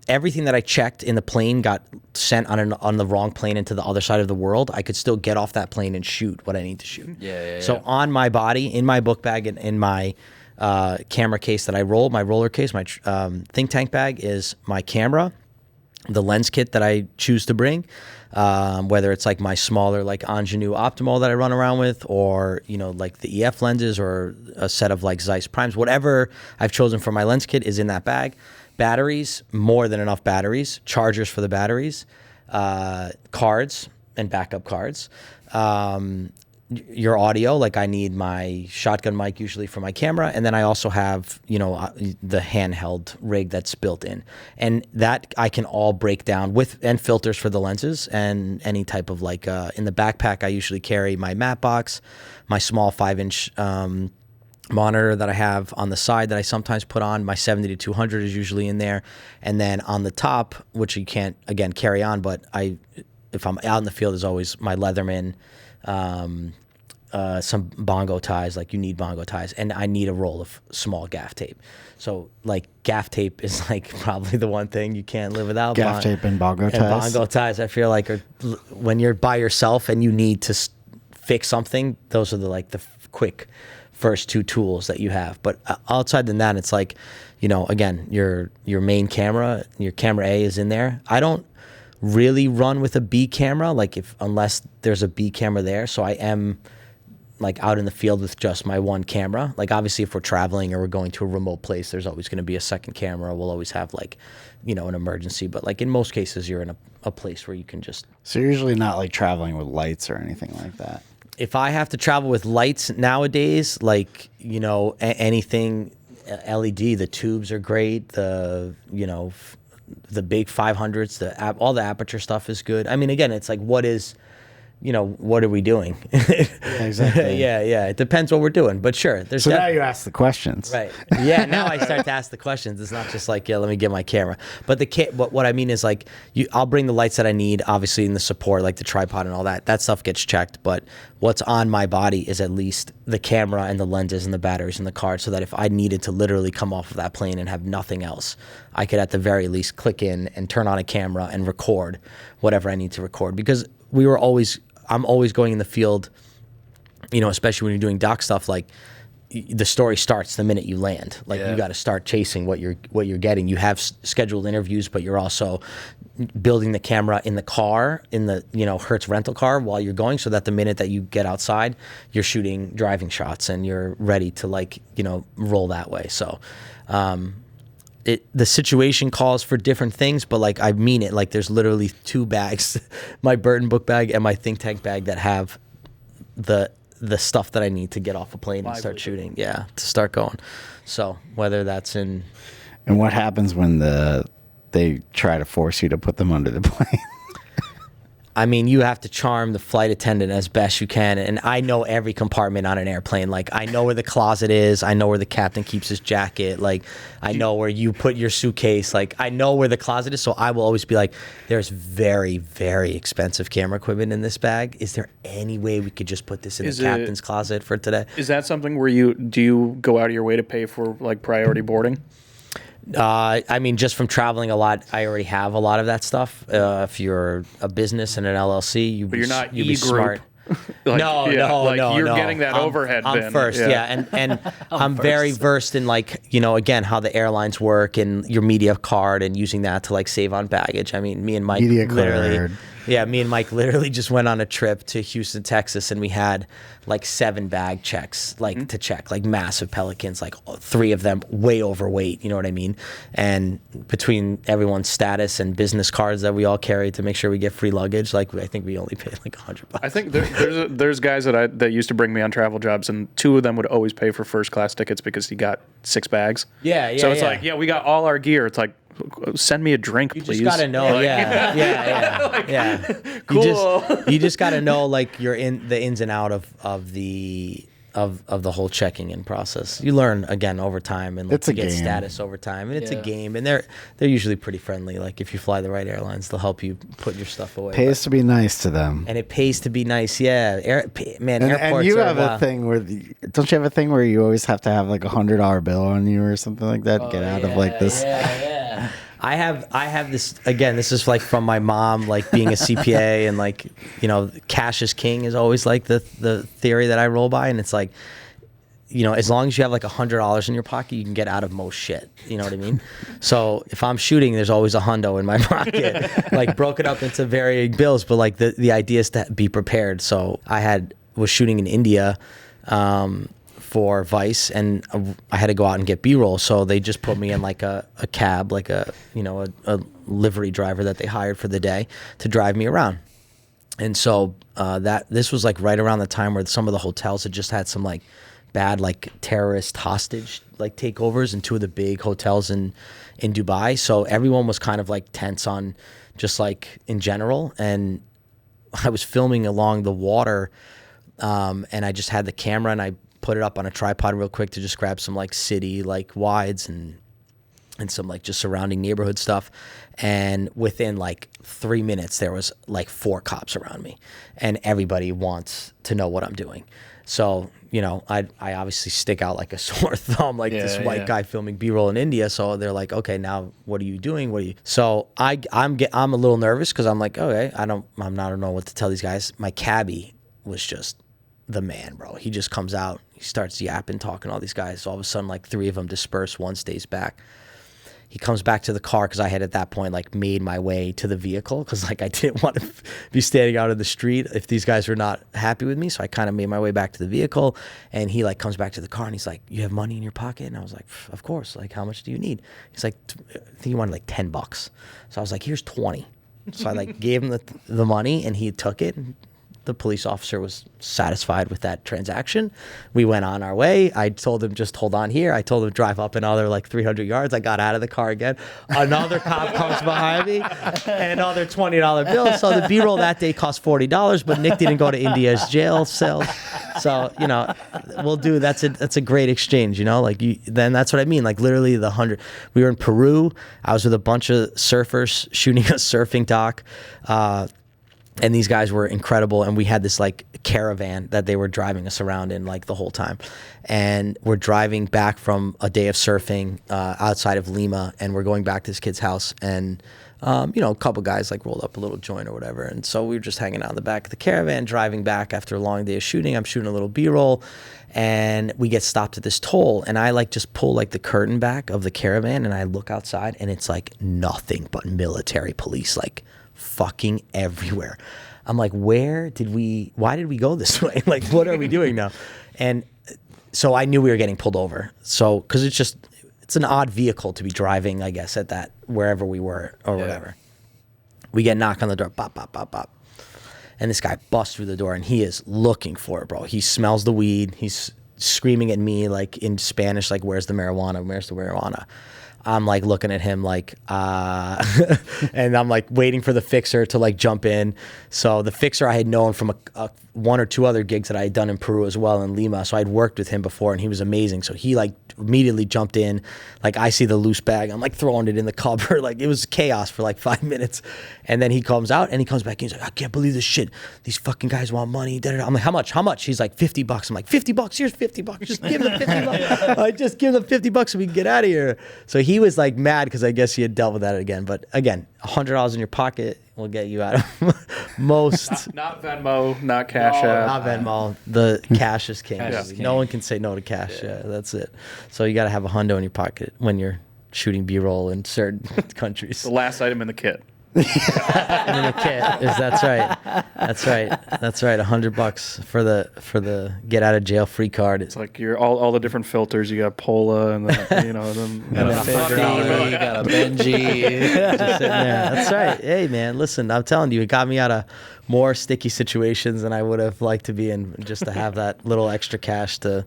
everything that I checked in the plane got sent on the wrong plane into the other side of the world, I could still get off that plane and shoot what I need to shoot. So on my body, in my book bag, and in my camera case that I roll, my roller case, my think tank bag is my camera, the lens kit that I choose to bring, whether it's like my smaller like Ingenue Optimal that I run around with, or like the EF lenses, or a set of like Zeiss primes, whatever I've chosen for my lens kit is in that bag. Batteries, more than enough batteries, chargers for the batteries, cards and backup cards. Your audio, like I need my shotgun mic usually for my camera, and then I also have the handheld rig that's built in, and that I can all break down and filters for the lenses, and any type of like in the backpack I usually carry my matte box, my small 5-inch monitor that I have on the side that I sometimes put on. My 70 to 200 is usually in there, and then on the top, which you can't again carry on, but if I'm out in the field, is always my Leatherman. Some bongo ties, like you need bongo ties, and I need a roll of small gaff tape. So like gaff tape is like probably the one thing you can't live without. Gaff tape and bongo ties. And bongo ties, I feel like, when you're by yourself and you need to fix something, those are the quick first two tools that you have. But outside than that, it's like, again, your main camera, your camera A is in there. I don't really run with a B camera, unless there's a B camera there. So I am like out in the field with just my one camera. Like obviously if we're traveling or we're going to a remote place, there's always going to be a second camera. We'll always have an emergency, but like in most cases you're in a place where you can just. So you're usually not like traveling with lights or anything like that. If I have to travel with lights nowadays, anything LED, the tubes are great. The big 500s, all the aperture stuff is good. I mean, again, it's like, what are we doing? Yeah, exactly. Yeah. It depends what we're doing, but sure. So now you ask the questions. Right. Yeah, now I start to ask the questions. It's not just like, let me get my camera. But what I mean is like, I'll bring the lights that I need, obviously in the support, like the tripod and all that. That stuff gets checked, but what's on my body is at least the camera and the lenses and the batteries and the card, so that if I needed to literally come off of that plane and have nothing else, I could at the very least click in and turn on a camera and record whatever I need to record. Because I'm always going in the field, especially when you're doing doc stuff, like the story starts the minute you land. Like you got to start chasing what you're getting. You have scheduled interviews, but you're also building the camera in the car, in the Hertz rental car while you're going, so that the minute that you get outside, you're shooting driving shots and you're ready to roll that way. So the situation calls for different things, but I mean it. Like there's literally two bags, my Burton book bag and my think tank bag, that have the stuff that I need to get off a plane and start shooting. Yeah, to start going. So whether that's in. And what happens when they try to force you to put them under the plane? I mean, you have to charm the flight attendant as best you can. And I know every compartment on an airplane. Like, I know where the closet is. I know where the captain keeps his jacket. Like, I know where you put your suitcase. Like, I know where the closet is. So I will always be like, there's very, very expensive camera equipment in this bag. Is there any way we could just put this in the captain's closet for today? Is that something where do you go out of your way to pay for priority boarding? I mean, just from traveling a lot, I already have a lot of that stuff. If you're a business and an LLC, but you're not you'd be smart. No. You're getting that overhead bin. I'm first, yeah. And I'm very versed in again, how the airlines work and your media card and using that to save on baggage. I mean, me and Mike media literally. card. Yeah, me and Mike literally just went on a trip to Houston, Texas, and we had like 7 bag checks, like to check, like massive Pelicans, like 3 of them way overweight, you know what I mean? And between everyone's status and business cards that we all carry to make sure we get free luggage, like I think we only paid like $100. I think there's guys that used to bring me on travel jobs, and 2 of them would always pay for first class tickets because he got 6 bags. Yeah. So it's like, we got all our gear. It's like, send me a drink, you please. You just gotta know, like, yeah. Cool. You just gotta know, like, you're in the ins and out of the whole checking in process. You learn again over time, and like, to get status over time, and it's a game. And they're usually pretty friendly. Like if you fly the right airlines, they'll help you put your stuff away. Pays to be nice to them, and it pays to be nice. Yeah, airports. And you have a thing where don't you have a thing where you always have to have like $100 bill on you or something like that? Get out of like this. Yeah. I have this, again, this is like from my mom, like being a CPA, and like, you know, cash is king is always like the theory that I roll by. And it's like, you know, as long as you have like $100 in your pocket, you can get out of most shit. You know what I mean? So if I'm shooting, there's always a hundo in my pocket, like broken up into varying bills. But like the idea is to be prepared. So I was shooting in India, for Vice, and I had to go out and get B-roll, so they just put me in like a cab, like a livery driver that they hired for the day to drive me around. And so this was like right around the time where some of the hotels had just had some like bad like terrorist hostage like takeovers in 2 of the big hotels in Dubai. So everyone was kind of like tense on just like in general, and I was filming along the water, and I just had the camera and I put it up on a tripod real quick to just grab some like city like wides and some like just surrounding neighborhood stuff. And within like 3 minutes, there was like 4 cops around me, and everybody wants to know what I'm doing. So, you know, I obviously stick out like a sore thumb, like this white guy filming B-roll in India. So they're like, okay, now what are you doing? So I'm a little nervous because I'm like, okay, I don't know what to tell these guys. My cabbie was just the man, bro. He just comes out, he starts yapping, talking to all these guys. All of a sudden, like 3 of them disperse, 1 stays back. He comes back to the car because I had at that point like made my way to the vehicle because like I didn't want to be standing out in the street if these guys were not happy with me. So I kind of made my way back to the vehicle, and he like comes back to the car and he's like, "You have money in your pocket?" And I was like, "Of course. Like, how much do you need?" He's like, "I think he wanted like $10." So I was like, "Here's 20." So I like gave him the money, and he took it. The police officer was satisfied with that transaction. We went on our way. I told him, just hold on here. I told him to drive up another like 300 yards. I got out of the car again. Another cop comes behind me, and another $20 bill. So the B-roll that day cost $40, but Nick didn't go to India's jail cells. So, you know, we'll do, that's a great exchange, you know, like then that's what I mean. Like literally we were in Peru. I was with a bunch of surfers shooting a surfing doc. And these guys were incredible, and we had this like caravan that they were driving us around in like the whole time. And we're driving back from a day of surfing outside of Lima, and we're going back to this kid's house, and you know, a couple guys like rolled up a little joint or whatever, and so we were just hanging out in the back of the caravan, driving back after a long day of shooting. I'm shooting a little B-roll, and we get stopped at this toll, and I like just pull like the curtain back of the caravan, and I look outside, and it's like nothing but military police, like fucking everywhere. I'm like, why did we go this way? Like, what are we doing now? And so I knew we were getting pulled over. So, cause it's an odd vehicle to be driving, I guess, at that, wherever we were or whatever. We get knocked on the door, bop, bop, bop, bop. And this guy busts through the door, and he is looking for it, bro. He smells the weed. He's screaming at me like in Spanish, like, where's the marijuana? Where's the marijuana? I'm like looking at him like, and I'm like waiting for the fixer to like jump in. So the fixer I had known from a 1 or 2 other gigs that I had done in Peru as well, in Lima. So I'd worked with him before, and he was amazing. So he like immediately jumped in. Like I see the loose bag, I'm like throwing it in the cupboard. Like it was chaos for like 5 minutes. And then he comes out and he comes back in. He's like, I can't believe this shit. These fucking guys want money. Da-da-da. I'm like, how much? How much? He's like, $50. I'm like, $50? Here's $50. Just give them $50. I just give them $50 so we can get out of here. So he was like mad because I guess he had dealt with that again. But again, $100 in your pocket will get you out of most. Not Venmo, not Cash App. Not Venmo. The cash is king. Cash is king. No one can say no to cash. Yeah, that's it. So you got to have a hundo in your pocket when you're shooting B-roll in certain countries. The last item in the kit. in a kit. That's right. That's right. That's right. $100 for the get out of jail free card. It's like you're all the different filters. You got Pola and then you know then You got a Benji. Just sitting there. That's right. Hey man, listen, I'm telling you, it got me out of more sticky situations than I would have liked to be in, just to have that little extra cash to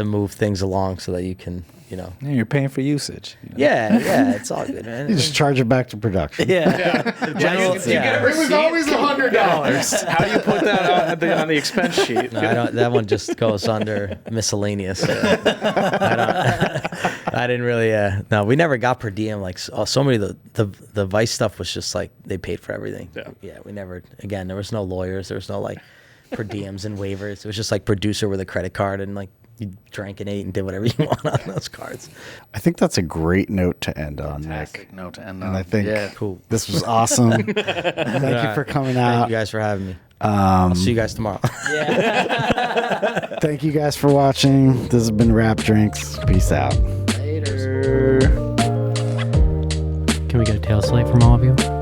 move things along so that you can, you know. Yeah, you're paying for usage. You know? Yeah, it's all good, man. You just charge it back to production. Yeah. General, It was always $100. How do you put that on the expense sheet? No, I don't. That one just goes under miscellaneous. I didn't really. No, we never got per diem. Like so many of the Vice stuff was just like they paid for everything. Yeah. We never. Again, there was no lawyers. There was no like per diems and waivers. It was just like producer with a credit card and like you drank and ate and did whatever you want on those cards. I think that's a great note to end on, Fantastic Nick. note to end on. And I think Cool. this was awesome. Thank you for coming out. Thank you guys for having me. I'll see you guys tomorrow. Thank you guys for watching. This has been Rap Drinks. Peace out. Later. Can we get a tail slate from all of you?